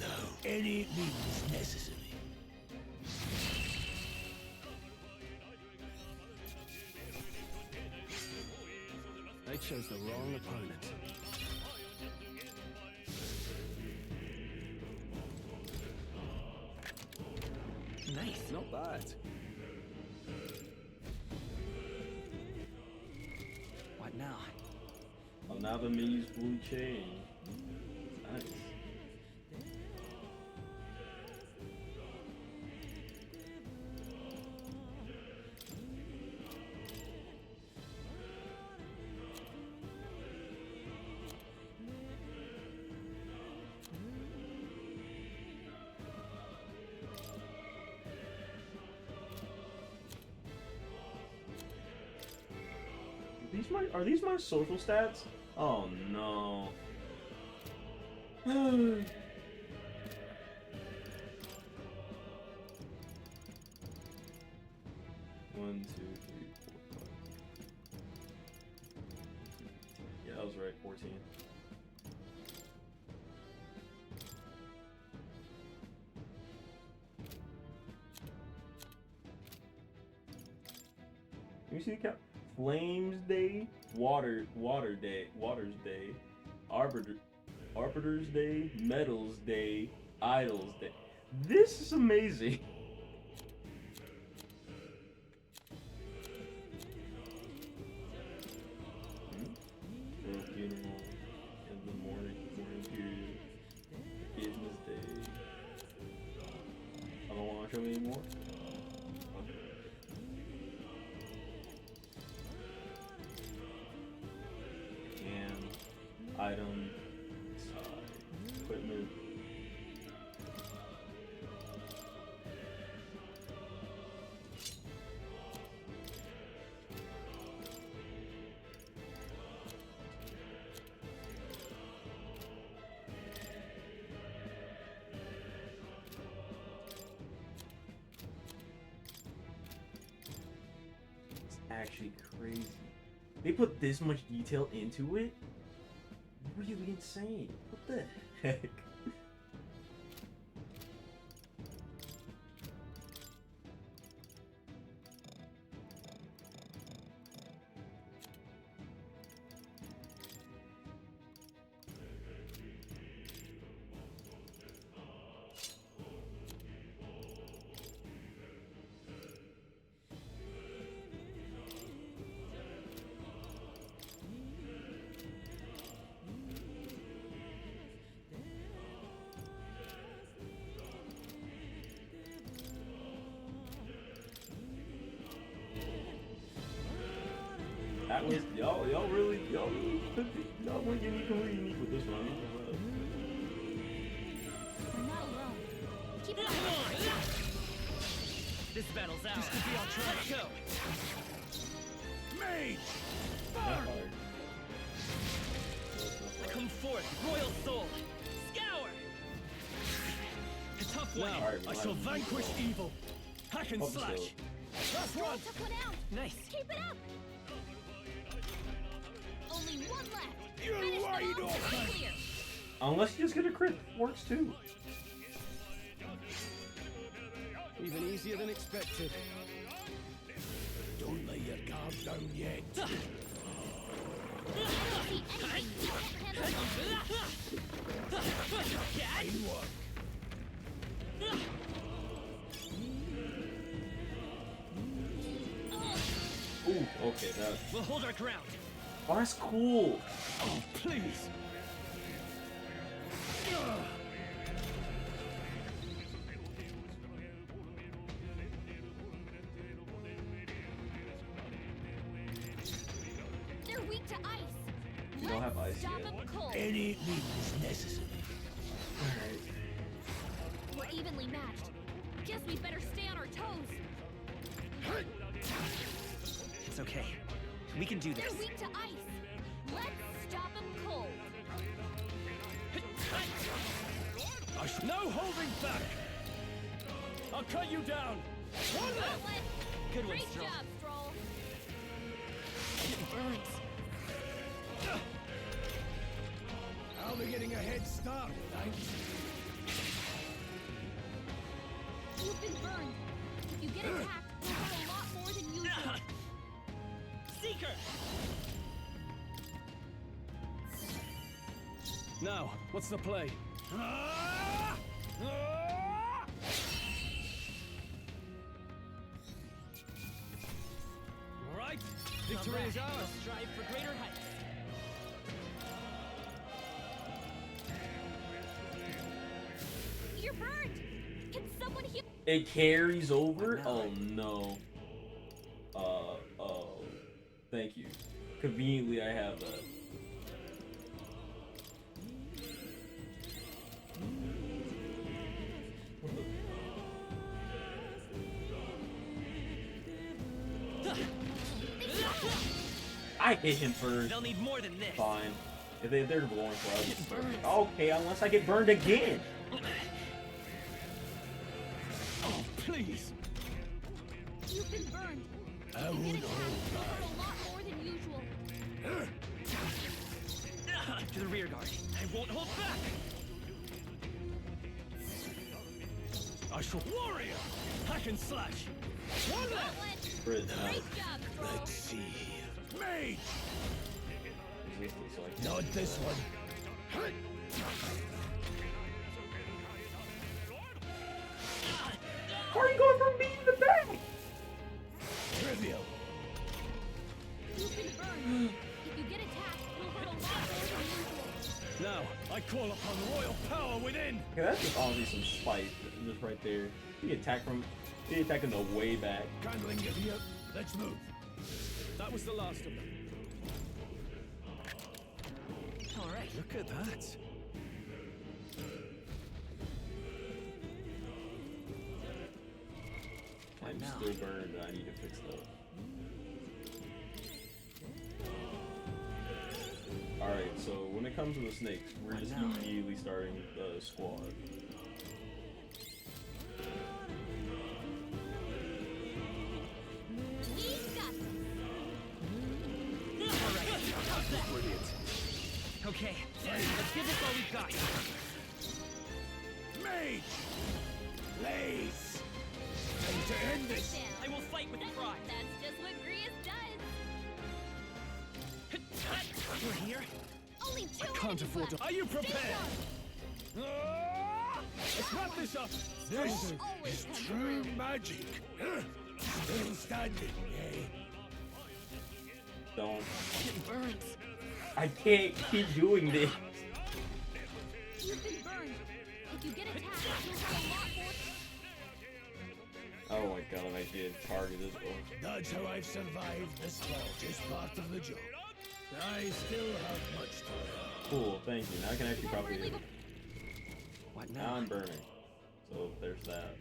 No. Any means necessary. They chose the wrong opponent. Nice. Not bad. What now? Another me's blue chain. Nice. Are these my social stats? Oh no. 1, 2, 3, 4, 5. Yeah, I was right. 14. Let me see the count. Flames Day, Waters Day, Arbiter's Day, Metals Day, Idols Day. This is amazing. Funeral in the morning period. Business Day. I don't want to show me anymore. Item, equipment. It's actually crazy. They put this much detail into it? Really insane. What the heck? That was y'all really went completely unique with this one. We're not alone. Keep it Come on! This battle's ours. This could be our turn. Let's go. Mage! Hard. Come forth, royal soul. Scour. A tough one. Now, I shall vanquish evil. Hack and slash. Last one. Took one out. Nice. Keep it up. Only one left. You're Finish them wide all. open. Clear. Unless you just get a crit, works too. Even easier than expected. Don't lay your guard down yet. I don't see anything. You can't handle Fine work. Ooh, okay, that. We'll hold our ground. Oh, that's cool. Oh, please. They're weak to ice. You don't have ice Stop yet. them cold. Any means necessary. We're evenly matched. Guess we better stay on our toes. It's okay. We can do this. They're weak to ice. Let's stop them cold. No holding back. I'll cut you down. One left. Gauntlet. Good one, Great Stroll. job, Stroll. Getting burns. I'll be getting a head start, thanks. You've been burned. If you get attacked, you'll hurt a lot more than usual. Seeker. Now, what's the play? All right, victory is ours. We'll strive for greater heights. You're burned. Can someone heal? It carries over? Oh no. Oh. Thank you. Conveniently, I have that. I hit him first. They'll need more than this. Fine. If they're going for it, okay, unless I get burned again. Oh, please. You've been burned. I If you won't get attacked, you'll hurt a lot more than usual. To the rear guard. I won't hold back. I shall warrior. Hack and slash. One left. Gauntlet. Great Great job, Stroll. Let's see here. Mage! So Not this one. How are you going from me to the back? Trivial. You've been burned. If you get attacked, you'll hurt a lot more than usual. Now, I call upon royal power within. Okay, that's just honestly some spite, just right there. He attacking the way back. Kindling you here. Let's move. That was the last of them. All right. Look at that. I'm still burned. I need to fix that. Alright, so when it comes to the snakes, we're just immediately starting the squad. Brilliant. Okay, let's give this all we've got. Mage! Blaze! Time to end this! I will fight with pride. That's just what Grius does. You're here? Only two Can't enemies afford to. left. Are you Stay prepared? sharp. Let's wrap this up. This Always is come true through. magic. Still standing, eh? Don't. Getting burns. I can't keep doing this. You've been burned. If you get attacked, you'll hurt a lot more. Oh my god, I'm getting targeted. Oh. That's how I've survived this fall, just part of the job. I still have much to learn. Cool, thank you. Now I can actually probably hit him. What Now I'm burning. So there's that.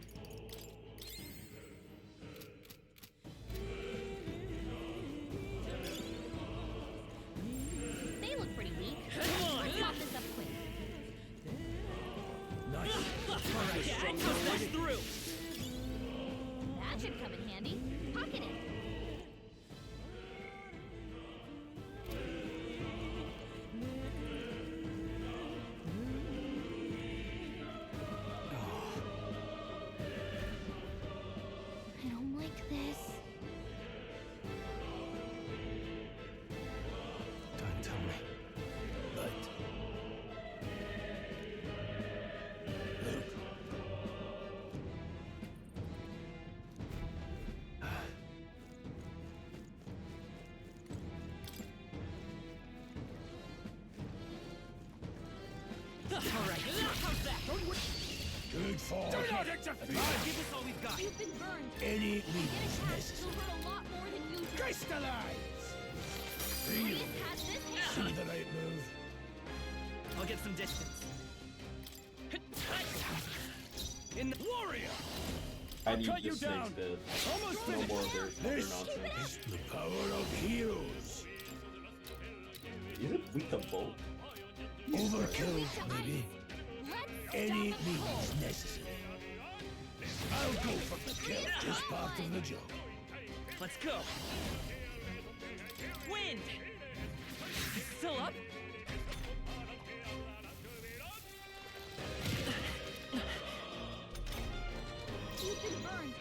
They look pretty weak. Come on! Let's pop this up quick. Nice. Alright, push through. That should come in handy. Pocket it. I don't like this. Don't tell me. Right. Luke. Alright, how's that? Good fall. Do not interfere! Give us all we've got. You've been burned. Any Get means attacked. necessary. You'll hurt a lot more than usual. Crystallize! Reese Feel. has this See hand. the right move. I'll get some distance. In the warrior! I need cut you this snake's down. dead. Almost No finished. more of their This nonsense. is the power of heroes. Is it weak to bolt? Overkill, maybe. Any means necessary. I'll go for the kill, just part of the job. Let's go. Wind! Still up? You've been burned.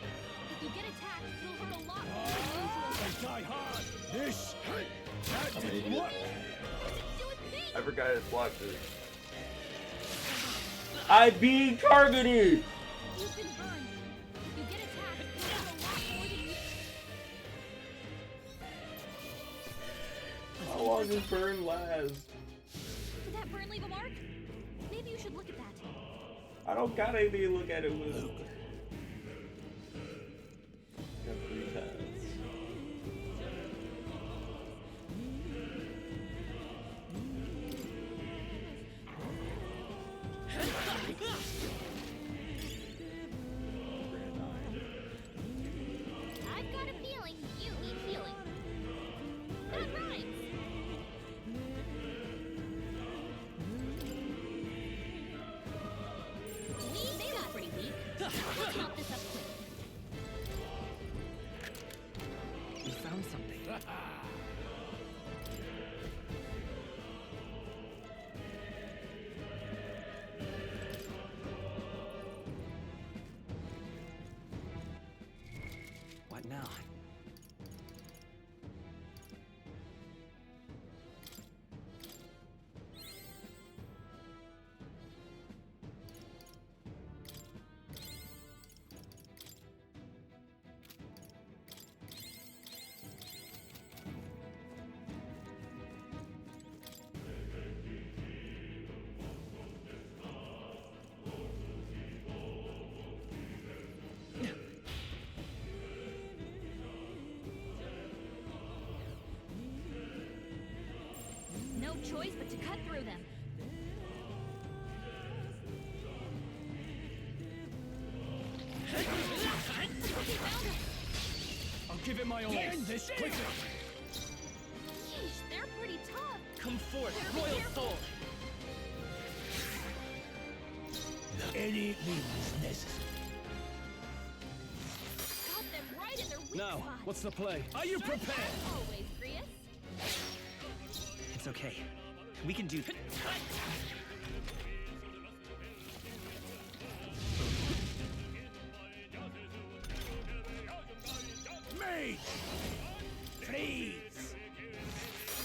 If you get attacked, it'll hurt a lot more than usual. I die hard. This, that didn't work. Do it big. I forgot to block this. I'm being targeted! You've been burned. If you get attacked, it'll hurt a lot more than usual. How long does burn last? Did that burn leave a mark? Maybe you should look at that. I don't got anything to look at it with. Got 3 paths. I've got a feeling you need healing. That rhymes. They got pretty weak. Let's pop this up quick. We found something. What now? No choice but to cut through them. Okay, found it. I'll give it my all. End this quickly. Yeesh, they're pretty tough. Come forth, Better be royal careful. soul! Any means necessary. Got them right in their weak Now, spot. what's the play? Are you prepared? As always, Grius. It's okay. We can do. Mage! Freeze!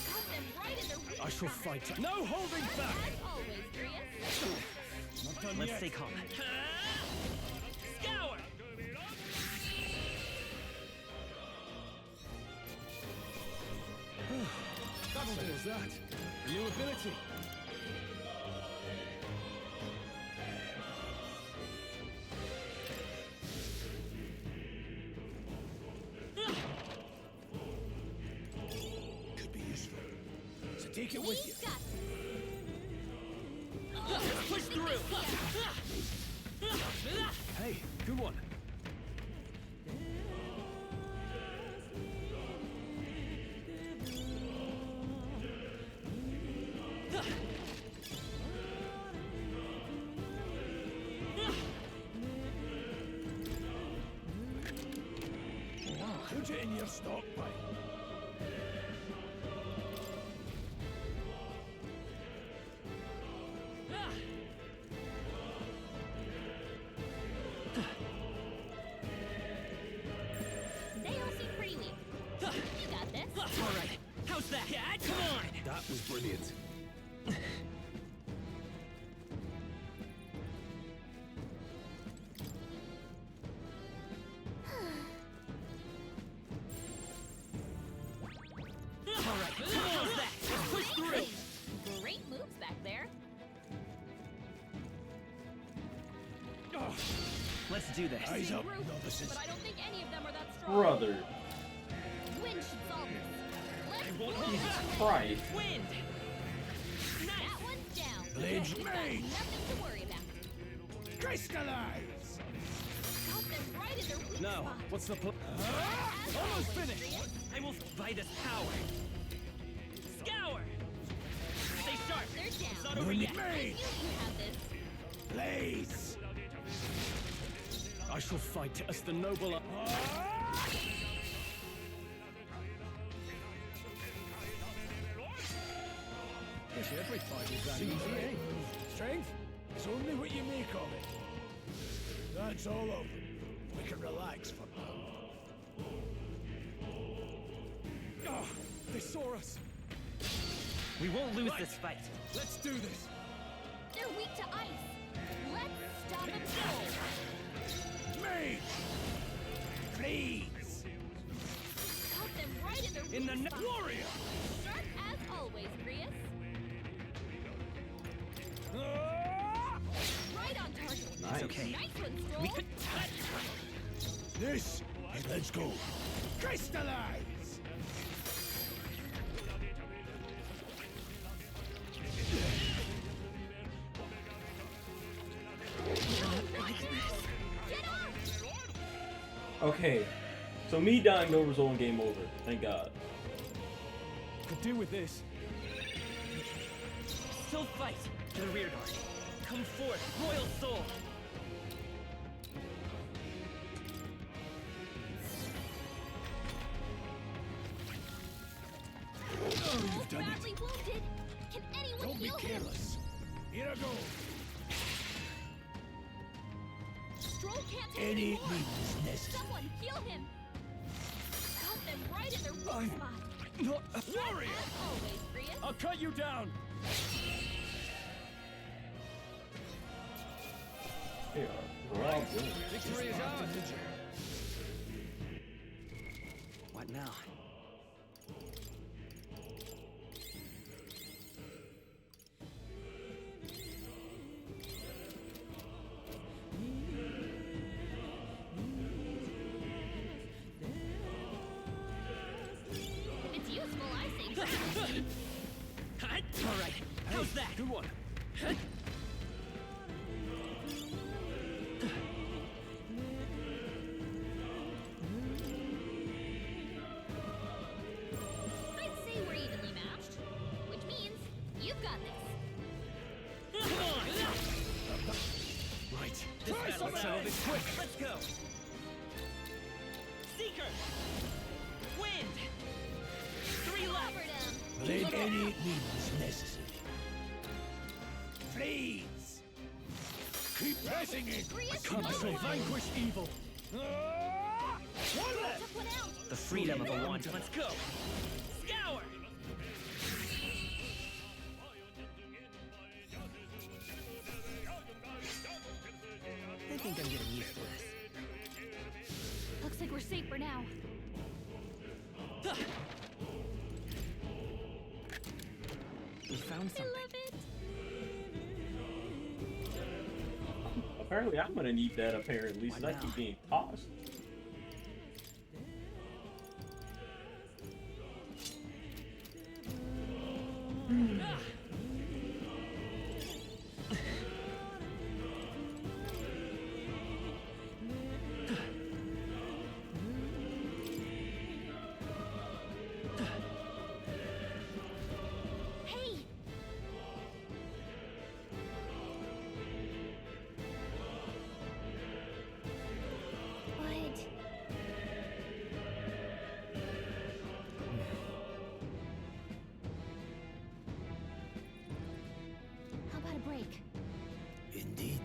Got them right in their weak I shall spot. fight. No holding back! As always, Grius. Not done Let's yet. stay calm. Scour! What was that? A new ability. Take it with you. Let's push through. Hey, good one. Put it in your stockpile. They all seem pretty weak. You got this. All right. How's that? Yeah, come on. That was brilliant. All right. How's that? Let's push through. Great moves back there. Let's do this. Eyes up, Group, novices. but I don't think any of them are that strong. Brother. Wind should solve this. Let's won't roll Jesus it. Christ. Wind. That one's down. Blades We've got made. nothing to worry about. Crystallize! Got them right in their weak Now, spot. what's the plan? As Almost always, finished. Prius. I will by this power. Scour. Stay sharp. They're down. It's not over yet. I knew you had this. Blaze! I shall fight as the noble. Guess every fight is that easy, eh? Strength? It's only what you make of it. That's all over. We can relax for now. Ah, they saw us. We won't lose this fight. Let's do this. They're weak to ice. Let's stop them cold. Mage! Please! Got them right in their weak In the spot. warrior. Sharp as always, Prius. Right on target. Nice. Okay. Nice one, Stroll. We could. This, and let's go. Crystallize! Get off! Okay. So me dying no result and game over. Thank God. Could do with this. Still fight. To the rear guard. Come forth, royal soul. Oh, you've done it. Badly wounded. Can anyone Don't be heal him? careless. Here I go. Stroll can't take Any anymore. means necessary. Someone heal him. Got them right in their weak spot. Not a Sharp warrior. as always, Prius. I'll cut you down. Here, we're all good. Victory is ours. What now? If it's useful, I say practice. All right. How's that? Good one. I'd say we're evenly matched, which means you've got this. Come on. Right. This battle's Let's settle ours. this quick. Let's go. Seeker. Wind. 3 left. Covered him. Let any means necessary. Please! Keep pressing it! Prius Come, I shall mobilized. vanquish evil. One left! Took one out. The freedom of a wand. Let's go. Scour. I think I'm getting used to this. Looks like we're safe for now. We found I something. love it. Apparently I'm gonna need that apparently, since I now? keep getting tossed. break. Indeed.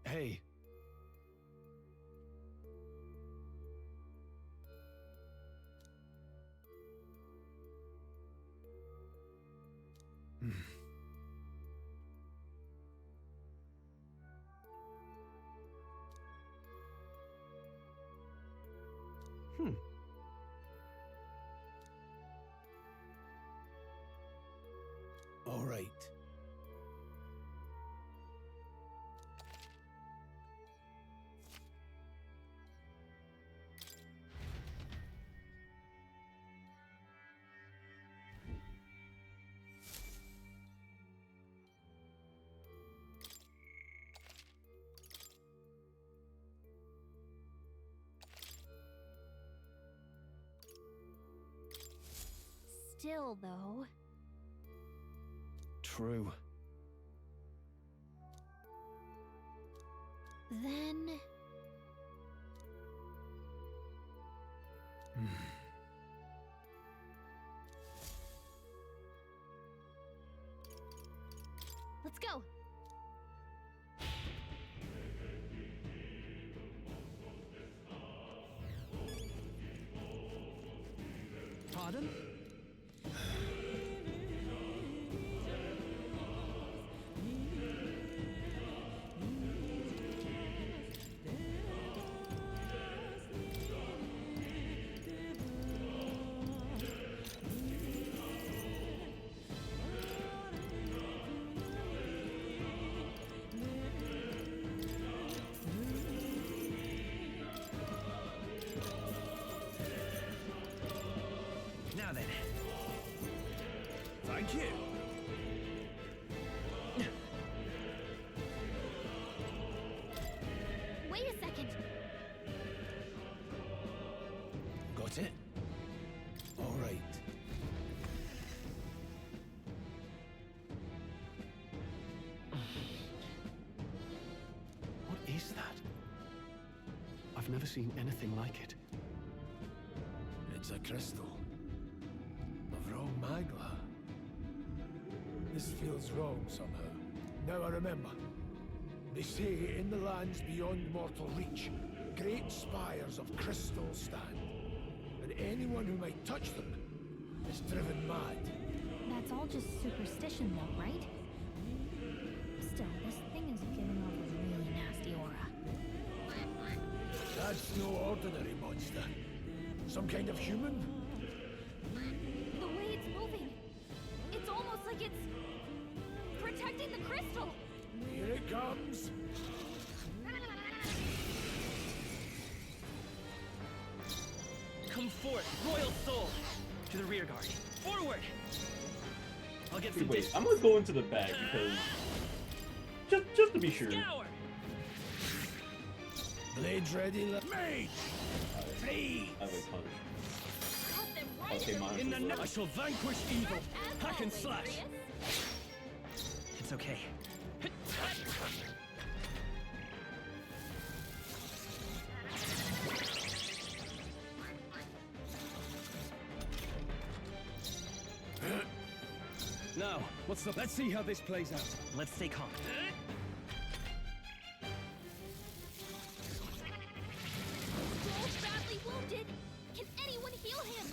Hey. All right. Still, though. True. Then... Let's go! Pardon? Now then. Thank you. Wait a second! Got it? All right. What is that? I've never seen anything like it. It's a crystal. Of wrong Magla. This feels wrong somehow. Now I remember. They say in the lands beyond mortal reach, great spires of crystal stand. And anyone who might touch them is driven mad. That's all just superstition, though, right? Still, this thing is giving off a really nasty aura. That's no ordinary monster. Some kind of human? The way it's moving, it's almost like it's protecting the crystal. Here it comes. Come forth, royal soul! To the rear guard. Forward! I'll get some Wait, I'm gonna go into the bag because just to be sure. Scour! Blades ready, mage! Freeze! I like punch. Cut them right Okay, mine. In the I shall vanquish evil. Hack and slash. It's okay. Now, what's the... Let's see how this plays out. Let's stay calm. Joel's badly wounded. Can anyone heal him?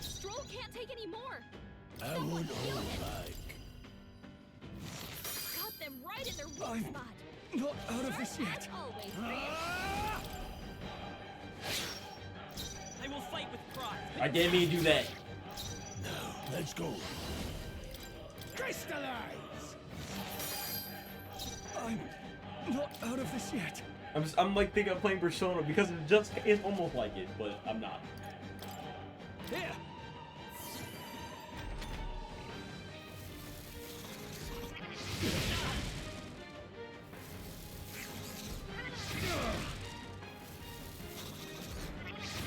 Stroll can't take any more. I won't hold back. Cut them right in their weak I'm spot. not out of this yet. As always, Rhys. I will fight with pride. I didn't mean to do that. Now, let's go. Crystallize! I'm not out of this yet. I'm like thinking of playing Persona because it's almost like it, but I'm not. Here.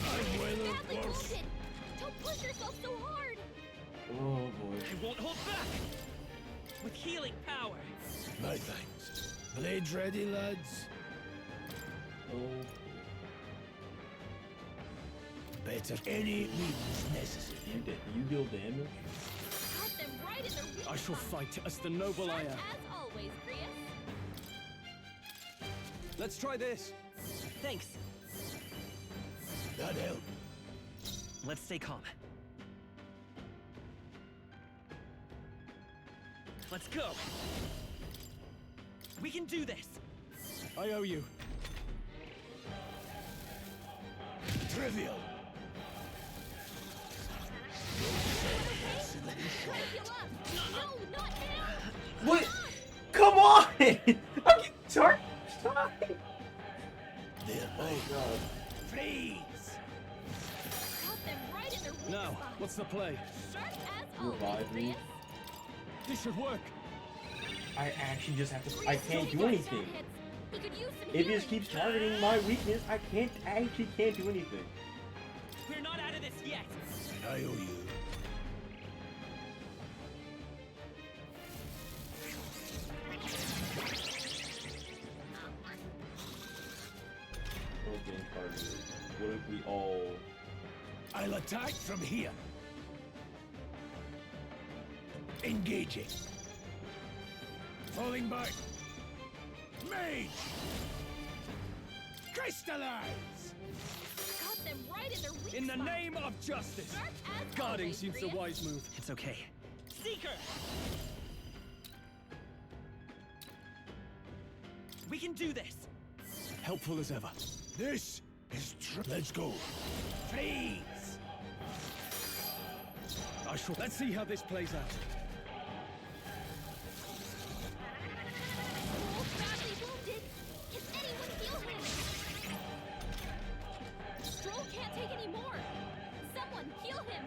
I'm well Badly of course. wounded. Don't push yourself so hard. Oh boy. I won't hold back! With healing power! My thanks. Blades ready, lads? Oh. better any means necessary. You deal damage? Cut them right in their weak I shall spot. fight as the noble I am. As always, Grius. Let's try this. Thanks. That help. Let's stay calm. Let's go. We can do this. I owe you. Trivial. No, not now. What? Come on! I'm getting charged. There, Oh god. freeze. Cut them right in their weak Now, spot. what's the play? Sharp as always, Revive me. Grius. This should work. I actually just have to. I Grius can't only do got anything. some hits. He could use some It healing. just keeps targeting my weakness. I actually can't do anything. We're not out of this yet. I owe you. I'm getting targeted. What if we all? I'll attack from here. Engaging. Falling back. Mage. Crystallize. Cut them right in their weak In the spot. name of justice. Sharp as Guarding always, seems the Grius. wise move. It's okay. Seeker! We can do this. Helpful as ever. This is true. Let's go. Freeze. I shall. Let's see how this plays out. Oh, badly wounded. Can anyone heal him? Stroll can't take any more. Someone heal him.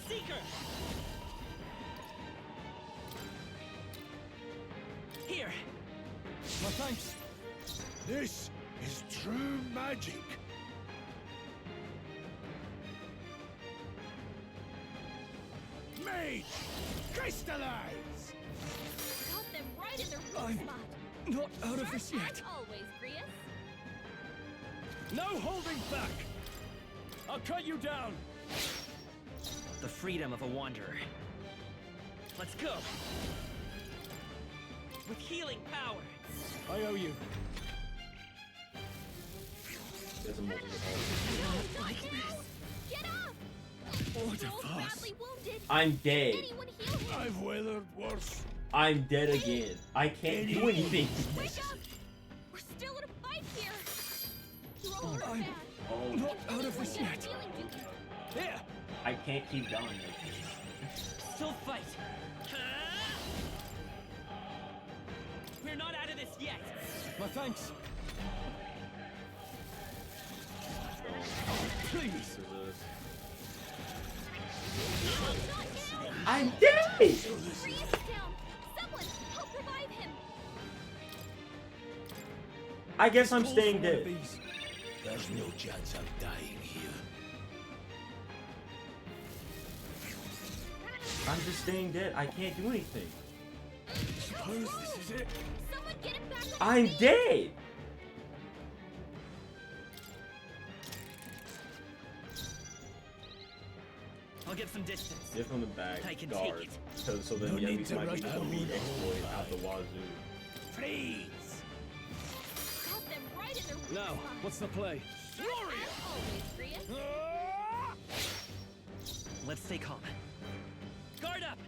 Seeker! Here! My thanks. This is true magic. Mage. Crystallize. Cut them right in their weak I'm spot. not out of this Sharp yet. as always, Grius. No holding back. I'll cut you down. The freedom of a wanderer. Let's go! With healing power! I owe you. There's a multiple. No, not now. Get up. Order Stroll's fast. badly wounded. I'm dead. Anyone heal him? I've weathered worse. I'm dead again. I can't do anything. Wake up! We're still in a fight here. You're all hurt I'm bad. Oh, not out of this Get yet. healing duty. Here. I can't keep going. Like this. Still fight! We're not out of this yet! My thanks. Please. I'm dead. Grius is down. Someone help revive him. I guess I'm Call staying for one of dead. these. There's no chance I'm dying here. I'm just staying dead. I can't do anything. Suppose this is it. Someone get him back on his I'm feet. dead. I'll get some distance. Get from the back, I can guard. take it. So then No the need enemies to might rush be the able to wood. exploit out the wazoo. Freeze. Cut them right in their weak Now, spot. what's the play? Sharp as always, Grius. Let's stay calm. Guard up!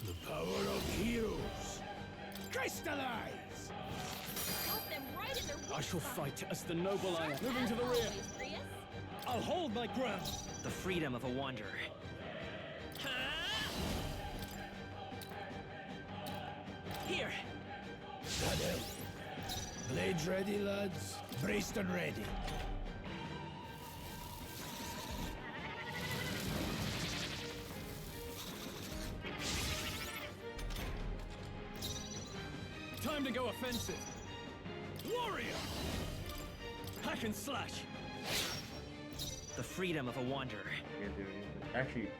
The power of heroes. Crystallize. Cut them right in their weak I shall spot. fight as the noble I am. Sharp Moving as to the rear. always, Grius. I'll hold my ground. The freedom of a wanderer. Here! That help. Blades ready, lads. Braced and ready. Time to go offensive. Warrior! Hack and slash. The freedom of a wanderer. Can't do anything. Actually.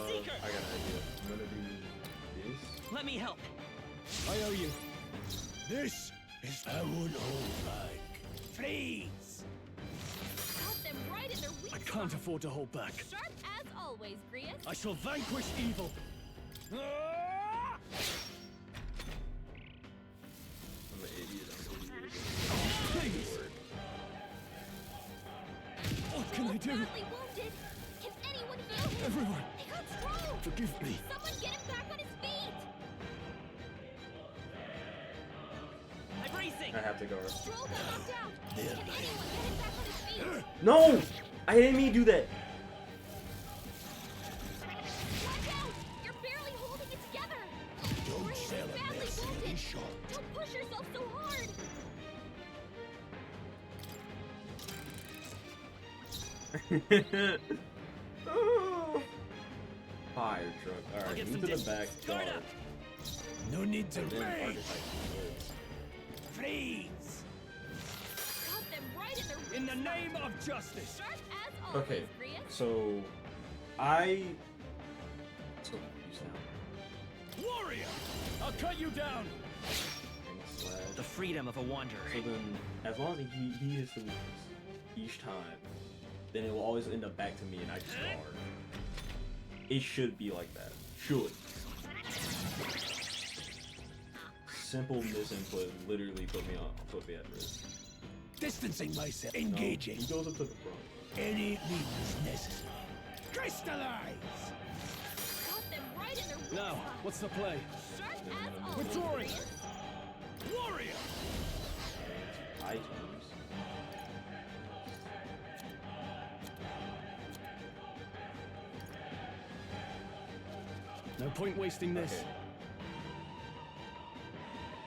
Seeker! I got an idea. I'm gonna do this. Let me help. I owe you. This is our own like. Freeze! Got them right in their weak I can't afford to hold back. Sharp as always, Grius. I shall vanquish evil. I'm an idiot. Please. What can I do? Badly wounded. Can anyone heal him? Everyone. He got Stroll. Forgive me. Someone get him back on his feet. I'm racing. I have to go. Stroll got knocked out. Can anyone get him back on his feet? No! I didn't mean to do that. Watch out! You're barely holding it together. Don't Grius is sell a badly mess in wounded. any shot. Don't push yourself so hard. Oh. Fire truck. I'll Alright, get move some to the back. distance. Guard up. No need to Then rage. archetype is. Freeze! Got them right in their weak In the name of justice. Sharp as always, Okay, Grius. so I. Let's go use now. Warrior! I'll cut you down. And slash. The freedom of a wanderer. So then, as long as he hits the wounds each time, then it will always end up back to me and I just guard. It should be like that. Should. Simple misinput literally put me at risk. Distancing myself. No, Engaging. he goes up to the front. Any means necessary. Crystallize! Got them right in their weak Now, spot. what's the play? Sharp as always, Withdrawing. Grius. Warrior! Items. No point wasting this. Okay.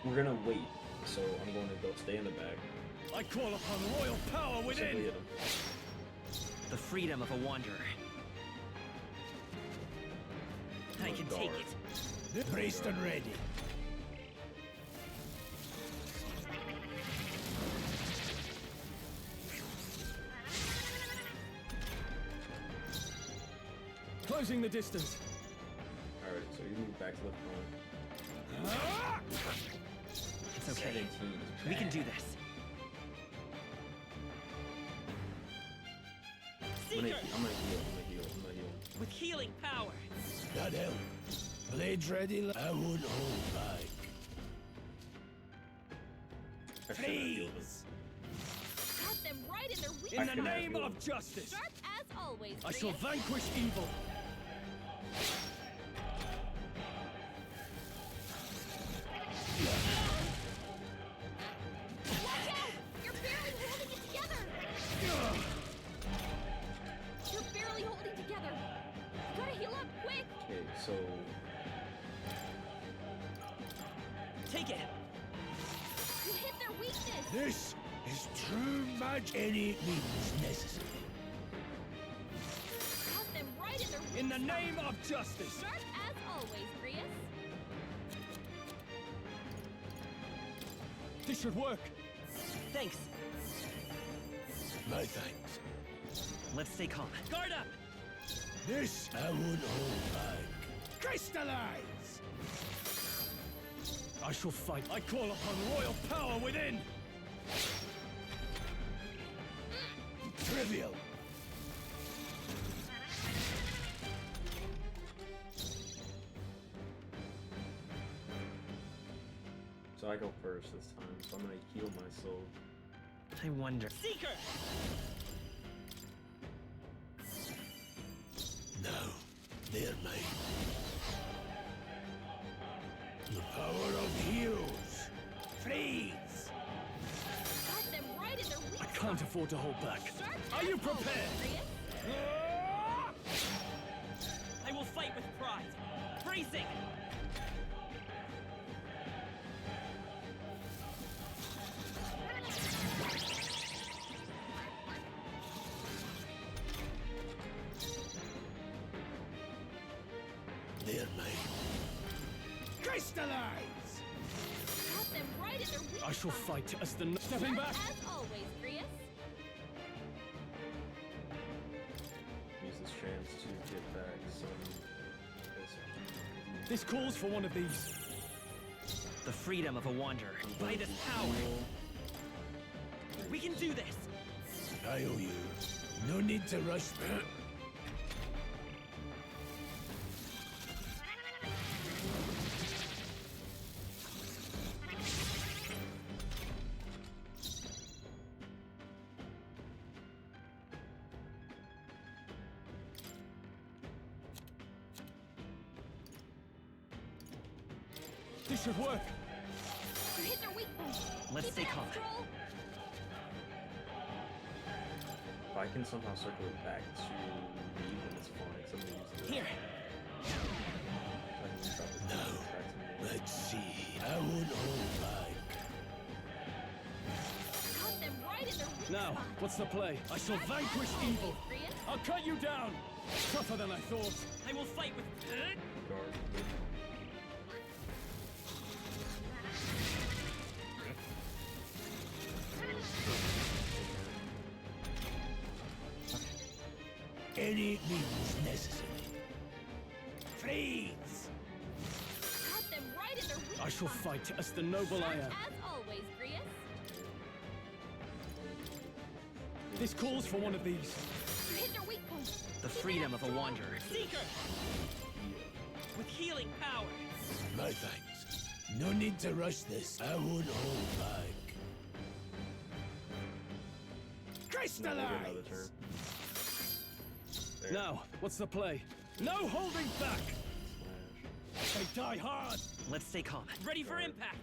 We're gonna wait, so I'm going to go stay in the back. I call upon royal power Simply within. hit him. The freedom of a wanderer. I can take it. Braced and ready. Closing the distance. Alright, so you move back to the front. It's okay. 17. We can do this. I'm gonna Seeker! heal. With healing power. That help. Blades ready. I won't hold back. I shouldn't have healed him. Freeze! Got them right in their weak In the shouldn't have name healed of him. justice. Sharp as always, I shall Grius. vanquish evil. Watch out! You're barely holding it together. You're barely holding together. You gotta heal up quick. Okay, so Take it. You hit their weakness. This is true magic. Any means necessary. Got them right in their weak In the spot. name of justice. Sharp as always, Grius. This should work. Thanks. My thanks. Let's stay calm. Guard up. This I won't hold back. Crystallize! I shall fight. I call upon royal power within. Trivial. So I go first this time, so I'm gonna heal my soul. I wonder. Seeker! No, they're mine. The power of heroes. Freeze! Got them right in their weak I can't afford to hold back. Sharp Are as you always, prepared? Grius. I will fight with pride. Bracing! They're mine. Crystallize! Got them right in their weak I shall spot. fight as the stepping back. As always, Grius. Use this chance to get back some. This calls for one of these. The freedom of a wanderer. By this power. We can do this. I owe you. No need to rush. This should work. You hit their weak point. Let's Keep stay it calm. control. If I can somehow circle it back to me, then it's fine. Somebody use it. Here. Now, let's see. I won't hold back. Got them right in their weak Now, spot. what's the play? I shall vanquish evil. I'll cut you down. Tougher than I thought. I will fight with. Guard. Any means necessary. Freeze! Got them right in their weak I shall spot. fight as the noble I am. As always, Grius. This calls for one of these. You hit their weak point. The freedom of a wanderer. Seeker! With healing power. No thanks. No need to rush this. I won't hold back. Crystallize! Another turn. There. Now, what's the play? No holding back! They die hard! Let's stay calm. Ready for impact!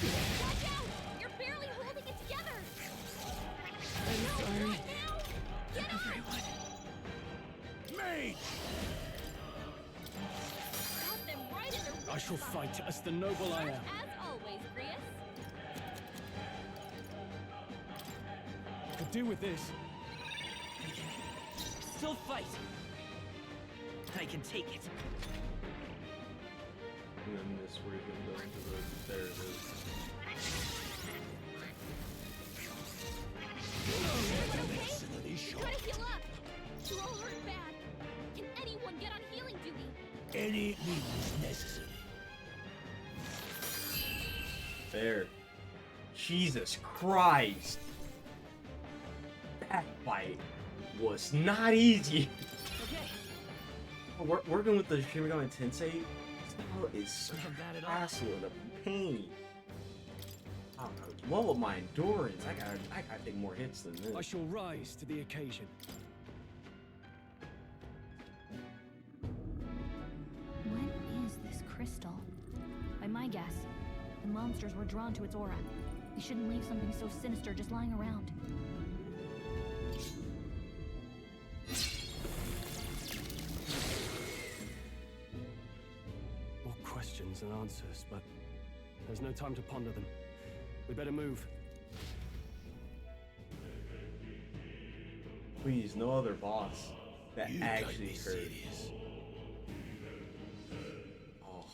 Watch out! You're barely holding it together. I'm sorry. Not now. Get up. Mage! Got them right in their weak I shall spot. fight as the noble I am. As always, Grius. Could do with this. Still fight. I can take it. And then this where you can go into the. There it is. You gotta heal up. You're all hurt bad. Can anyone get on healing duty? Any means necessary. There. Jesus Christ. That fight was not easy. Okay. Working with the Shin Megami Tensei style is such a hassle and a pain. I don't know. What with my endurance? I gotta take more hits than this. I shall rise to the occasion. What is this crystal? By my guess, the monsters were drawn to its aura. We shouldn't leave something so sinister just lying around. More questions than answers, but there's no time to ponder them. We better move. Please, no other boss that You can't actually be hurt. serious. Oh.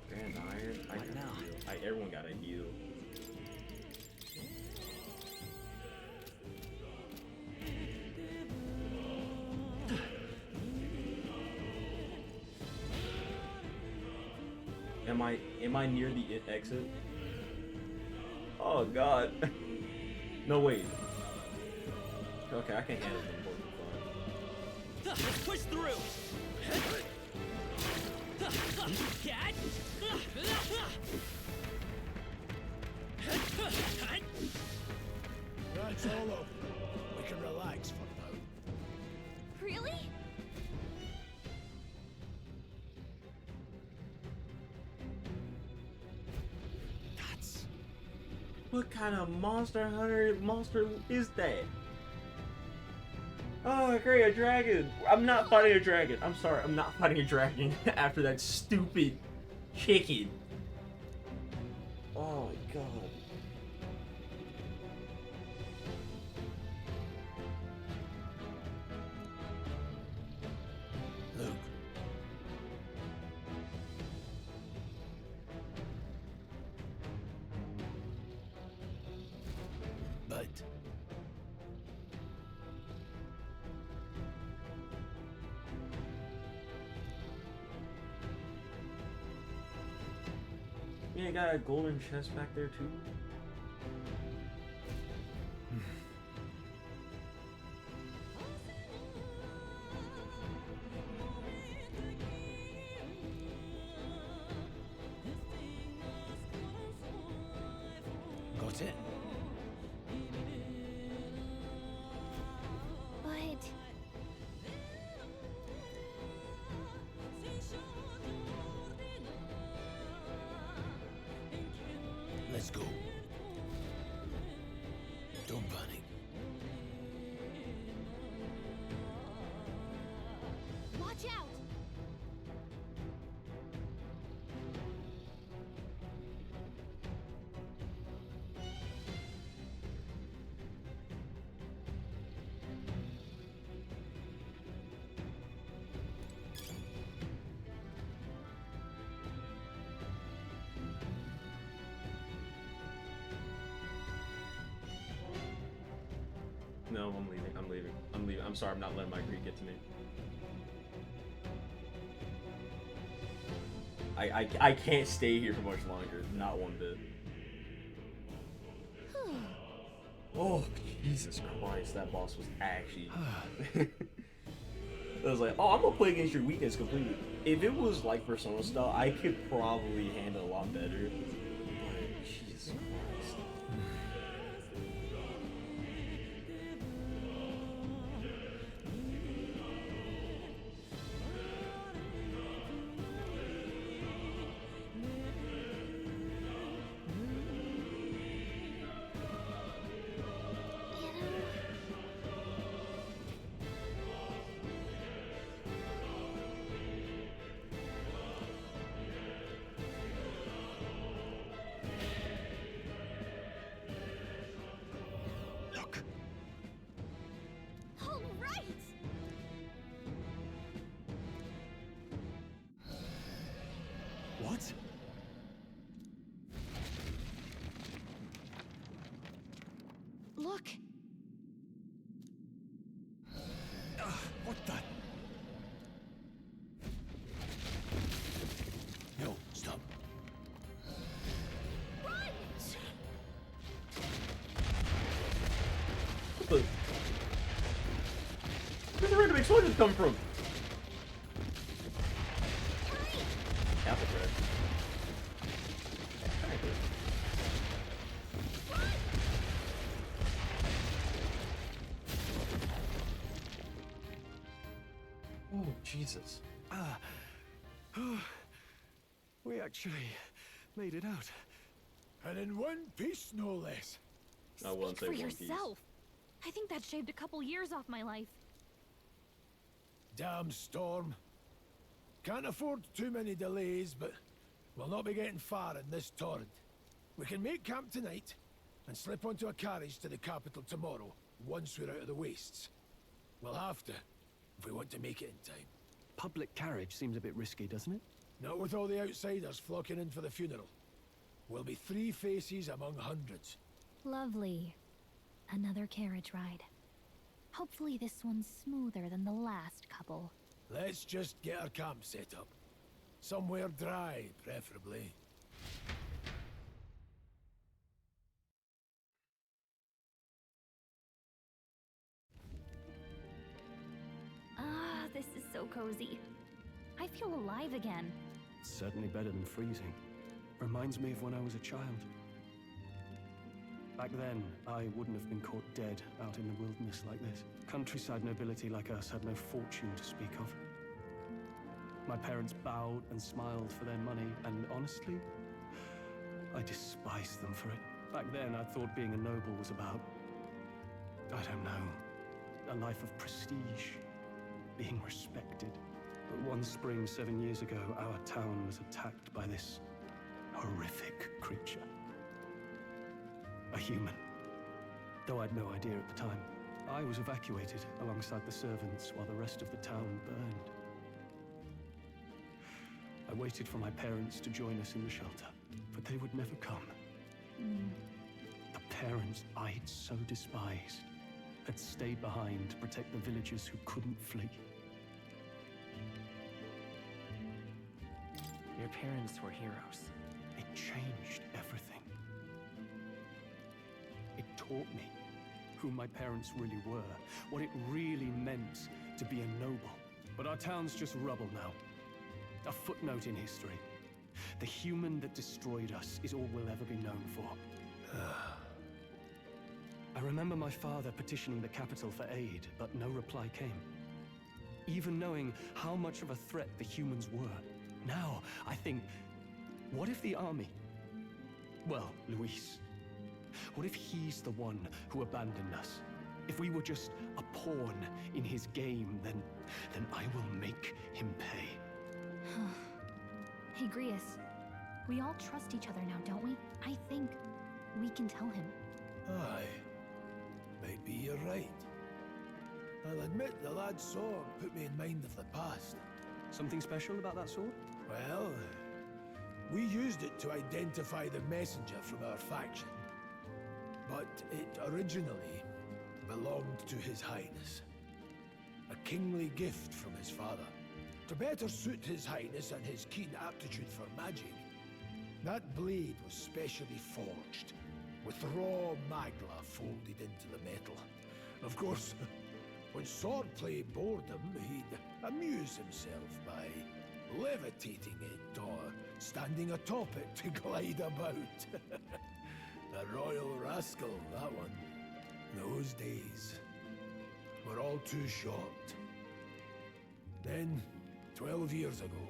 Grand Iron? I What gotta now? heal. Everyone gotta heal. Am I near the exit? Oh god. No wait. Okay, I can handle them both. Let's push through. That's all over. We can relax for now. Really? What kind of monster is that? Oh, great, a dragon. I'm not fighting a dragon. I'm sorry, I'm not fighting a dragon after that stupid chicken. Oh my god. Yeah, got a golden chest back there too. Got it? But Let's go. Don't panic. watch out! No, I'm leaving. I'm leaving. I'm leaving. I'm sorry. I'm not letting my greed get to me. I can't stay here for much longer. Not one bit. Oh, Jesus Christ. That boss was actually... I was like, oh, I'm gonna play against your weakness completely. If it was like Persona style, I could probably handle a lot better. But Jesus Christ. All right! What? Look! What the? No, stop. Run! What the? Where's the random explosions come from? Apple bread. Oh, Jesus. We actually made it out. And in one piece, no less. I won't say For one piece. yourself. I think that shaved a couple years off my life. Damn storm. Can't afford too many delays, but we'll not be getting far in this torrent. We can make camp tonight and slip onto a carriage to the capital tomorrow, once we're out of the wastes. We'll have to, if we want to make it in time. Public carriage seems a bit risky, doesn't it? Not with all the outsiders flocking in for the funeral. We'll be 3 faces among hundreds. Lovely. Another carriage ride. Hopefully this one's smoother than the last couple. Let's just get our camp set up. Somewhere dry, preferably. Ah, this is so cozy. I feel alive again. It's certainly better than freezing. Reminds me of when I was a child. Back then, I wouldn't have been caught dead out in the wilderness like this. Countryside nobility like us had no fortune to speak of. My parents bowed and smiled for their money, and honestly, I despised them for it. Back then, I thought being a noble was about, I don't know, a life of prestige, being respected. But one spring 7 years ago, our town was attacked by this horrific creature. A human. Though I'd no idea at the time. I was evacuated alongside the servants while the rest of the town burned. I waited for my parents to join us in the shelter, but they would never come. The parents I'd so despised had stayed behind to protect the villagers who couldn't flee. Your parents were heroes. It changed taught me who my parents really were, what it really meant to be a noble. But our town's just rubble now. A footnote in history. The human that destroyed us is all we'll ever be known for. I remember my father petitioning the capital for aid, but no reply came. Even knowing how much of a threat the humans were. Now, I think, what if the army? Well, Luis. What if he's the one who abandoned us? If we were just a pawn in his game, then I will make him pay. Hey, Grius. We all trust each other now, don't we? I think we can tell him. Aye. Maybe you're right. I'll admit the lad's sword put me in mind of the past. Something special about that sword? Well, we used it to identify the messenger from our faction. But it originally belonged to His Highness. A kingly gift from his father. To better suit His Highness and his keen aptitude for magic, that blade was specially forged, with raw magla folded into the metal. Of course, when swordplay bored him, he'd amuse himself by levitating it or standing atop it to glide about. A royal rascal, that one. Those days were all too short. Then, 12 years ago,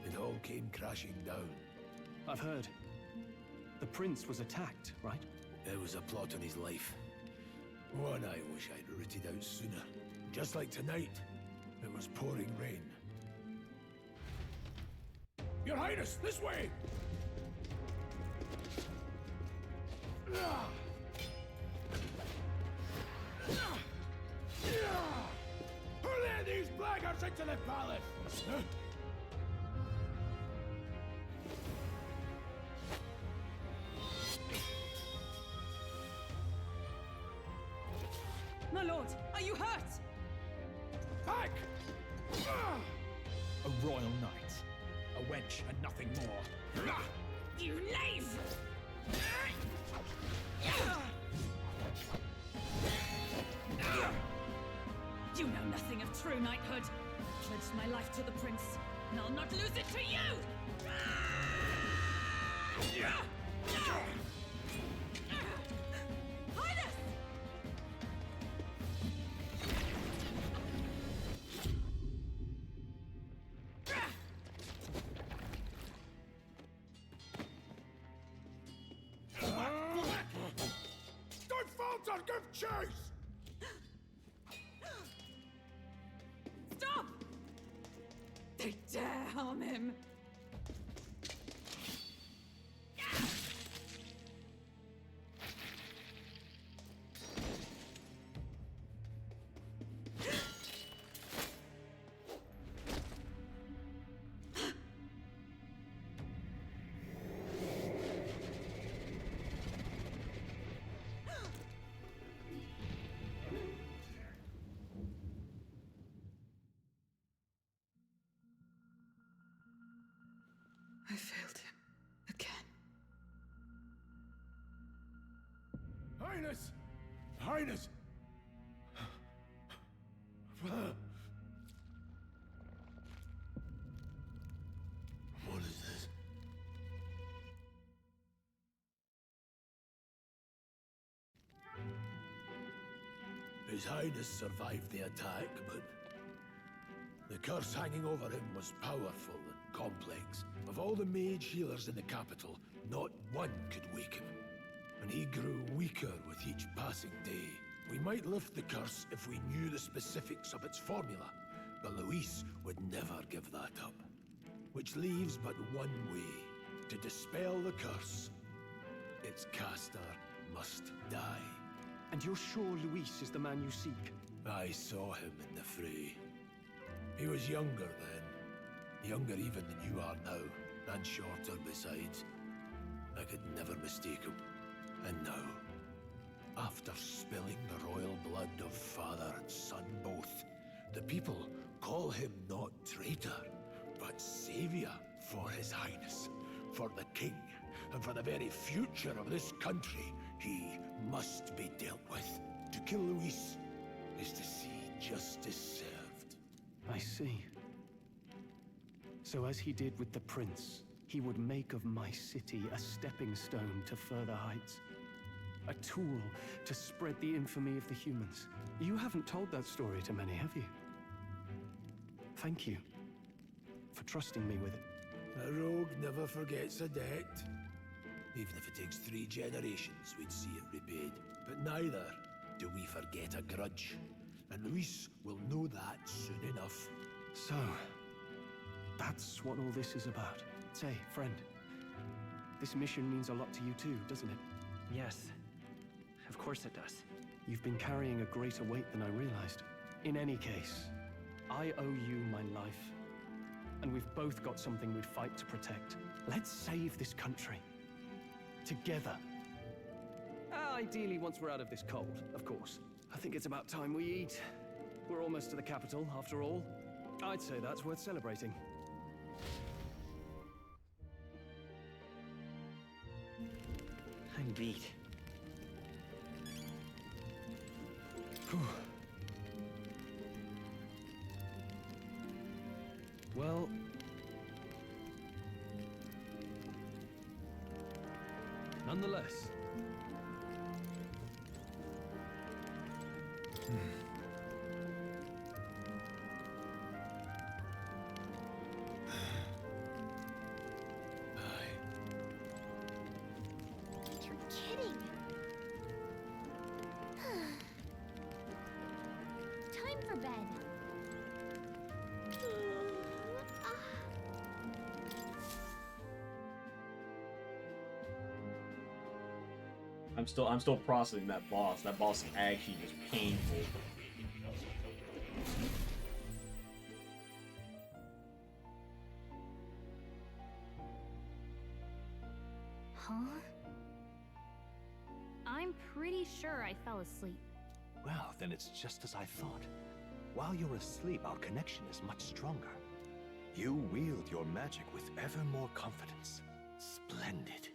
it all came crashing down. I've heard. The prince was attacked, right? There was a plot on his life. One I wish I'd rooted out sooner. Just like tonight, it was pouring rain. Your Highness, this way! Who let these blackguards into the palace? Huh? My lord, are you hurt? Back! A royal knight. A wench and nothing more. You knave! You know nothing of true knighthood. I pledged my life to the prince, and I'll not lose it to you! Highness! Don't falter! Give chase! Stop! They dare harm him! I failed him. Again. Highness! Highness! What is this? His Highness survived the attack, but the curse hanging over him was powerful and complex. Of all the mage healers in the capital, not one could wake him. And he grew weaker with each passing day. We might lift the curse if we knew the specifics of its formula, but Luis would never give that up. Which leaves but one way to dispel the curse. Its caster must die. And you're sure Luis is the man you seek? I saw him in the fray. He was younger then. Younger even than you are now, and shorter besides. I could never mistake him. And now, after spilling the royal blood of father and son both, the people call him not traitor, but savior for His Highness, for the king, and for the very future of this country. He must be dealt with. To kill Luis is to see justice served. I see. So as he did with the prince, he would make of my city a stepping stone to further heights. A tool to spread the infamy of the humans. You haven't told that story to many, have you? Thank you for trusting me with it. A rogue never forgets a debt. Even if it takes 3 generations, we'd see it repaid. But neither do we forget a grudge. And Luis will know that soon enough. So, that's what all this is about. Say, friend, this mission means a lot to you too, doesn't it? Yes, of course it does. You've been carrying a greater weight than I realized. In any case, I owe you my life. And we've both got something we'd fight to protect. Let's save this country. Together. Ideally, once we're out of this cold, of course. I think it's about time we eat. We're almost to the capital, after all. I'd say that's worth celebrating. I'm beat. Well... nonetheless... You're kidding. Time for bed. I'm still processing that boss. That boss is actually just painful. Huh? I'm pretty sure I fell asleep. Well, then it's just as I thought. While you're asleep, our connection is much stronger. You wield your magic with ever more confidence. Splendid.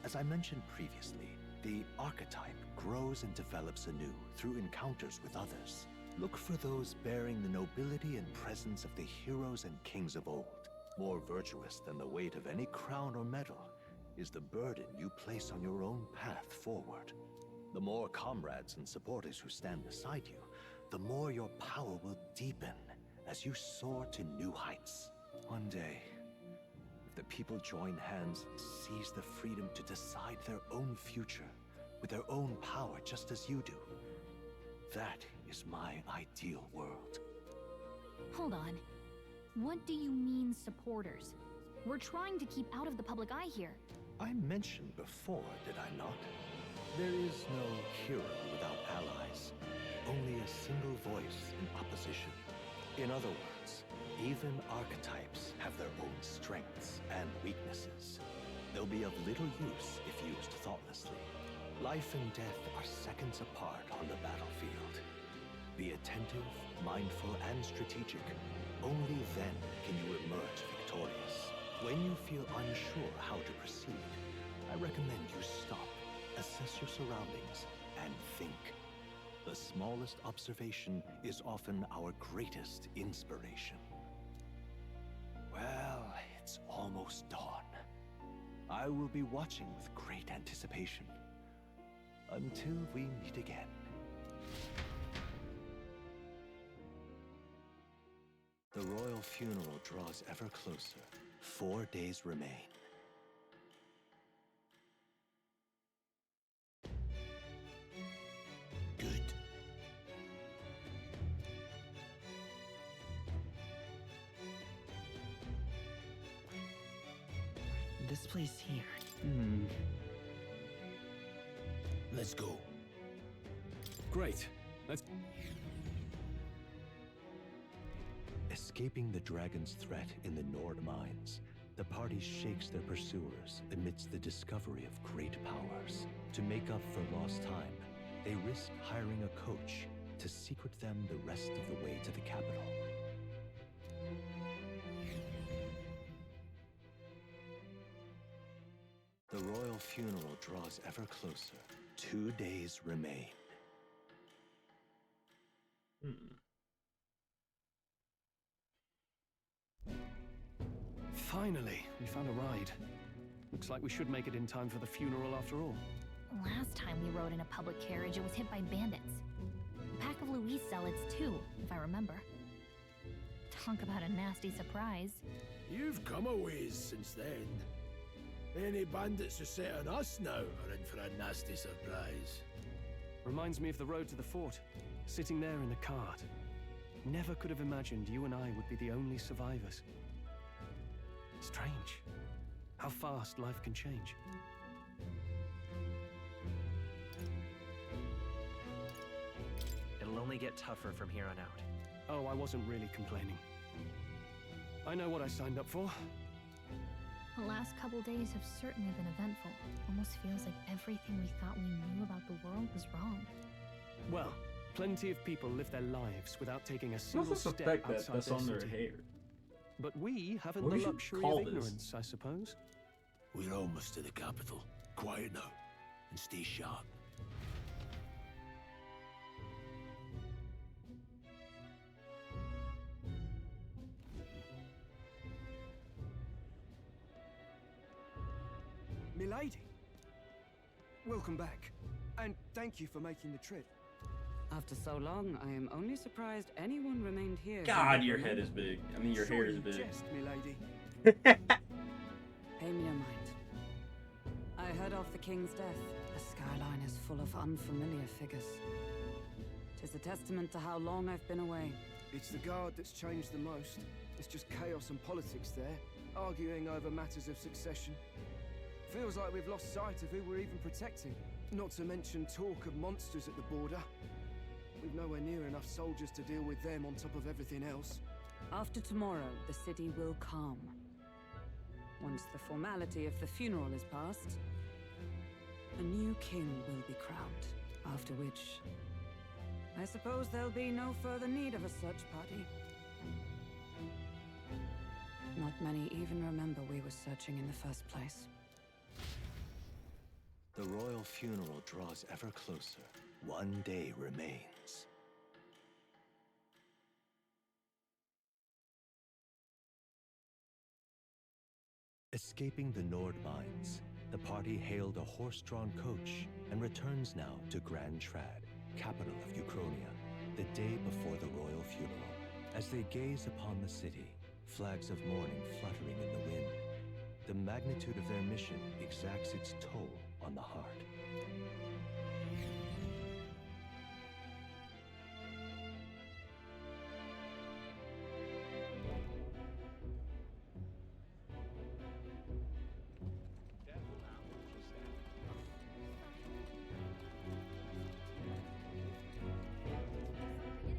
As I mentioned previously, the archetype grows and develops anew through encounters with others. Look for those bearing the nobility and presence of the heroes and kings of old. More virtuous than the weight of any crown or medal is the burden you place on your own path forward. The more comrades and supporters who stand beside you, the more your power will deepen as you soar to new heights. One day, if the people join hands and seize the freedom to decide their own future with their own power just as you do, that is my ideal world. Hold on. What do you mean, supporters? We're trying to keep out of the public eye here. I mentioned before, did I not? There is no hero without allies, only a single voice in opposition. In other words, even archetypes have their own strengths and weaknesses. They'll be of little use if used thoughtlessly. Life and death are seconds apart on the battlefield. Be attentive, mindful, and strategic. Only then can you emerge victorious. When you feel unsure how to proceed, I recommend you stop, assess your surroundings, and think. The smallest observation is often our greatest inspiration. Well, it's almost dawn. I will be watching with great anticipation. Until we meet again. The royal funeral draws ever closer. 4 days remain. Good. This place here. Let's go. Great. Let's... Escaping the dragon's threat in the Nord mines, the party shakes their pursuers amidst the discovery of great powers. To make up for lost time, they risk hiring a coach to secret them the rest of the way to the capital. The royal funeral draws ever closer. 2 days remain. Finally, we found a ride. Looks like we should make it in time for the funeral after all. Last time we rode in a public carriage, it was hit by bandits. A pack of Louise zealots, too, if I remember. Talk about a nasty surprise. You've come a ways since then. Any bandits who set on us now are in for a nasty surprise. Reminds me of the road to the fort, sitting there in the cart. Never could have imagined you and I would be the only survivors. Strange. How fast life can change. It'll only get tougher from here on out. Oh, I wasn't really complaining. I know what I signed up for. The last couple days have certainly been eventful. Almost feels like everything we thought we knew about the world was wrong. Well, plenty of people live their lives without taking a What's single the step effect outside that's their on their city. hair? But we haven't What the would you luxury call of this? ignorance, I suppose. We're almost to the capital. Quiet now, and stay sharp. Milady, welcome back, and thank you for making the trip. After so long, I am only surprised anyone remained here. God, your head is big. I mean, your hair is big. Jest, milady. Pay me no mind. I heard of the king's death. The skyline is full of unfamiliar figures. Tis a testament to how long I've been away. It's the guard that's changed the most. It's just chaos and politics there, arguing over matters of succession. Feels like we've lost sight of who we're even protecting. Not to mention talk of monsters at the border. We've nowhere near enough soldiers to deal with them on top of everything else. After tomorrow, the city will calm. Once the formality of the funeral is past, a new king will be crowned. After which, I suppose there'll be no further need of a search party. Not many even remember we were searching in the first place. The royal funeral draws ever closer. 1 day remains. Escaping the Nord mines, the party hailed a horse-drawn coach and returns now to Grand Trad, capital of Uchronia, the day before the royal funeral. As they gaze upon the city, flags of mourning fluttering in the wind, the magnitude of their mission exacts its toll on the heart.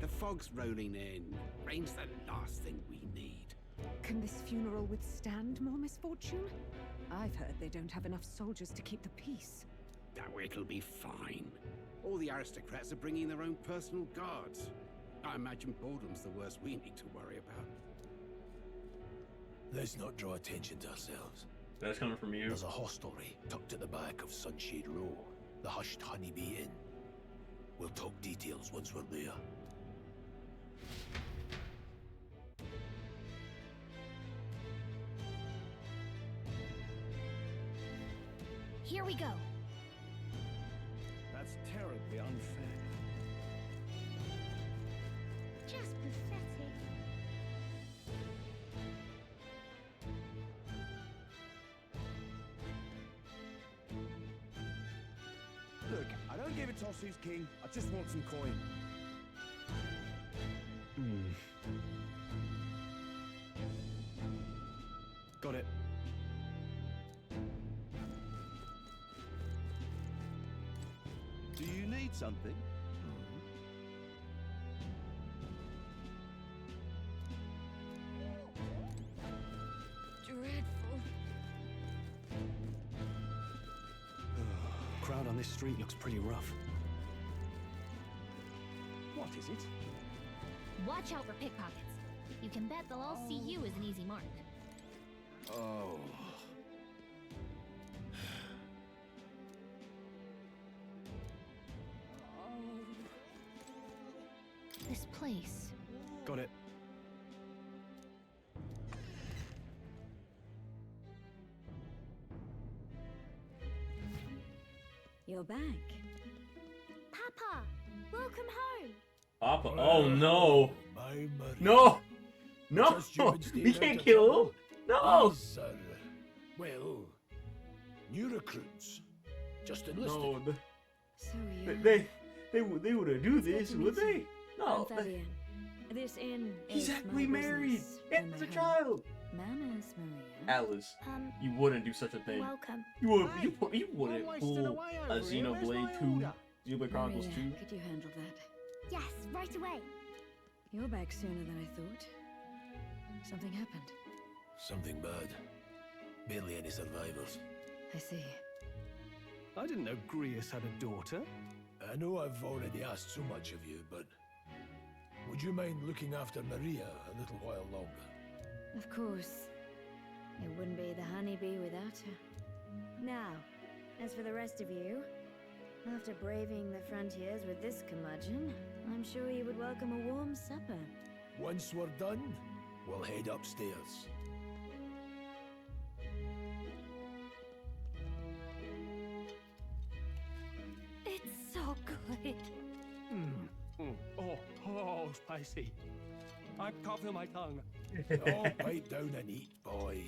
The fog's rolling in. Rain's the last thing we need. Can this funeral withstand more misfortune? I've heard they don't have enough soldiers to keep the peace. Oh, it'll be fine. All the aristocrats are bringing their own personal guards. I imagine boredom's the worst we need to worry about. Let's not draw attention to ourselves. That's coming from you. There's a hostelry tucked at the back of Sunshade Row, the Hushed Honeybee Inn. We'll talk details once we're there. Here we go. That's terribly unfair. Just pathetic. Look, I don't give a toss who's king. I just want some coin. Got it. Do you need something? Dreadful. Crowd on this street looks pretty rough. What is it? Watch out for pickpockets. You can bet they'll all see you as an easy mark. Oh. this place. Got it. You're back. Papa, welcome home. Papa. Oh no. My Maria. No. No. Trust you've been staying We out can't of kill trouble? him. No. These are, well, new recruits. Just enlisted. No. So They wouldn't do this, would they? No. I'm Fabian. This inn He's is actually my married. business And and has a my home. child. Manners, Maria. Alice, you wouldn't do such a thing. Welcome. You wouldn't wasting pull away a over here. Where's Xenoblade my 2, order? Xenoblade Chronicles 2. Maria, could you handle that? Yes, right away. You're back sooner than I thought. Something happened. Something bad. Barely any survivors. I see. I didn't know Grius had a daughter. I know I've already asked so much of you, but would you mind looking after Maria a little while longer? Of course. It wouldn't be the honeybee without her. Now, as for the rest of you, after braving the frontiers with this curmudgeon, I'm sure you would welcome a warm supper. Once we're done, we'll head upstairs. It's so good. Oh, spicy. I can't feel my tongue. Oh, bite down and eat, boy.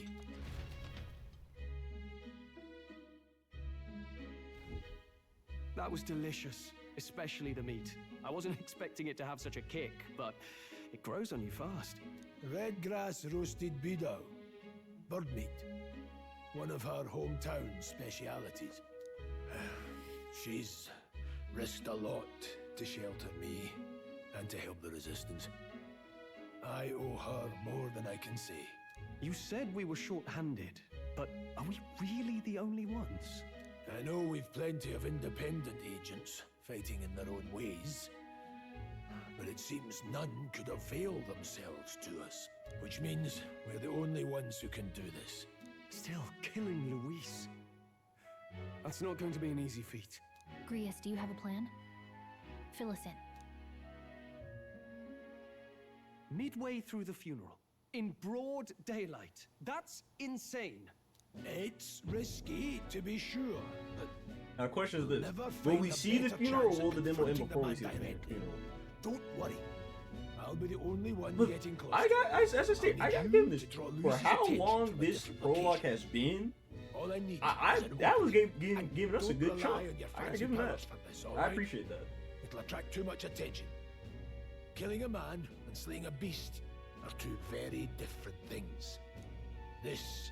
That was delicious, especially the meat. I wasn't expecting it to have such a kick, but it grows on you fast. Red grass roasted beedou. Bird meat. One of her hometown specialities. She's risked a lot to shelter me and to help the resistance. I owe her more than I can say. You said we were short-handed, but are we really the only ones? I know we've plenty of independent agents fighting in their own ways, but it seems none could avail themselves to us, which means we're the only ones who can do this. Still, killing Luis. That's not going to be an easy feat. Grius, do you have a plan? Fill us in. Midway through the funeral, in broad daylight. That's insane. It's risky, to be sure, but Now, the question is this: never will find we a see the better funeral, or chance will of the demo end confronting before the we see man the directly. funeral? Don't worry. I'll be the only one Look, getting close. I gotta give this draw for Luis's how attention long to a this different prologue location. has been. All I need I is an that was opening. giving us a Don't good rely chunk. on your I gotta fancy give him that. powers for this, all I right? appreciate that. It'll attract too much attention. Killing a man and slaying a beast are two very different things. This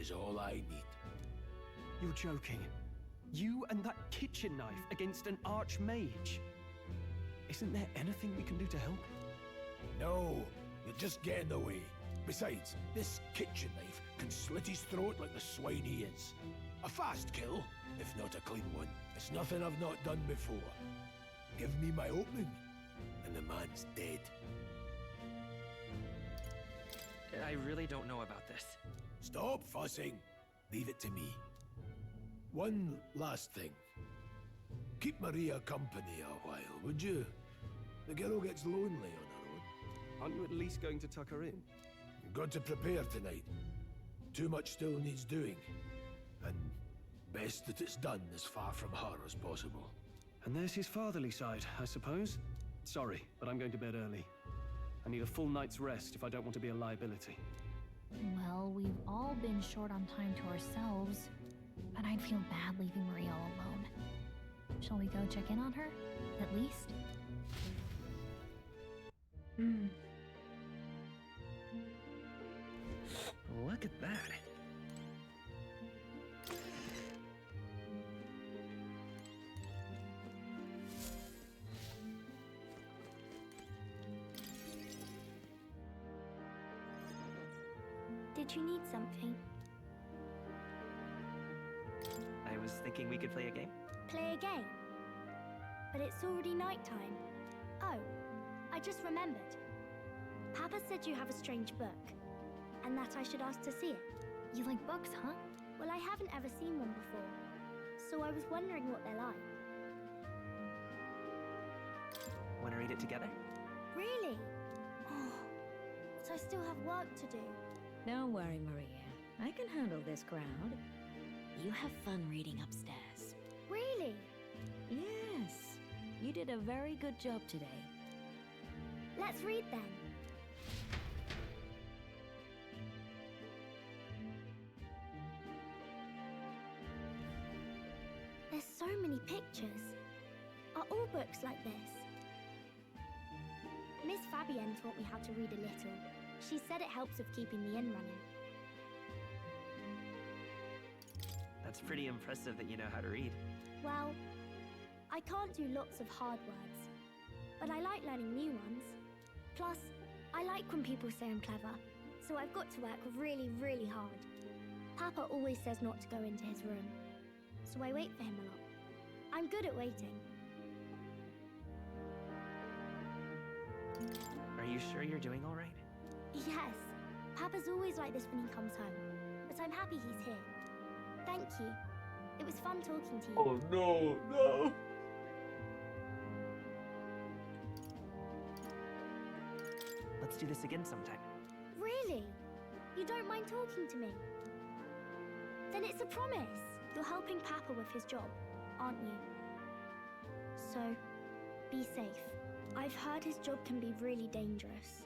is all I need. You're joking. You and that kitchen knife against an archmage. Isn't there anything we can do to help? No, you'll just get in the way. Besides, this kitchen knife can slit his throat like the swine he is. A fast kill, if not a clean one. It's nothing I've not done before. Give me my opening, and the man's dead. I really don't know about this. Stop fussing. Leave it to me. One last thing. Keep Maria company a while, would you? The girl gets lonely on her own. Aren't you at least going to tuck her in? You've got to prepare tonight. Too much still needs doing. And best that it's done as far from her as possible. And there's his fatherly side, I suppose. Sorry, but I'm going to bed early. I need a full night's rest if I don't want to be a liability. Well, we've all been short on time to ourselves, but I'd feel bad leaving Maria all alone. Shall we go check in on her, at least? Look at that. Did you need something? I was thinking we could play a game. Play a game? But it's already nighttime. Oh, I just remembered. Papa said you have a strange book, and that I should ask to see it. You like books, huh? Well, I haven't ever seen one before, so I was wondering what they're like. Want to read it together? Really? Oh, but I still have work to do. Don't worry, Maria. I can handle this crowd. You have fun reading upstairs. Really? Yes. You did a very good job today. Let's read then. There's so many pictures. Are all books like this? Miss Fabienne taught me how to read a little. She said it helps with keeping the inn running. That's pretty impressive that you know how to read. Well, I can't do lots of hard words, but I like learning new ones. Plus, I like when people say I'm clever, so I've got to work really, really hard. Papa always says not to go into his room, so I wait for him a lot. I'm good at waiting. Are you sure you're doing all right? Yes, Papa's always like this when he comes home, but I'm happy he's here. Thank you. It was fun talking to you. Oh no, no. Let's do this again sometime. Really? You don't mind talking to me? Then it's a promise. You're helping Papa with his job, aren't you? So, be safe. I've heard his job can be really dangerous.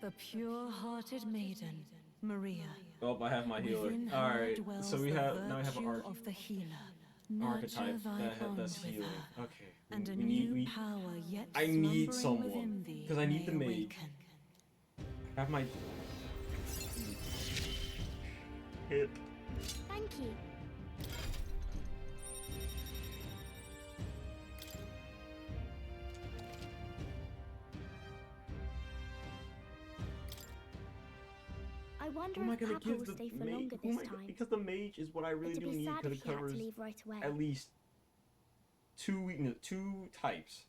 The pure-hearted maiden, Maria. Oh, I have my healer. Within her Alright, dwells so we the have now we have an virtue of the healer. archetype Nurture thy that does bond with healing. her, Okay. and a we need new power yet I need slumbering someone within thee because I need the may mage. awaken. I have my hip. Thank you. I wonder Who am I if gonna Papa give will the stay for mage? longer Who am this I- time. Because the mage is what I really It'd do be need sad because if it he had to covers leave right away. at least two types.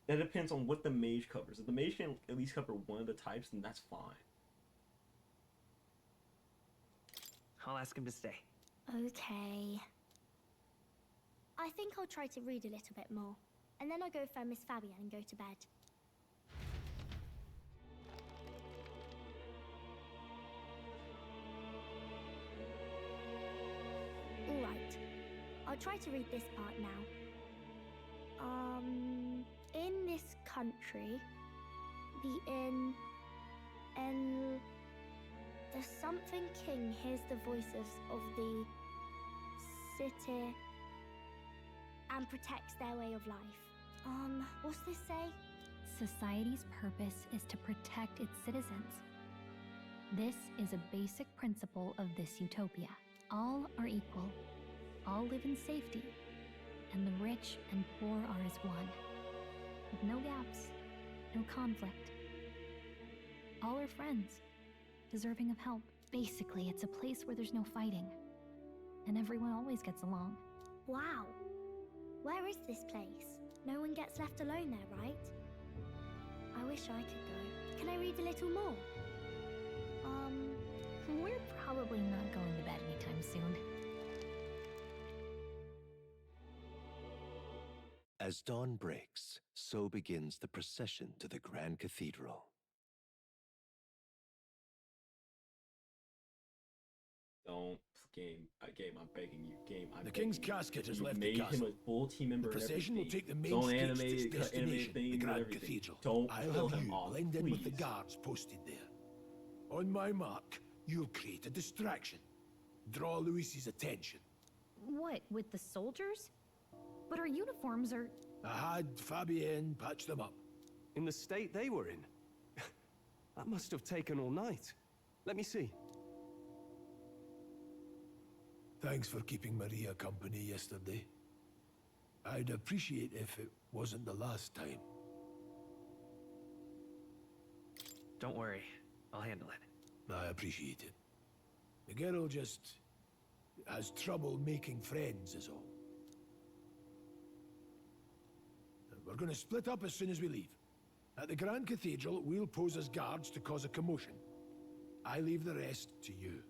That depends on what the mage covers. If the mage can at least cover one of the types, then that's fine. I'll ask him to stay. Okay. I think I'll try to read a little bit more, and then I'll go find Miss Fabienne and go to bed. Alright. I'll try to read this part now. In this country, the something king hears the voices of the city and protects their way of life. What's this say? Society's purpose is to protect its citizens. This is a basic principle of this utopia. All are equal, all live in safety, and the rich and poor are as one, with no gaps, no conflict. All are friends, deserving of help. Basically, it's a place where there's no fighting, and everyone always gets along. Wow. Where is this place? No one gets left alone there, right? I wish I could go. Can I read a little more? We're probably not going to bed anytime soon. As dawn breaks, so begins the procession to the Grand Cathedral. Don't game. I'm begging you. Game. I'm The begging king's you. casket has You left the made castle. him a full team member. The and procession will everything. take the main Don't streets animate to its it, cut destination, animated the things and Grand everything. Cathedral. Don't I'll kill have him you off, blend in with the please. guards posted there. On my mark, you'll create a distraction. Draw Luis's attention. What, with the soldiers? But our uniforms are... I had Fabienne patch them up. In the state they were in? That must have taken all night. Let me see. Thanks for keeping Maria company yesterday. I'd appreciate if it wasn't the last time. Don't worry. I'll handle it. I appreciate it. The girl just has trouble making friends is all. We're gonna split up as soon as we leave. At the Grand Cathedral, we'll pose as guards to cause a commotion. I leave the rest to you.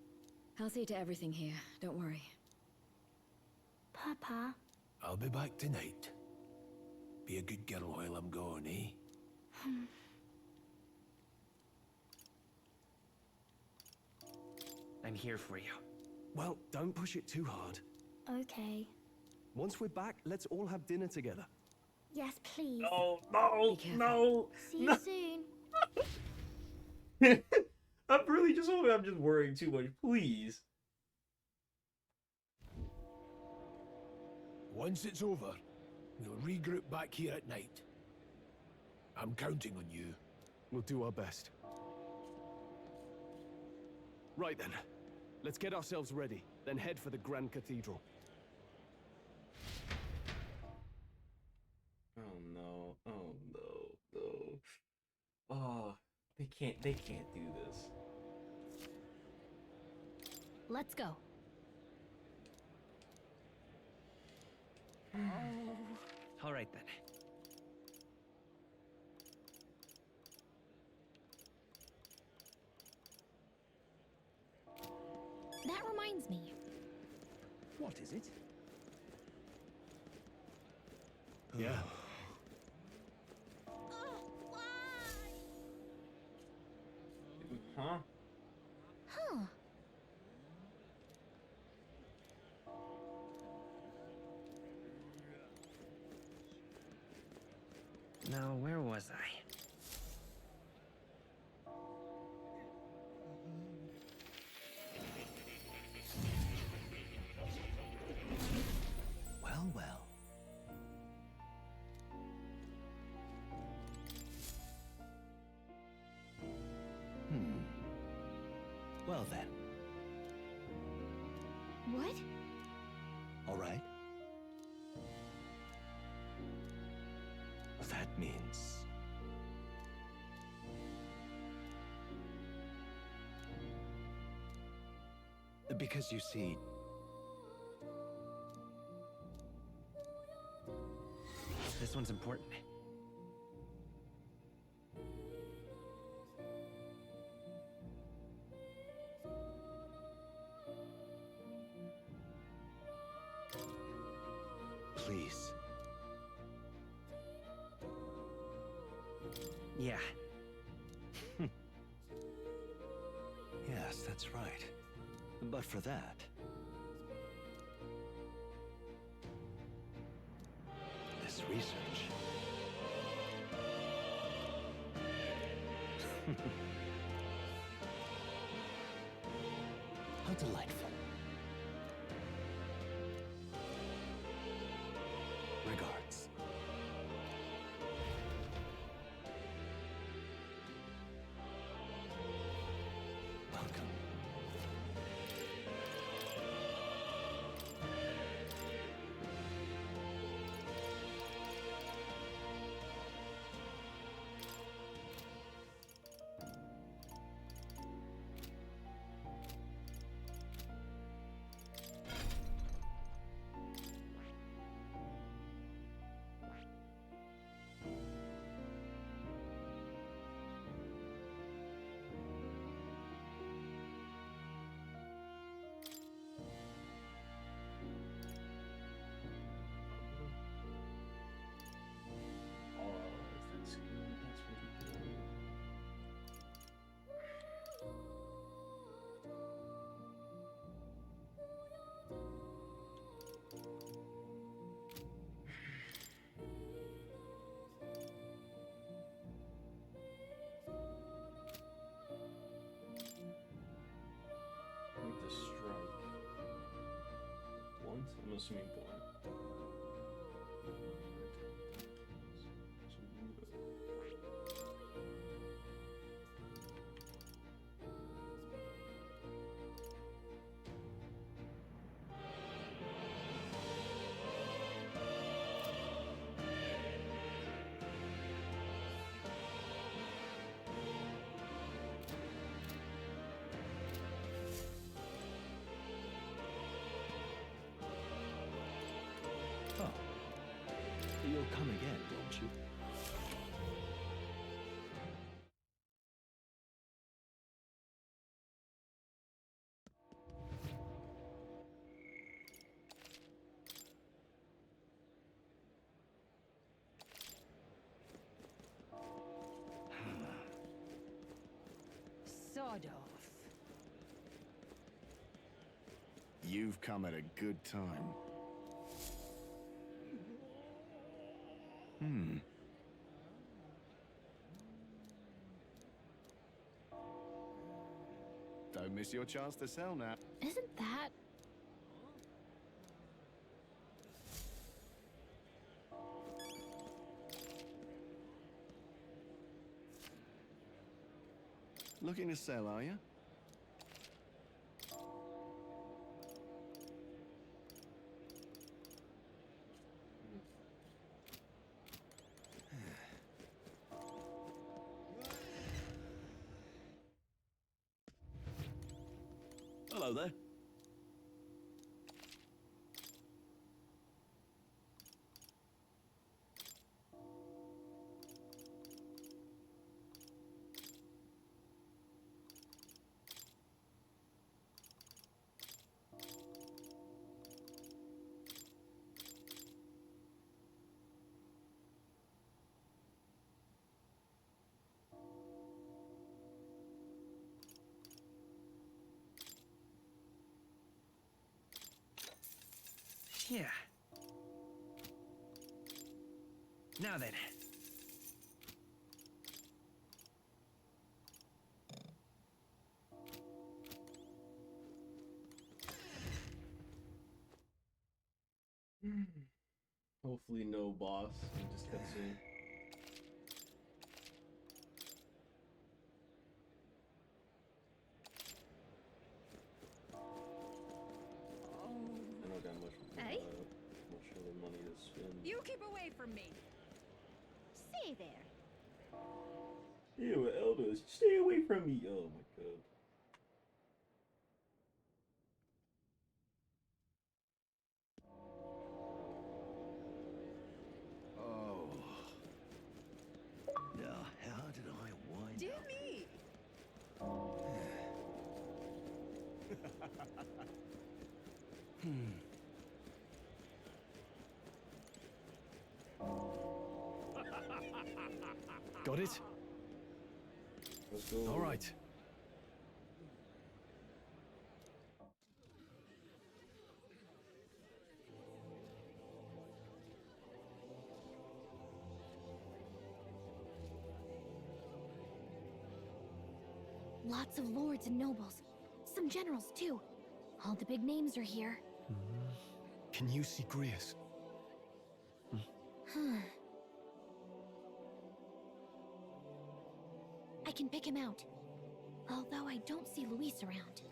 I'll see to everything here. Don't worry. Papa. I'll be back tonight. Be a good girl while I'm gone, eh? I'm here for you. Well, don't push it too hard. Okay. Once we're back, let's all have dinner together. Yes, please. Oh, no, no. See you no. soon. I'm really just hoping I'm just worrying too much. Please. Once it's over, we'll regroup back here at night. I'm counting on you. We'll do our best. Right then. Let's get ourselves ready, then head for the Grand Cathedral. Oh no. Oh no. No. Oh, they can't do this. Let's go. All right then. That reminds me. What is it? Yeah. Huh? Huh. Now, where was I? Well, well. Well then, What? all right. That means... Because you see, This one's important. please. Yeah. Yes, that's right. But for that... this research... How delightful. Regards. Welcome. Make the strike. Blunt? I'm assuming blunt. sod off. You've come at a good time. Don't miss your chance to sell now. Isn't that... Looking to sell, are you? Hello there. Yeah. Now then. Hopefully no boss. Just cutscene. I don't got much. Hey? Much other money to spend. You keep away from me. Stay there. Ew, elders, stay away from me. Oh my god. Oh. Now, how did I wind Dear up? me. Got it? Let's go. All right. Lots of lords and nobles. Some generals, too. All the big names are here. Can you see Grius? I can pick him out. Although I don't see Luis around.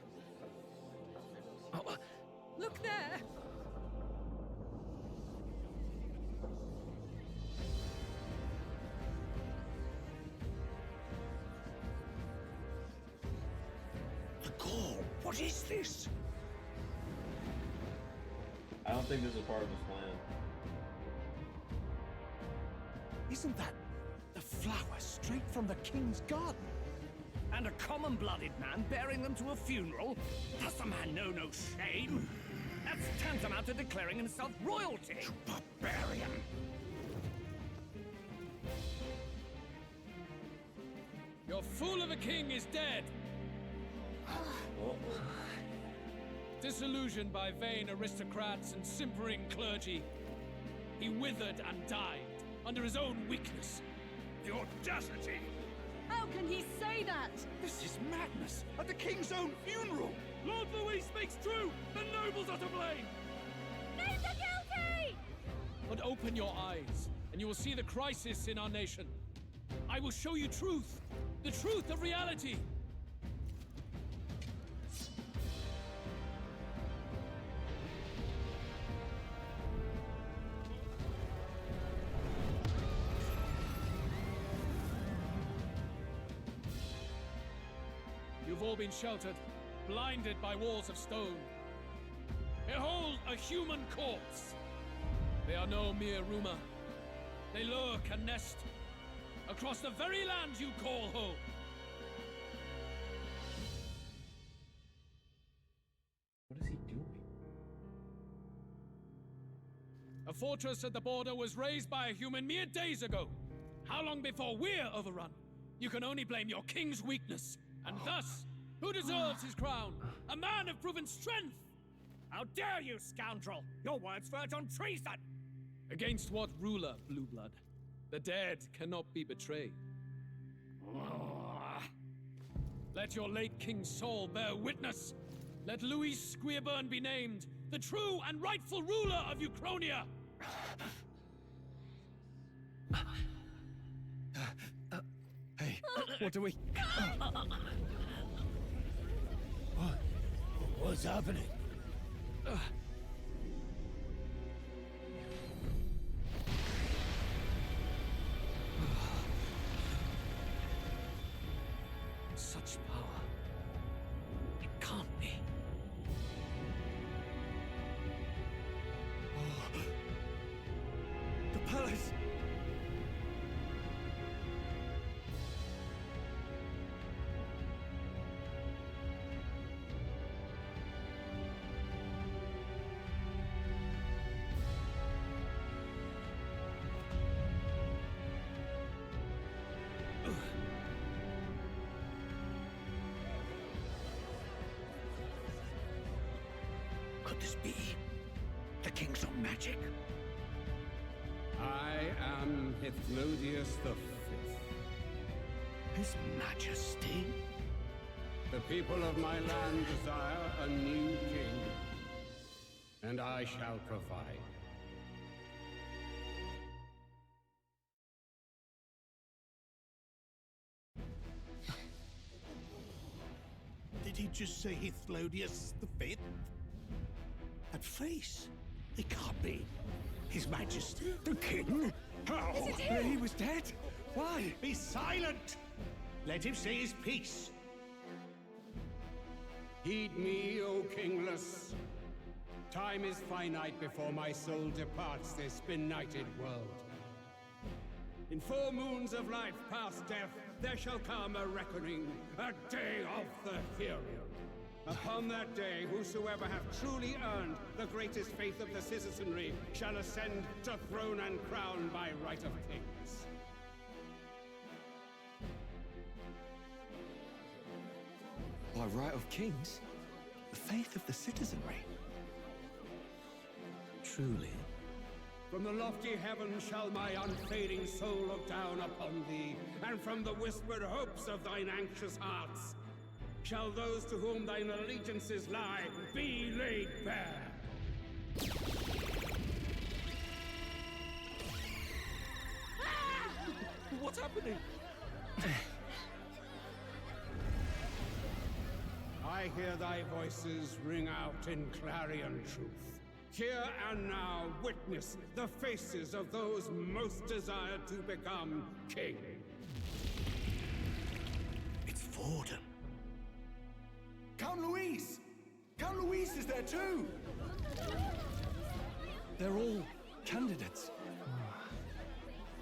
Look there. The call. What is this? I don't think this is part of his plan. Isn't that the flower straight from the king's garden? And a common-blooded man bearing them to a funeral? Does the man know no shame? That's tantamount to declaring himself royalty. You barbarian! Your fool of a king is dead. Disillusioned by vain aristocrats and simpering clergy, he withered and died under his own weakness. The audacity! How can he say that? This is madness! At the king's own funeral! Lord Louis speaks true! The nobles are to blame! Name the guilty! But open your eyes, and you will see the crisis in our nation. I will show you truth, the truth of reality. You've all been sheltered, blinded by walls of stone. Behold a human corpse! They are no mere rumor. They lurk and nest across the very land you call home. What is he doing? A fortress at the border was raised by a human mere days ago. How long before we're overrun? You can only blame your king's weakness And thus, who deserves his crown? A man of proven strength! How dare you, scoundrel! Your words verge on treason! Against what ruler, Blueblood? The dead cannot be betrayed. Let your late king's soul bear witness. Let Luis Squeerburn be named the true and rightful ruler of Uchronia. Hey, what do we... What's happening? Such power. It can't be. The palace! Could this be the king's own magic? I am Hithlodius V. His Majesty? The people of my land desire a new king, and I shall provide. Did he just say Hithlodius V? That face? It can't be. His Majesty, the King? How? Is it him? He was dead? Why? Be silent! Let him say his piece. Heed me, O kingless. Time is finite before my soul departs this benighted world. In 4 moons of life past death, there shall come a reckoning, a day of the hero. Upon that day, whosoever hath truly earned the greatest faith of the citizenry shall ascend to throne and crown by right of kings. By right of kings? The faith of the citizenry? Truly? From the lofty heavens shall my unfading soul look down upon thee, and from the whispered hopes of thine anxious hearts shall those to whom thine allegiances lie be laid bare. What's happening? I hear thy voices ring out in clarion truth. Here and now witness the faces of those most desired to become king. It's Forden. Count Louise! Count Louise is there too! They're all candidates.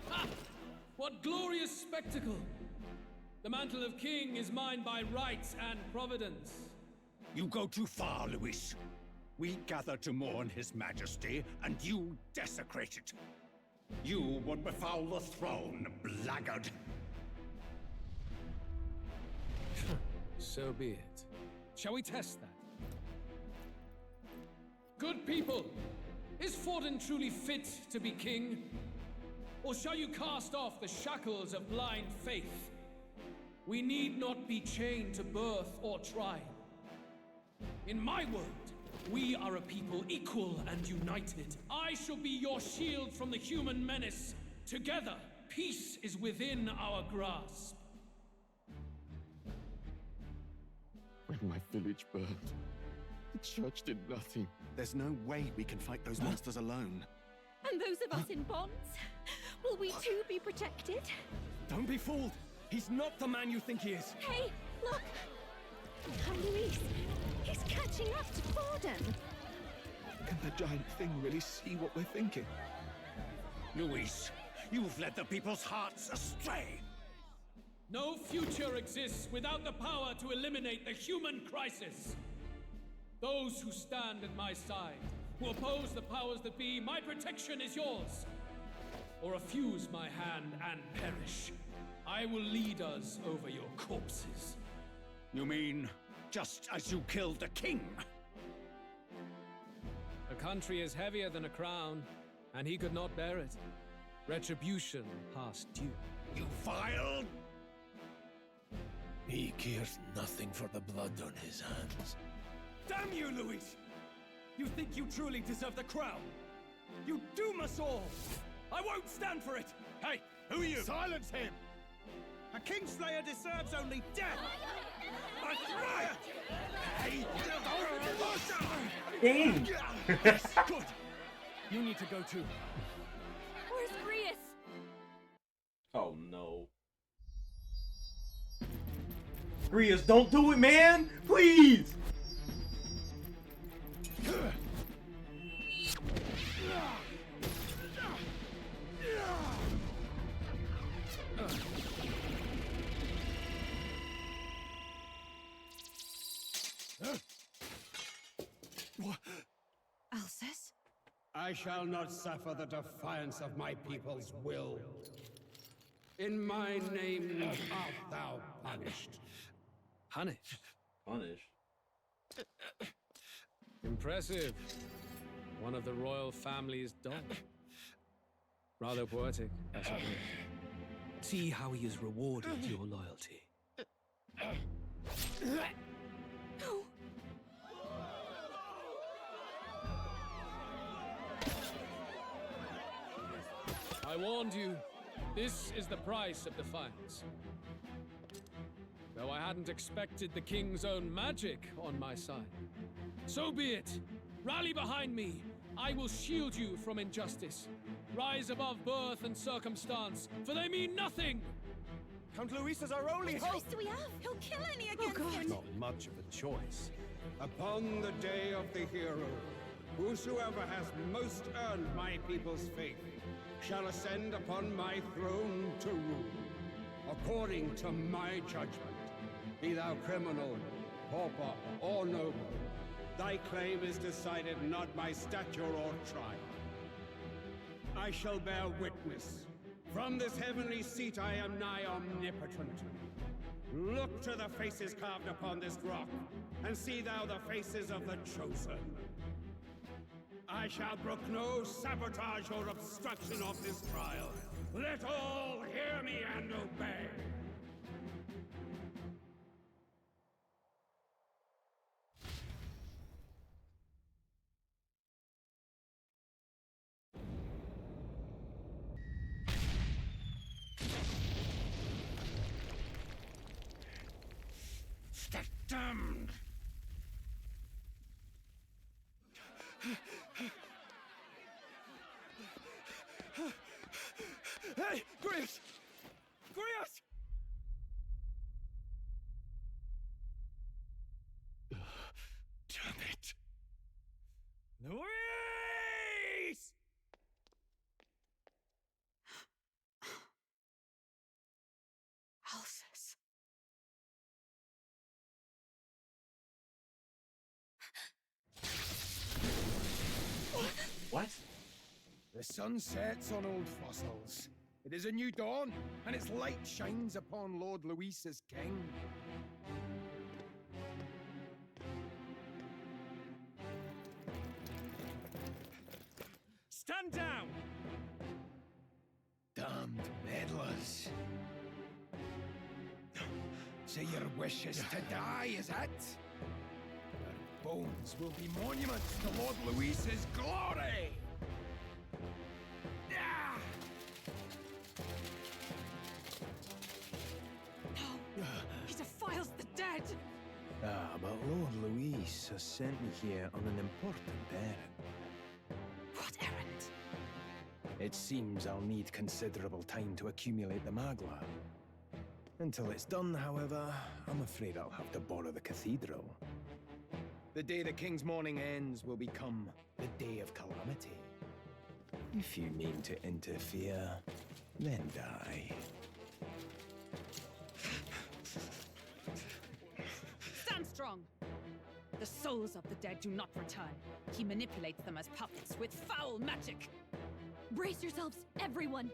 Ha! What glorious spectacle! The mantle of king is mine by rights and providence. You go too far, Luis. We gather to mourn his majesty, and you desecrate it. You would befoul the throne, blackguard. So be it. Shall we test that? Good people, is Forden truly fit to be king? Or shall you cast off the shackles of blind faith? We need not be chained to birth or tribe. In my world, we are a people equal and united. I shall be your shield from the human menace. Together, peace is within our grasp. When my village burned, the church did nothing. There's no way we can fight those monsters alone. And those of us in bonds? Will we too be protected? Don't be fooled! He's not the man you think he is! Hey, look! Come, Luis! He's catching up to Forden! Can the giant thing really see what we're thinking? Luis, you've led the people's hearts astray! No future exists without the power to eliminate the human crisis. Those who stand at my side, who oppose the powers that be, my protection is yours. Or refuse my hand and perish. I will lead us over your corpses. You mean, just as you killed the king? A country is heavier than a crown, and he could not bear it. Retribution past due. You vile! He cares nothing for the blood on his hands. Damn you, Luis! You think you truly deserve the crown? You doom us all! I won't stand for it! Hey, who are you? Silence him! A Kingslayer deserves only death! I throw it! Dang! Good! You need to go too. Where's Grius? Oh no. Grius, don't do it, man! Please! Alcest? I shall not suffer the defiance of my people's will. In my name art thou punished. Punished? Punished? Impressive. One of the royal family's dog. Rather poetic, I suppose. See how he has rewarded your loyalty. I warned you. This is the price of defiance. Though I hadn't expected the king's own magic on my side. So be it. Rally behind me. I will shield you from injustice. Rise above birth and circumstance, for they mean nothing! Count Luis is our only What hope! choice do we have? He'll kill any against him! Not much of a choice. Upon the day of the hero, whosoever has most earned my people's faith shall ascend upon my throne to rule, according to my judgment. Be thou criminal, pauper, or noble, thy claim is decided not by stature or trial. I shall bear witness. From this heavenly seat I am nigh omnipotent. Look to the faces carved upon this rock, and see thou the faces of the chosen. I shall brook no sabotage or obstruction of this trial. Let all hear me and obey. Damned! Hey, Grius! Grius! Damn it. Luis! Alcest. What? The sun sets on old fossils. It is a new dawn, and its light shines upon Lord Luis as king. Stand down! Damned meddlers. So your wish is to die, is it? Your bones will be monuments to Lord Luis's glory! No! He defiles the dead! Ah, but Lord Luis has sent me here on an important errand. What errand? It seems I'll need considerable time to accumulate the Magla. Until it's done, however, I'm afraid I'll have to borrow the cathedral. The day the king's mourning ends will become the day of calamity. If you mean to interfere, then die. Stand strong! The souls of the dead do not return. He manipulates them as puppets with foul magic! Brace yourselves, everyone!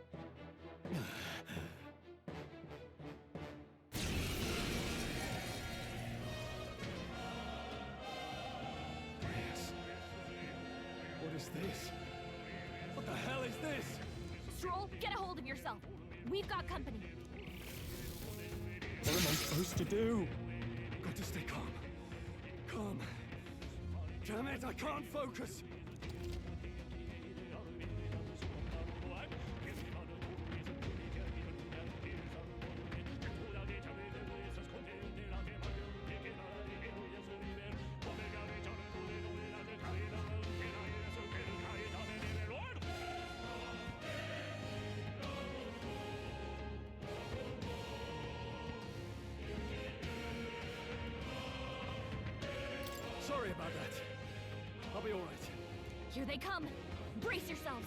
is this? What the hell is this? Stroll, get a hold of yourself. We've got company. What am I supposed to do? Got to stay calm. Calm. Damn it, I can't focus. Sorry about that. I'll be all right. Here they come. Brace yourselves.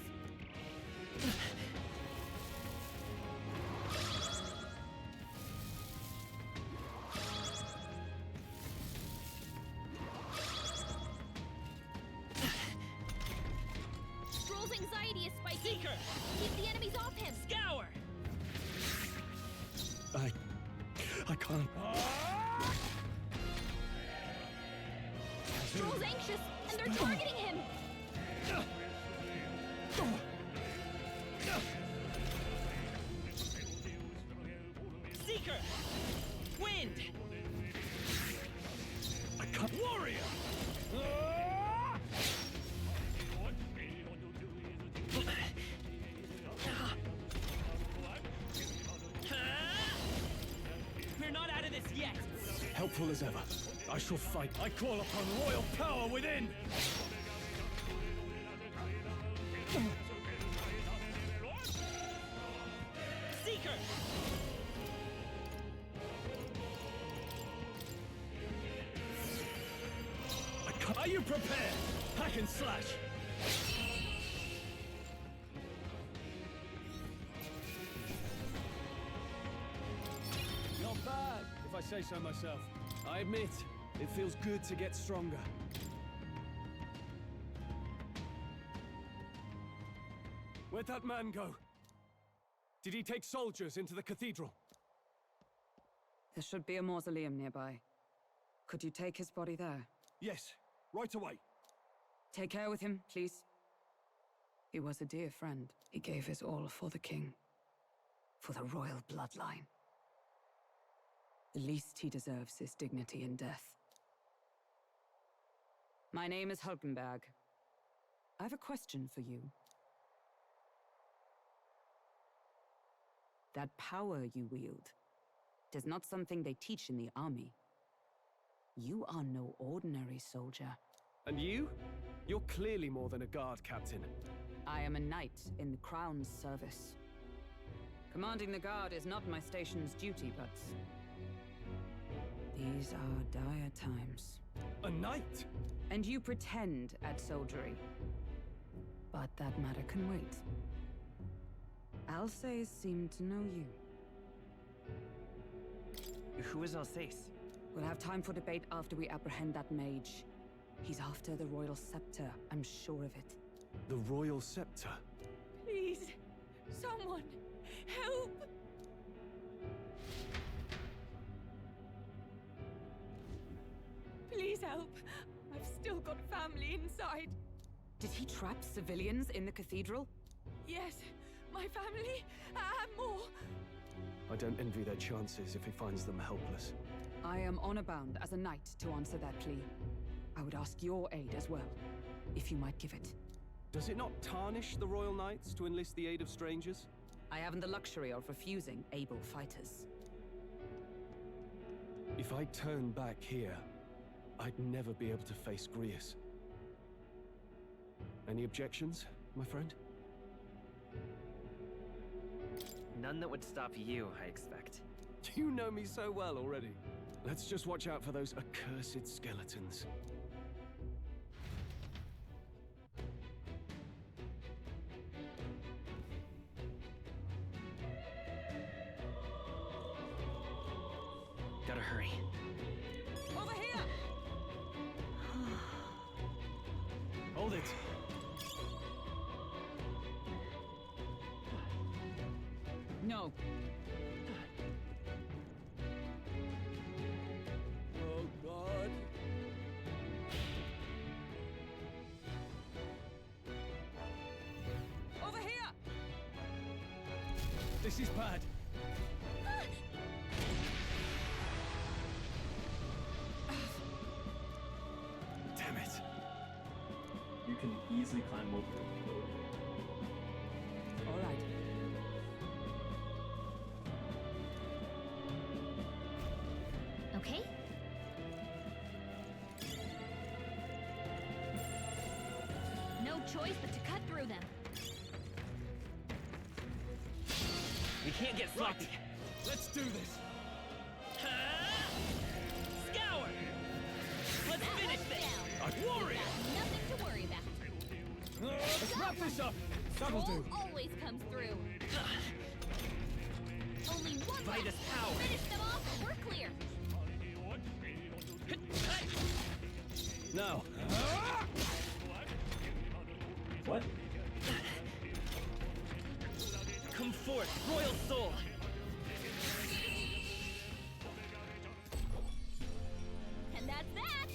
Stroll's anxiety is spiking. Seeker! Keep the enemies off him. Scour! I can't. Stroll's anxious, and they're targeting him. Seeker! Wind! I can't. Warrior! We're not out of this yet! Helpful as ever. I shall fight. I call upon royal power within! Seeker! Are you prepared? Hack and slash! Not bad, if I say so myself. I admit, it feels good to get stronger. Where'd that man go? Did he take soldiers into the cathedral? There should be a mausoleum nearby. Could you take his body there? Yes, right away. Take care with him, please. He was a dear friend. He gave his all for the king. For the royal bloodline. The least he deserves is dignity in death. My name is Hulkenberg. I have a question for you. That power you wield, it is not something they teach in the army. You are no ordinary soldier. And you? You're clearly more than a guard captain. I am a knight in the Crown's service. Commanding the guard is not my station's duty, but these are dire times. A knight? And you pretend at soldiery. But that matter can wait. Alsace seemed to know you. Who is Alsace? We'll have time for debate after we apprehend that mage. He's after the royal scepter, I'm sure of it. The royal scepter? Please, someone, help! Please help. I've still got family inside. Did he trap civilians in the cathedral? Yes, my family, and more. I don't envy their chances if he finds them helpless. I am honor bound as a knight to answer that plea. I would ask your aid as well, if you might give it. Does it not tarnish the Royal Knights to enlist the aid of strangers? I haven't the luxury of refusing able fighters. If I turn back here, I'd never be able to face Grius. Any objections, my friend? None that would stop you, I expect. You know me so well already. Let's just watch out for those accursed skeletons. Gotta hurry. Over here! Hold it! No. Oh, God. This is bad. Damn it. You can easily climb over it. All right. Okay? No choice but to cut through them. We can't get sloppy. Let's do this. Scour! Let's finish this! Warrior! Nothing to worry about. Let's wrap this up. That'll do. Troll always comes through. Only one By left. this power. Finish them off and we're clear. Now. What? Come forth, royal soul! And that's that.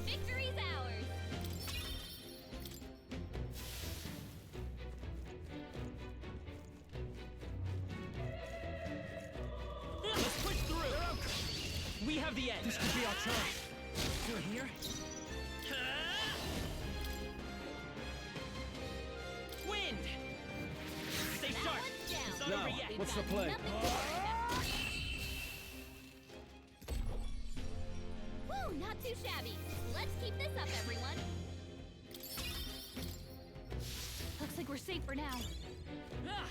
Victory's ours. Let's push through! We have the edge! This could be our chance. Through here? Wind! Stay That sharp! one's down. It's not Now, over yet! what's the play? Nothing to worry about. Woo, not too shabby. Let's keep this up, everyone. Looks like we're safe for now. Ah!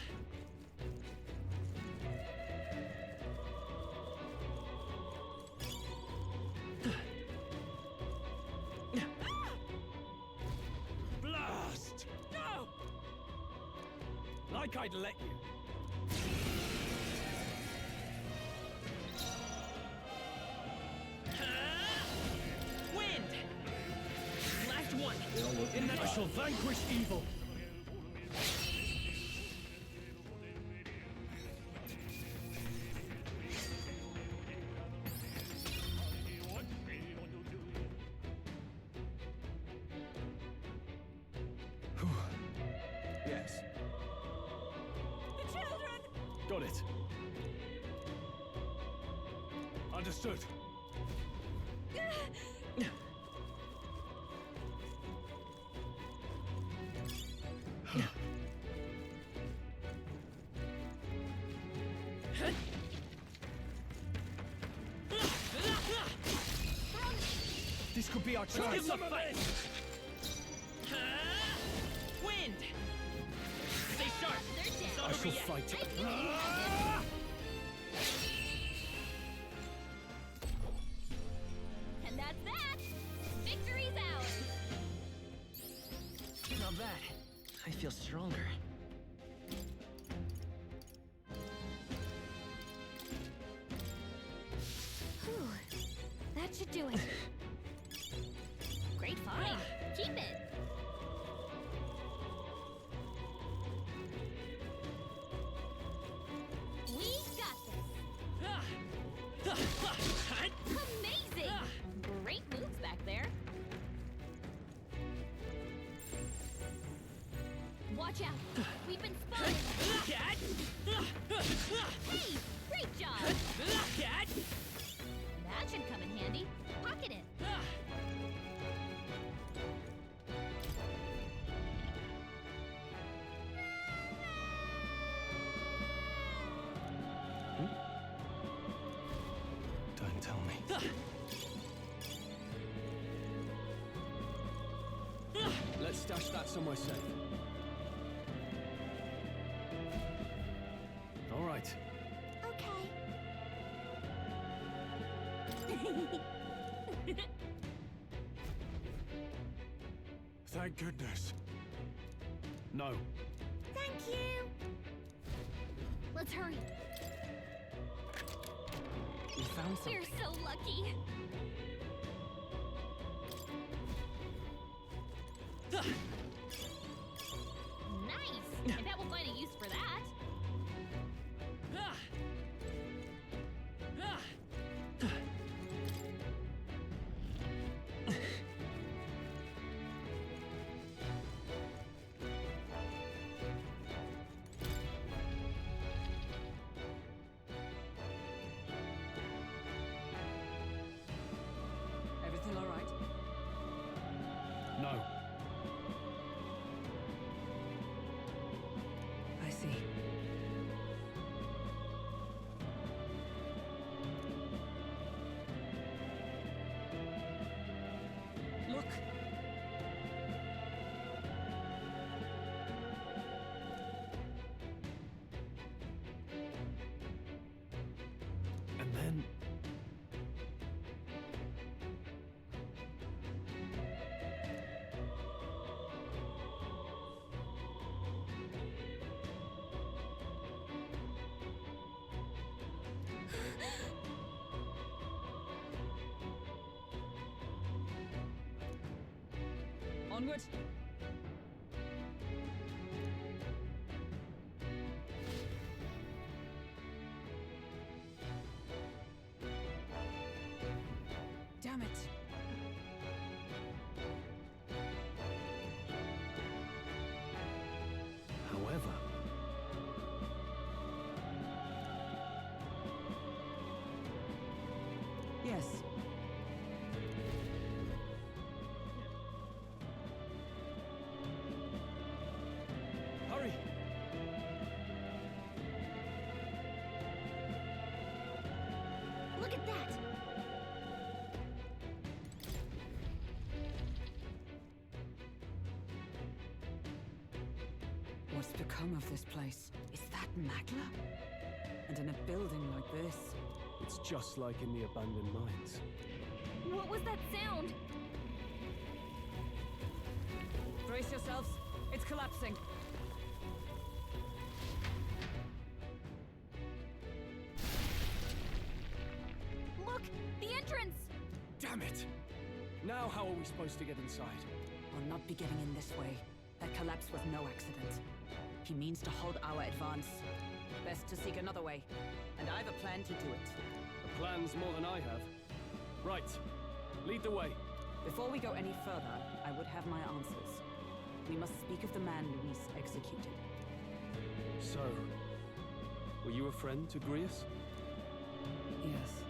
Blast! No! Like I'd let you. Wind! Last one! In that I shall vanquish evil. Yes. The children! Got it. Understood. This could be our Let's chance. give them a fight! Wind! Stay sharp! They're It's down. not I over shall yet. fight. I think you have this. And that's that. Victory's ours. Not bad. I feel stronger. Whew. That should do it. Great find. Keep it. We got this. Amazing. Great moves back there. Watch out. We've been spotted. Cat! Hey, great job. Cat! That should come in handy. Pocket it. Don't tell me. Let's stash that somewhere safe. All right. Okay. Thank goodness. No. Thank you. Let's hurry. We found something. We're so lucky. Nice. I bet we'll find a use for that. Onward! Damn it! However, Yes. hurry! Look at that! What's become of this place? Is that Magla? And in a building like this? It's just like in the abandoned mines. What was that sound? Brace yourselves. It's collapsing. Look! The entrance! Damn it! Now how are we supposed to get inside? I'll not be getting in this way. That collapse was no accident. He means to halt our advance. Best to seek another way. And I've a plan to do it. A plan's more than I have. Right. Lead the way. Before we go any further, I would have my answers. We must speak of the man Luis executed. So, were you a friend to Grius? Yes.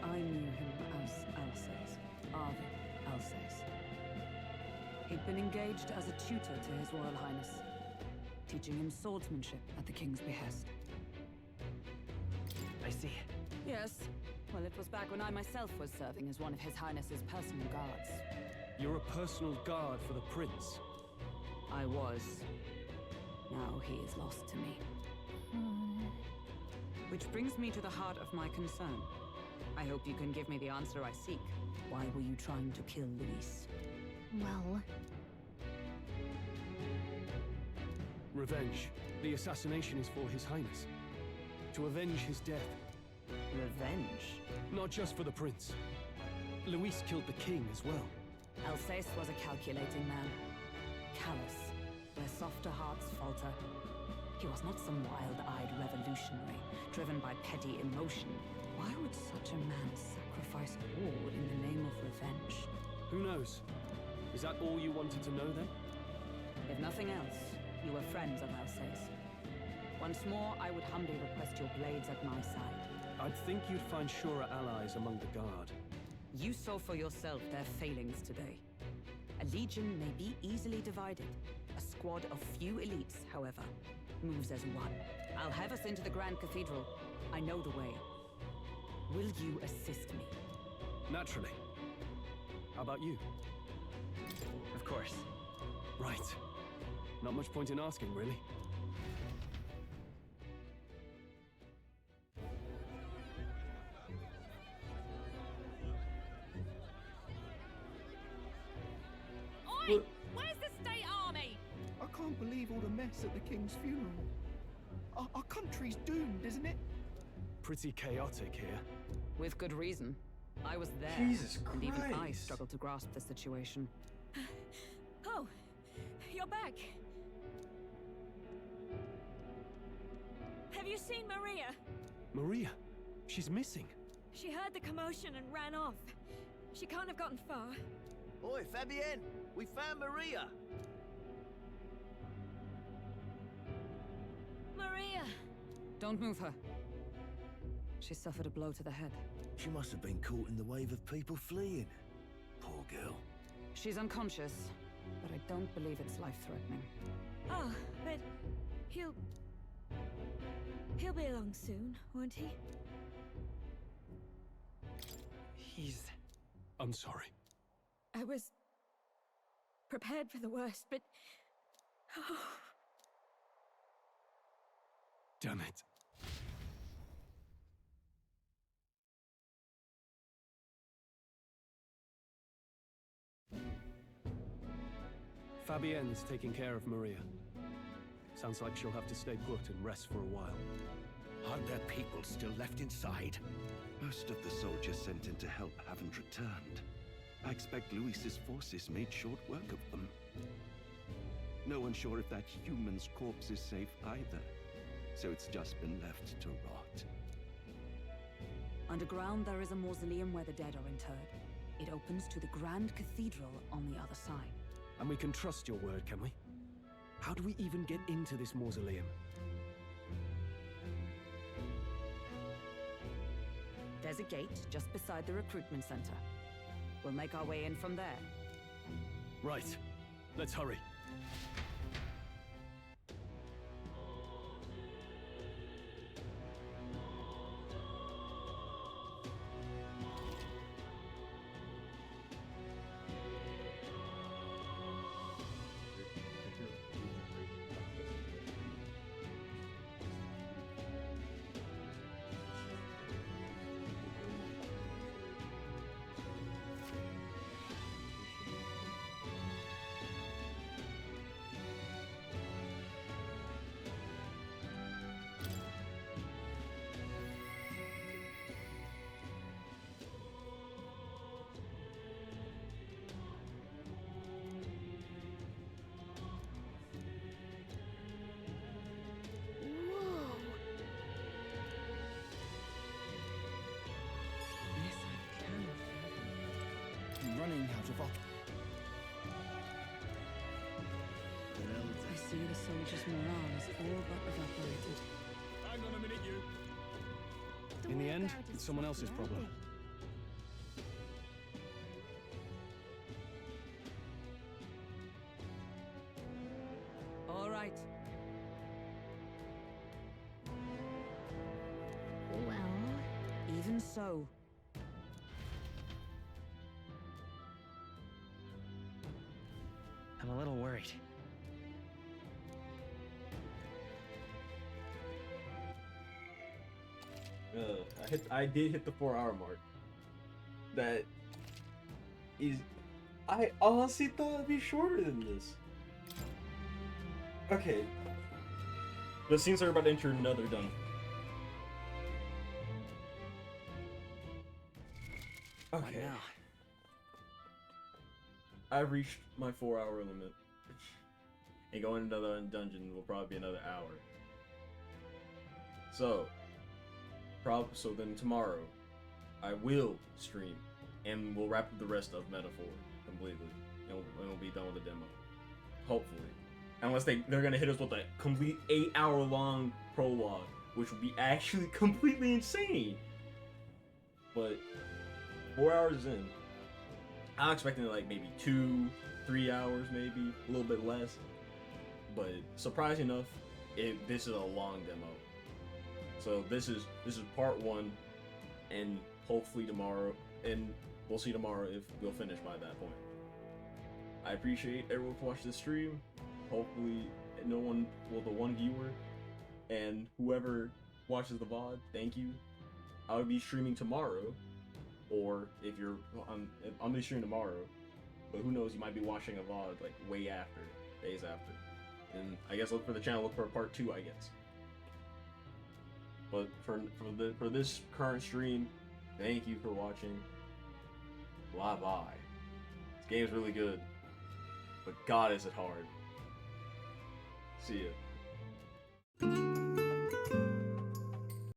I knew him as Alsace. Arvid Alsace. He'd been engaged as a tutor to His Royal Highness, teaching him swordsmanship at the King's behest. I see. Yes. Well, it was back when I myself was serving as one of His Highness's personal guards. You're a personal guard for the Prince. I was. Now he is lost to me. Which brings me to the heart of my concern. I hope you can give me the answer I seek. Why were you trying to kill Luis? Well, Revenge. The assassination is for His Highness. To avenge his death. Revenge? Not just for the Prince. Luis killed the King as well. Alsace was a calculating man. Callous, where softer hearts falter. He was not some wild-eyed revolutionary, driven by petty emotion. Why would such a man sacrifice all in the name of revenge? Who knows? Is that all you wanted to know then? If nothing else, you were friends of Alsace. Once more, I would humbly request your blades at my side. I'd think you'd find surer allies among the Guard. You saw for yourself their failings today. A legion may be easily divided. A squad of few elites, however, moves as one. I'll have us into the Grand Cathedral. I know the way. Will you assist me? Naturally. How about you? Of course. Right. Not much point in asking, really. Oi! Where's the state army? I can't believe all the mess at the King's funeral. Our country's doomed, isn't it? Pretty chaotic here. With good reason. I was there. Jesus And even I Christ. struggled to grasp the situation. Oh, you're back. Have you seen Maria? Maria, she's missing. She heard the commotion and ran off. She can't have gotten far. Oi, Fabienne! We found Maria! Maria! Don't move her. She suffered a blow to the head. She must have been caught in the wave of people fleeing. Poor girl. She's unconscious, but I don't believe it's life-threatening. Oh, but he'll be along soon, won't he? He's... I'm sorry. I was prepared for the worst, but oh, Damn it. Fabienne is taking care of Maria. Sounds like she'll have to stay put and rest for a while. Aren't there people still left inside? Most of the soldiers sent in to help haven't returned. I expect Luis's forces made short work of them. No one's sure if that human's corpse is safe either, so it's just been left to rot. Underground, there is a mausoleum where the dead are interred. It opens to the Grand Cathedral on the other side. And we can trust your word, can we? How do we even get into this mausoleum? There's a gate just beside the recruitment center. We'll make our way in from there. Right. Let's hurry. Running out of I see the soldiers' morale is all but evaporated. Hang on a minute, you. In the end, it's someone else's problem. All right. Well... Even so. I'm a little worried. I did hit the 4-hour mark. That is, I honestly thought it'd be shorter than this. Okay. The scenes are about to enter another dungeon. Okay. Now. I've reached my 4-hour limit. And going into another dungeon will probably be another hour. So then tomorrow, I will stream, and we'll wrap up the rest of Metaphor completely, and we'll be done with the demo. Hopefully. Unless they're gonna hit us with a complete 8-hour long prologue, which would be actually completely insane. But 4 hours in, I'm expecting like maybe 2-3 hours, maybe a little bit less. But surprising enough, this is a long demo. So this is part 1, and hopefully tomorrow, and we'll see tomorrow if we'll finish by that point. I appreciate everyone who watched this stream. Hopefully the one viewer and whoever watches the VOD, thank you. I'll be streaming tomorrow, or if you're I'll be streaming tomorrow, but who knows, you might be watching a VOD like way after, days after. And I guess look for the channel, look for part 2, I guess. But for this current stream, thank you for watching. Bye bye. This game's really good, but God is it hard. See ya.